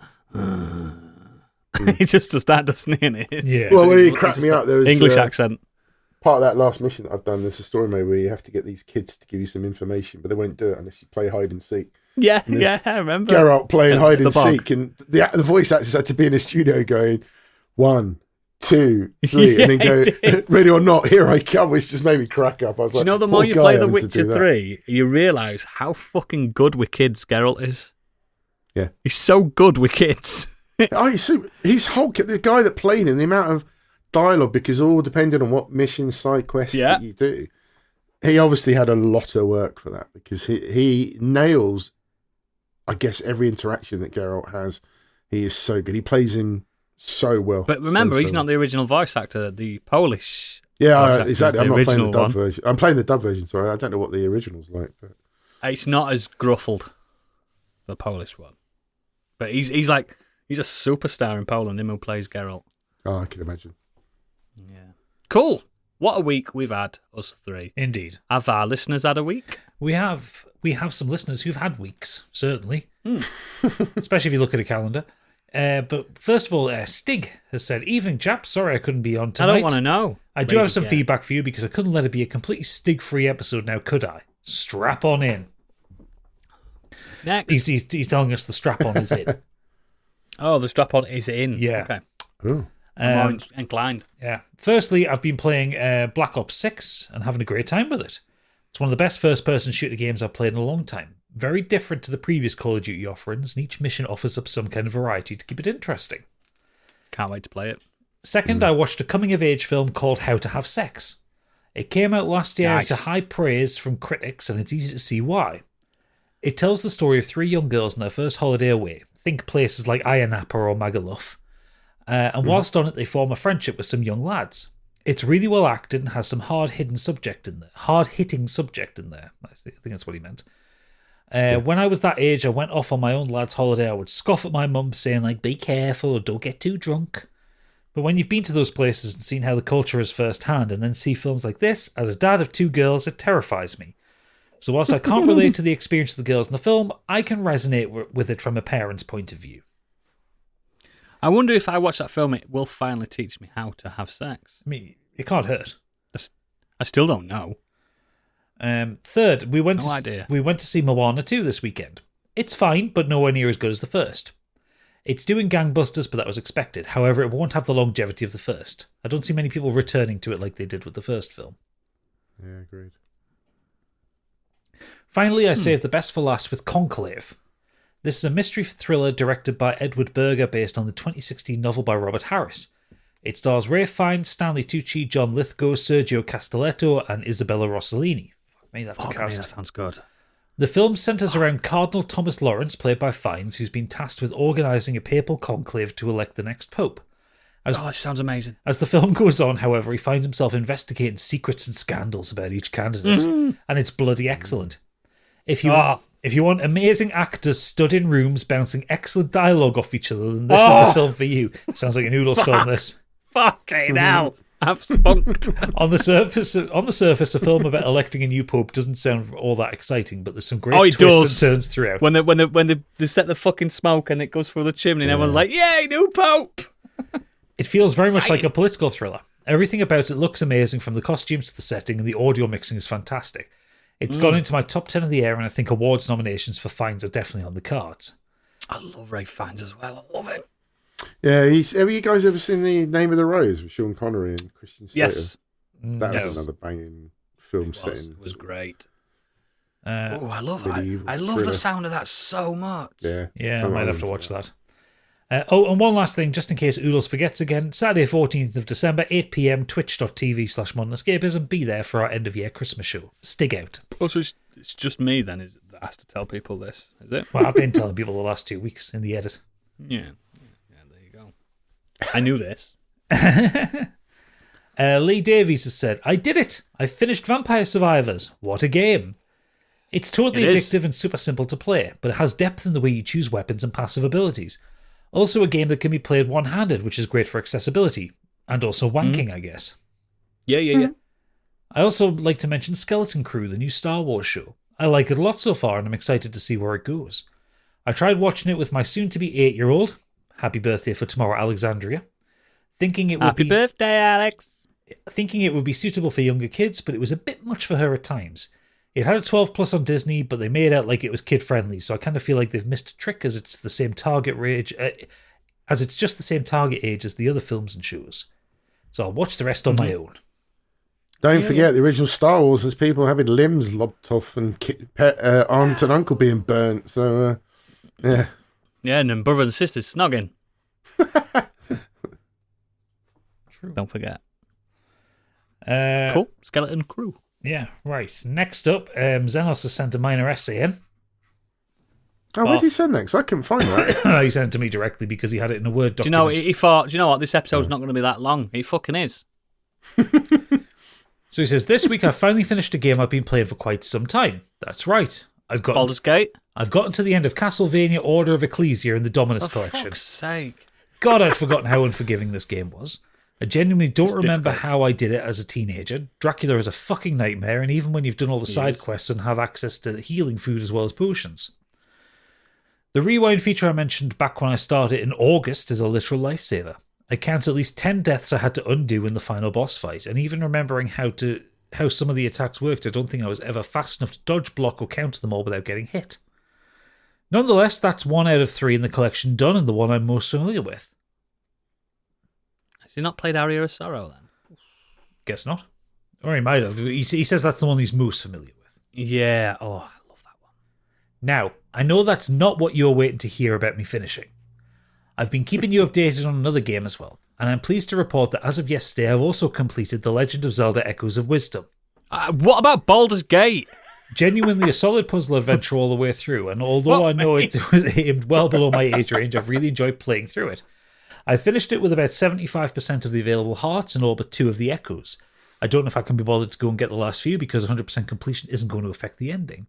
He just does that, doesn't he? Well, when he cracked me up, there was English accent. Part of that last mission that I've done, there's a story mode where you have to get these kids to give you some information, but they won't do it unless you play hide and seek. Yeah, I remember. Geralt playing hide and seek, and the voice actors had to be in the studio going 1, 2, 3, and then go, ready or not, here I come, which just made me crack up. I was like, do you know, the more you play The Witcher 3, you realise how fucking good with kids Geralt is. Yeah. He's so good with kids. He's whole, the guy that played him, the amount of dialogue, because all depending on what mission, side quests that you do, he obviously had a lot of work for that, because he nails, I guess, every interaction that Geralt has. He is so good. He plays him so well. But remember, he's not the original voice actor, the Polish. Yeah, exactly. I'm not playing the dub one. version. I'm playing the dub version, sorry. I don't know what the original's like. But it's not as gruffled, the Polish one. But he's a superstar in Poland, him who plays Geralt. Oh, I can imagine. Yeah. Cool. What a week we've had, us three. Indeed. Have our listeners had a week? We have some listeners who've had weeks, certainly. Especially if you look at a calendar. But first of all, Stig has said, "Evening, chaps. Sorry I couldn't be on tonight. I don't want to know. I do have some feedback for you because I couldn't let it be a completely Stig-free episode now, could I? Strap on in. Next. He's telling us the strap on is in. Oh, the strap on is in. Yeah. Okay. Ooh. I'm more inclined. Yeah. Firstly, I've been playing Black Ops 6 and having a great time with it. It's one of the best first-person shooter games I've played in a long time. Very different to the previous Call of Duty offerings, and each mission offers up some kind of variety to keep it interesting. Can't wait to play it. Second, I watched a coming-of-age film called How to Have Sex. It came out last year to high praise from critics, and it's easy to see why. It tells the story of 3 young girls on their first holiday away. Think places like Ayia or Magaluf. And whilst on it, they form a friendship with some young lads. It's really well acted and has some hard-hitting subject in there. I think that's what he meant. When I was that age, I went off on my own lad's holiday. I would scoff at my mum saying, like, be careful or don't get too drunk. But when you've been to those places and seen how the culture is firsthand and then see films like this, as a dad of 2 girls, it terrifies me. So whilst I can't relate to the experience of the girls in the film, I can resonate with it from a parent's point of view. I wonder if I watch that film, it will finally teach me how to have sex. I mean, it can't hurt. I still don't know. Third, we went idea. We went to see Moana 2 this weekend. It's fine, but nowhere near as good as the first. It's doing gangbusters, but that was expected. However, it won't have the longevity of the first. I don't see many people returning to it like they did with the first film. Yeah, agreed. Finally, I saved the best for last with Conclave. This is a mystery thriller directed by Edward Berger based on the 2016 novel by Robert Harris. It stars Ralph Fiennes, Stanley Tucci, John Lithgow, Sergio Castelletto, and Isabella Rossellini. Fuck me, that's a cast. That sounds good. The film centres around Cardinal Thomas Lawrence, played by Fiennes, who's been tasked with organising a papal conclave to elect the next pope. It sounds amazing. As the film goes on, however, he finds himself investigating secrets and scandals about each candidate, and it's bloody excellent. If you want amazing actors stood in rooms bouncing excellent dialogue off each other, then this is the film for you. Sounds like a Oodles film, this. Fucking hell. I've spunked. On the surface, a film about electing a new pope doesn't sound all that exciting, but there's some great twists and turns throughout. When they set the fucking smoke and it goes through the chimney and everyone's like, yay, new pope! It feels very much like a political thriller. Everything about it looks amazing, from the costumes to the setting, and the audio mixing is fantastic. It's gone into my top 10 of the year, and I think awards nominations for Fiennes are definitely on the cards. I love Ray Fiennes as well. I love it. Yeah, have you guys ever seen The Name of the Rose with Sean Connery and Christian Slater? Yes. That was another banging film setting. It was great. I love that. I love the sound of that so much. Yeah, I might have to watch that. And one last thing, just in case Oodles forgets again, Saturday 14th of December, 8 p.m, twitch.tv/Modern Escapism. Be there for our end-of-year Christmas show. Stig out. Also, it's just me then that has to tell people this, is it? Well, I've been telling people the last 2 weeks in the edit. Yeah, there you go. I knew this. Lee Davies has said, I did it! I finished Vampire Survivors. What a game. It's totally addictive and super simple to play, but it has depth in the way you choose weapons and passive abilities. Also a game that can be played one-handed, which is great for accessibility. And also wanking, I guess. Yeah. I also like to mention Skeleton Crew, the new Star Wars show. I like it a lot so far, and I'm excited to see where it goes. I tried watching it with my soon-to-be 8-year-old. Happy birthday for tomorrow, Alexandria. Happy birthday, Alex. Thinking it would be suitable for younger kids, but it was a bit much for her at times. It had a 12 plus on Disney, but they made out like it was kid friendly, so I kind of feel like they've missed a trick, as it's the same target age, as it's just the same target age as the other films and shows. So I'll watch the rest on my own. Don't forget the original Star Wars has people having limbs lopped off and aunt and uncle being burnt. So yeah, and then brothers and sisters snogging. True. Don't forget. Cool. Skeleton Crew. Yeah, right. Next up, Xenos has sent a minor essay in. Oh, where did he send that? Because I couldn't find that. He sent it to me directly because he had it in a Word document. Do you know, he thought, do you know what? This episode's not going to be that long. It fucking is. So he says, this week I finally finished a game I've been playing for quite some time. That's right. Baldur's Gate? I've gotten to the end of Castlevania Order of Ecclesia in the Dominus Collection. For fuck's sake. God, I'd forgotten how unforgiving this game was. I genuinely don't remember how I did it as a teenager. Dracula is a fucking nightmare, and even when you've done all the side quests and have access to healing food as well as potions. The rewind feature I mentioned back when I started in August is a literal lifesaver. I count at least 10 deaths I had to undo in the final boss fight, and even remembering how to how some of the attacks worked, I don't think I was ever fast enough to dodge, block, or counter them all without getting hit. Nonetheless, that's 1 out of 3 in the collection done, and the one I'm most familiar with. Has he not played Aria of Sorrow then? Guess not. Or he might have. He says that's the one he's most familiar with. Yeah. Oh, I love that one. Now, I know that's not what you're waiting to hear about me finishing. I've been keeping you updated on another game as well, and I'm pleased to report that as of yesterday, I've also completed The Legend of Zelda Echoes of Wisdom. What about Baldur's Gate? Genuinely a solid puzzle adventure all the way through, and although I know it was aimed well below my age range, I've really enjoyed playing through it. I finished it with about 75% of the available hearts and all but 2 of the echoes. I don't know if I can be bothered to go and get the last few because 100% completion isn't going to affect the ending.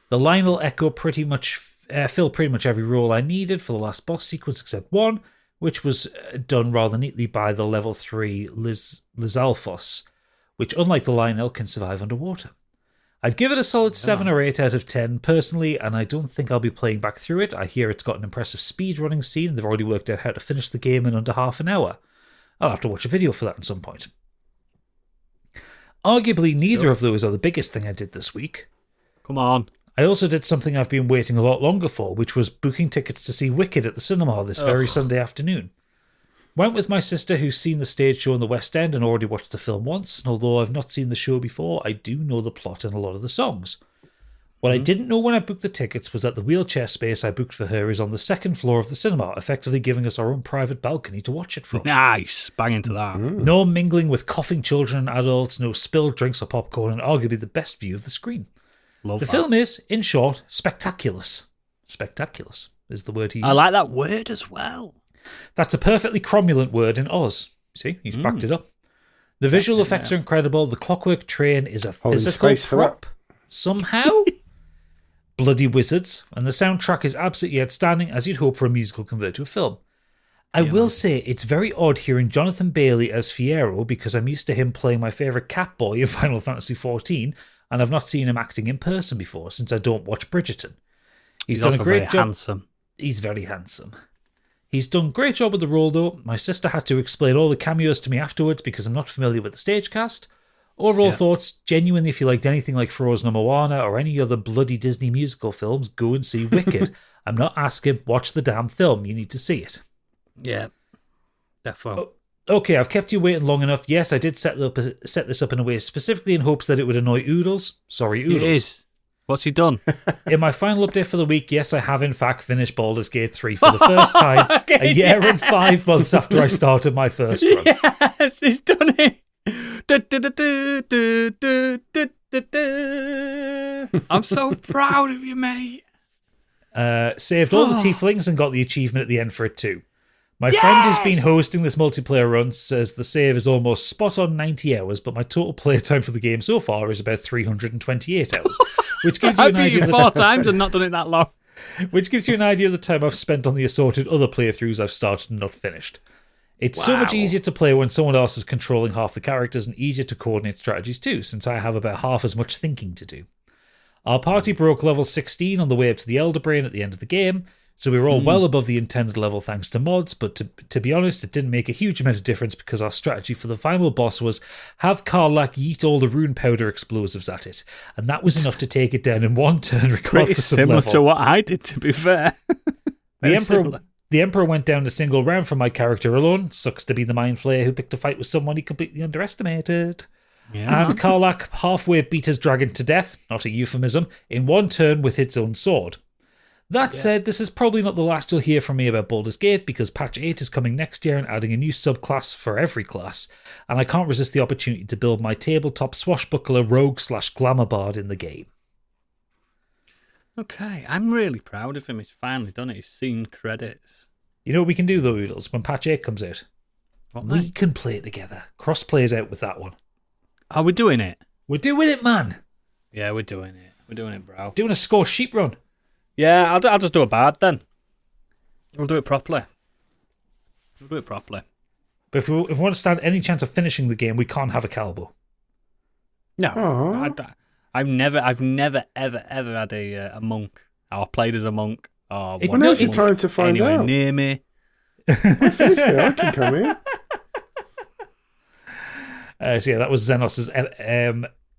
The Lionel Echo filled pretty much every role I needed for the last boss sequence except one, which was done rather neatly by the level 3 Lizalfos, which unlike the Lionel can survive underwater. I'd give it a solid 7 or 8 out of 10 personally, and I don't think I'll be playing back through it. I hear it's got an impressive speedrunning scene, and they've already worked out how to finish the game in under half an hour. I'll have to watch a video for that at some point. Arguably, neither of those are the biggest thing I did this week. Come on. I also did something I've been waiting a lot longer for, which was booking tickets to see Wicked at the cinema this very Sunday afternoon. Went with my sister, who's seen the stage show in the West End and already watched the film once, and although I've not seen the show before, I do know the plot and a lot of the songs. What I didn't know when I booked the tickets was that the wheelchair space I booked for her is on the 2nd floor of the cinema, effectively giving us our own private balcony to watch it from. Nice. Bang into that. No mingling with coughing children and adults, no spilled drinks or popcorn, and arguably the best view of the screen. Love the that. film is, in short, spectaculous. Spectaculous is the word he used. I like that word as well. That's a perfectly cromulent word in Oz. See, he's backed it up. The visual effects are incredible. The clockwork train is a physical prop. Somehow. Bloody wizards. And the soundtrack is absolutely outstanding, as you'd hope for a musical converted to a film. I will say it's very odd hearing Jonathan Bailey as Fiero because I'm used to him playing my favourite cat boy in Final Fantasy XIV, and I've not seen him acting in person before since I don't watch Bridgerton. He's done a great job. Handsome. He's very handsome. He's done a great job with the role, though. My sister had to explain all the cameos to me afterwards because I'm not familiar with the stage cast. Overall thoughts, genuinely, if you liked anything like Frozen or Moana or any other bloody Disney musical films, go and see Wicked. I'm not asking, watch the damn film. You need to see it. Yeah, definitely. Okay, I've kept you waiting long enough. Yes, I did set this up in a way specifically in hopes that it would annoy Oodles. Sorry, Oodles. It is. What's he done? In my final update for the week, yes, I have in fact finished Baldur's Gate 3 for the first time a year and 5 months after I started my first run. Yes, he's done it. I'm so proud of you, mate. Saved all the tieflings and got the achievement at the end for it too. My friend who's been hosting this multiplayer run says the save is almost spot on 90 hours, but my total playtime for the game so far is about 328 hours, which gives you an idea. I've beat you 4 times and not done it that long. Which gives you an idea of the time I've spent on the assorted other playthroughs I've started and not finished. It's so much easier to play when someone else is controlling half the characters and easier to coordinate strategies too, since I have about half as much thinking to do. Our party broke level 16 on the way up to the Elder Brain at the end of the game, so we were all well above the intended level thanks to mods, but to be honest, it didn't make a huge amount of difference because our strategy for the final boss was have Karlach yeet all the rune powder explosives at it, and that was enough to take it down in one turn regardless of level. Similar to what I did, to be fair. The Emperor went down a single round for my character alone. Sucks to be the Mind Flayer who picked a fight with someone he completely underestimated. Yeah. And Karlach halfway beat his dragon to death, not a euphemism, in one turn with its own sword. That said, this is probably not the last you'll hear from me about Baldur's Gate because patch 8 is coming next year and adding a new subclass for every class, and I can't resist the opportunity to build my tabletop swashbuckler rogue/glamour bard in the game. Okay, I'm really proud of him. He's finally done it. He's seen credits. You know what we can do though, Oodles, when patch 8 comes out? We can play it together. Cross-play's out with that one. Are we doing it? We're doing it, man. Yeah, we're doing it. We're doing it, bro. Doing a score sheep run. Yeah, I'll just do a bard then. We'll do it properly. But if we want to stand any chance of finishing the game, we can't have a Calbo. No. I've never, ever had a monk or played as a monk. Or when is the time to find out? Near me. I finished it. I can come in. So yeah, that was Xenos'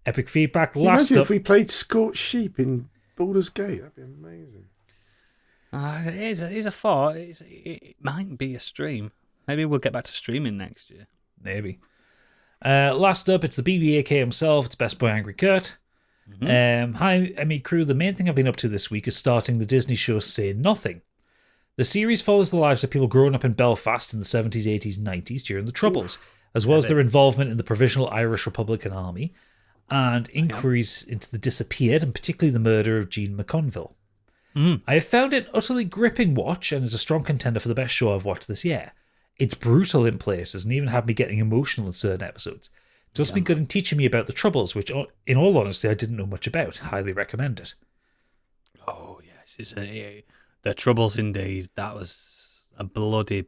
epic feedback. Can you Last imagine up, if we played Scorched Sheep in Baldur's Gate? That'd be amazing. It is a thought. It might be a stream. Maybe we'll get back to streaming next year. maybe. Last up, it's the BBAK himself. It's Best Boy Angry Kurt. Hi, ME crew. The main thing I've been up to this week is starting the Disney show Say Nothing. The series follows the lives of people growing up in Belfast in the 70s, 80s, 90s during the Troubles, as well as their involvement in the Provisional Irish Republican Army and inquiries into the disappeared and particularly the murder of Jean McConville. I have found it an utterly gripping watch and is a strong contender for the best show I've watched this year. It's brutal in places and even had me getting emotional in certain episodes. It's also been good in teaching me about the Troubles, which, in all honesty, I didn't know much about. Highly recommend it. Oh, yes. The Troubles, indeed. That was a bloody...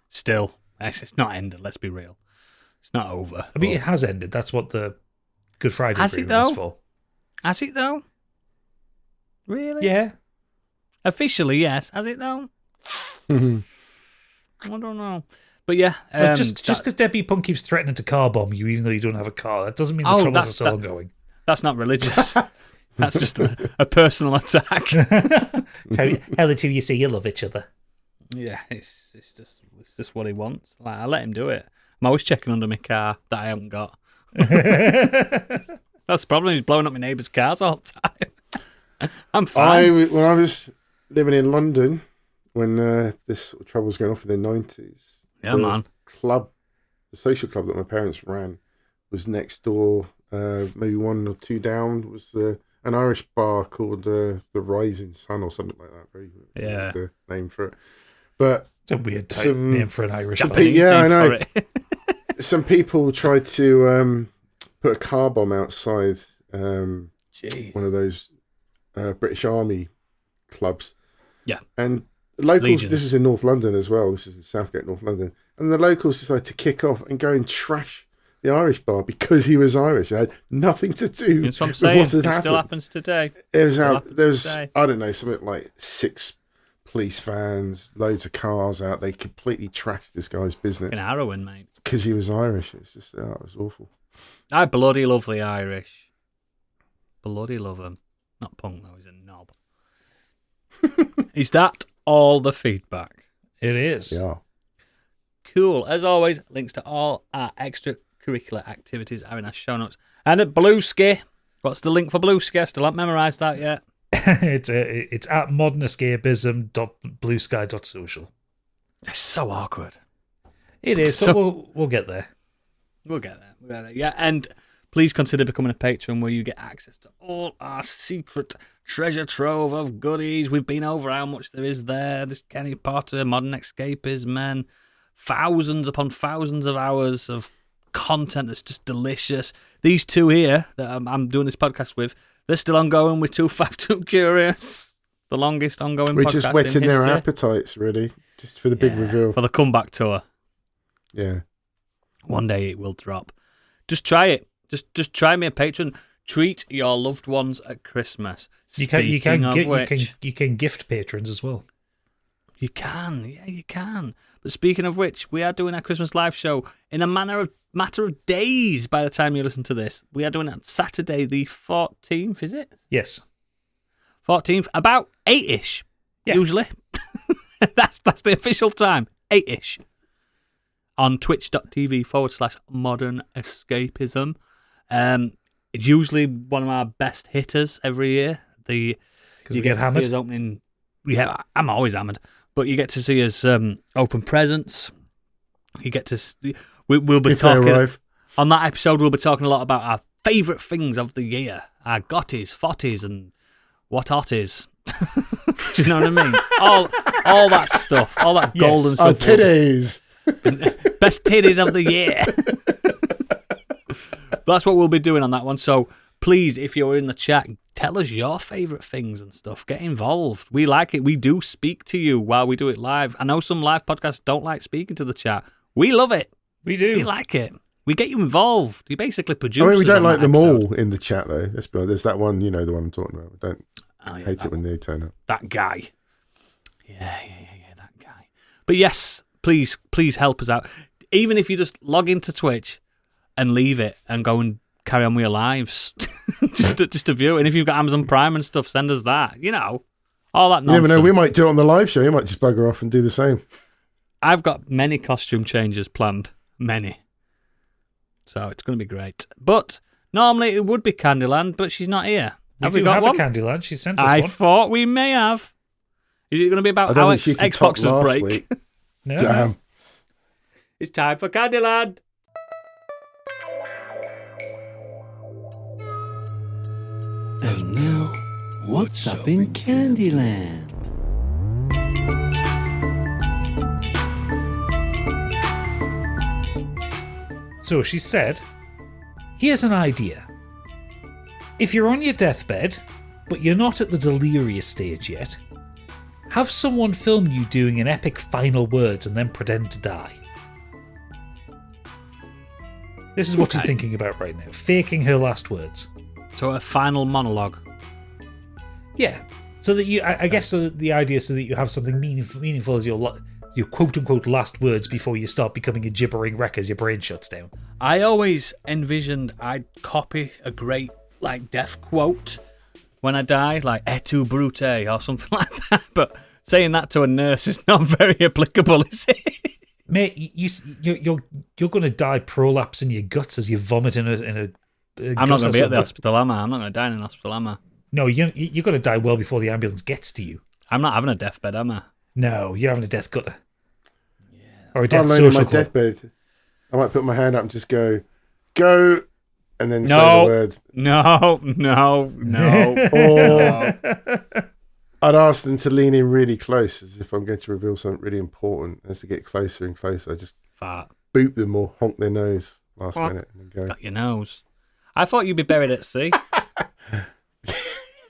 Still, actually, it's not ended, let's be real. It's not over. I mean, it has ended. That's what the Good Friday Has it, agreement is though? for. Has it, though? Really? Yeah. Officially, yes. Has it, though? I don't know. But yeah. Just because Debbie Punk keeps threatening to car bomb you even though you don't have a car, that doesn't mean the Troubles are still ongoing. That's not religious. That's just a personal attack. How the two of you say you love each other. Yeah, it's just what he wants. Like, I let him do it. I'm always checking under my car that I haven't got. That's the problem. He's blowing up my neighbours' cars all the time. I'm fine. When I was living in London, when this sort of trouble was going off in the 90s, man. The social club that my parents ran was next door, maybe one or two down, was an Irish bar called the Rising Sun or something like that. Very good name for it. But it's a weird name for an Irish bar. I know. Some people tried to put a car bomb outside one of those British Army clubs. Yeah. And the locals, Legions. this is in North London as well. This is in Southgate, North London. And the locals decided to kick off and go and trash the Irish bar because he was Irish. It had nothing to do That's what I'm with saying. what had It happened. still happens today. It was Still out. happens There was, today. I don't know, something like 6 police vans, loads of cars out. They completely trashed this guy's business In Harrowing, mate. because he was Irish. It's just, it was awful. I bloody love the Irish. Bloody love them. Not Punk, though. He's a knob. Is that all the feedback? It is. Yeah. Cool. As always, links to all our extracurricular activities are in our show notes. And at Bluesky. What's the link for Bluesky? I still haven't memorised that yet. it's at modernescapism.bluesky.social. It's so awkward. It is, so we'll get there. We'll get there. Yeah, and please consider becoming a patron where you get access to all our secret treasure trove of goodies. We've been over how much there is there. This Kenny Potter, Modern Escapism, man. Thousands upon thousands of hours of content that's just delicious. These two here that I'm doing this podcast with, they're still ongoing with 252 Curious. The longest ongoing We're podcast just whetting in their history. appetites, really, just for the big reveal. For the comeback tour. Yeah. One day it will drop. Just try it. Just try me a patron. Treat your loved ones at Christmas. You can gift patrons as well. You can, yeah, you can. But speaking of which, we are doing our Christmas live show in a matter of days. By the time you listen to this, we are doing it on Saturday, the 14th. Is it? Yes. 14th, about 8ish. Yeah. Usually, that's the official time. 8ish. On twitch.tv/Modern Escapism. It's usually one of our best hitters every year. Because we get hammered. Opening, yeah, I'm always hammered. But you get to see us open presents. You get to we'll be If they talking arrive. on that episode. We'll be talking a lot about our favourite things of the year, our gotties, fotties, and what hotties. Do you know what I mean? All that stuff, all that golden Our stuff. titties. Best titties of the year. That's what we'll be doing on that one. So please, if you're in the chat, tell us your favourite things and stuff. Get involved. We like it. We do speak to you while we do it live. I know some live podcasts don't like speaking to the chat. We love it. We do. We like it. We get you involved. You basically produce. I mean, we don't like them episode. all in the chat, though. Let's be honest. There's that one, the one I'm talking about. We don't hate it when they turn up. That guy. Yeah, that guy. But yes, please help us out. Even if you just log into Twitch and leave it and go and carry on with your lives. just to view it. And if you've got Amazon Prime and stuff, send us that. All that nonsense. You never know, we might do it on the live show. You might just bugger off and do the same. I've got many costume changes planned. Many. So it's going to be great. But normally it would be Candyland, but she's not here. Have we got one? Candyland. She sent us one. I thought we may have. Is it going to be about Alex's Xbox's break? No. Damn. It's time for Candyland. And now, what's up in Candyland? So she said, here's an idea. If you're on your deathbed, but you're not at the delirious stage yet, have someone film you doing an epic final words and then pretend to die. This is what she's thinking about right now, faking her last words. So a final monologue. Yeah, so that you, I guess the idea is so that you have something meaningful as your quote-unquote last words before you start becoming a gibbering wreck as your brain shuts down. I always envisioned I'd copy a great death quote when I die, like "Et tu, Brute" or something like that. But saying that to a nurse is not very applicable, is it? Mate, you're going to die prolapsing your guts as you vomit in a I'm not going to be at the hospital, am I? I'm not going to die in an hospital, am I? No, you're going to die well before the ambulance gets to you. I'm not having a deathbed, am I? No, you're having a death gutter. Yeah. Or a death I'm social on my deathbed. I might put my hand up and just go, and then say the word. No. Or I'd ask them to lean in really close, as if I'm going to reveal something really important. As they get closer and closer, I just fart, boop them or honk their nose last minute and then go. Got your nose. I thought you'd be buried at sea.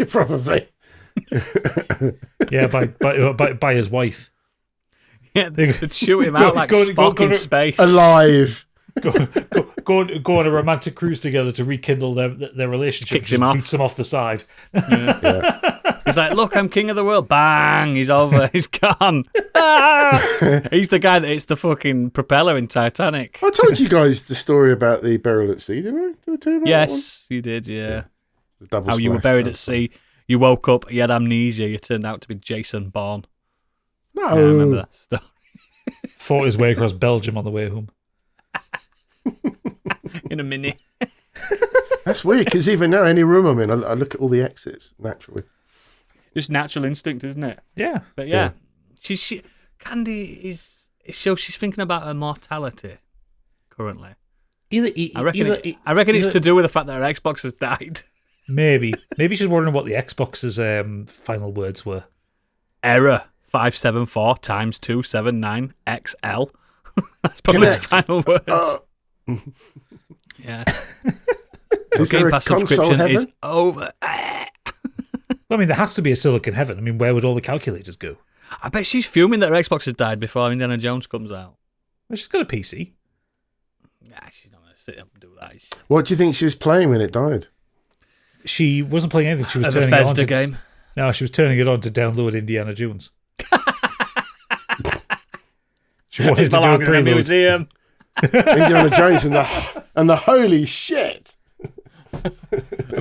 Probably. Yeah, by his wife. Yeah, they'd shoot him out like Spock in space. Alive. Go on a romantic cruise together to rekindle their relationship. Kicks him off. Boots him off the side. Yeah. He's like, look, I'm king of the world. Bang, he's over. He's gone. Ah! He's the guy that hits the fucking propeller in Titanic. I told you guys the story about the burial at sea, didn't I? Did I tell you about yes, you did, yeah. The double How you were smash, buried at sea. You woke up, you had amnesia, you turned out to be Jason Bourne. No. Yeah, I remember that stuff. Fought his way across Belgium on the way home. In a Mini. That's weird, because even now, any room I'm in, I look at all the exits, naturally. Just natural instinct, isn't it? Yeah. But yeah. Candy is she's thinking about her mortality currently. I reckon it's to do with the fact that her Xbox has died. Maybe she's wondering what the Xbox's final words were. Error 574 times 279 XL. That's probably the final words. Yeah. Your Game Pass subscription is over. Well, I mean, there has to be a silicon heaven. I mean, where would all the calculators go? I bet she's fuming that her Xbox has died before Indiana Jones comes out. Well, she's got a PC. Nah, she's not going to sit up and do that. What do you think she was playing when it died? She wasn't playing anything. She was a turning Bethesda it on game. No, she was turning it on to download Indiana Jones. She wanted to do a preload. Museum. Indiana Jones and the holy shit.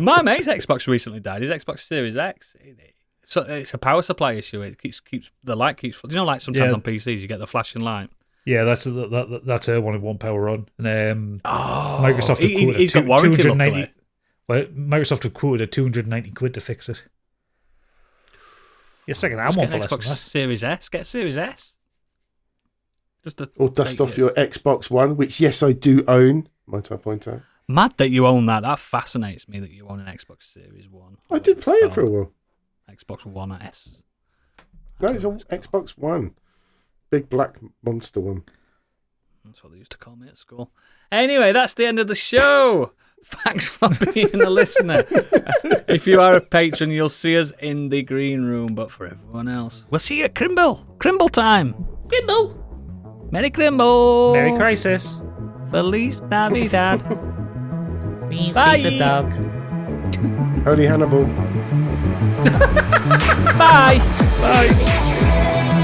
My mate's Xbox recently died. His Xbox Series X. So it's a power supply issue. It keeps the light keeps. Do you know, like sometimes on PCs you get the flashing light. Yeah, that's her wanted one power on. And Microsoft had quoted he's got warranty. 290. Well, Microsoft had quoted a 290 quid to fix it. You're second hand one for less than that. Series S. Get Series S. Or dust off your Xbox One, which yes, I do own. Might I point out? Mad that you own that. That fascinates me that you own an Xbox Series One. I did play it for a while. Xbox One S. No, it's on Xbox One. Big black monster one. That's what they used to call me at school. Anyway, that's the end of the show. Thanks for being a listener. If you are a patron, you'll see us in the green room. But for everyone else, we'll see you at Crimble. Crimble time. Crimble. Merry Crimble. Merry Crisis. Feliz Navidad. Please Bye. feed the dog. Holy Hannibal. Bye. Bye.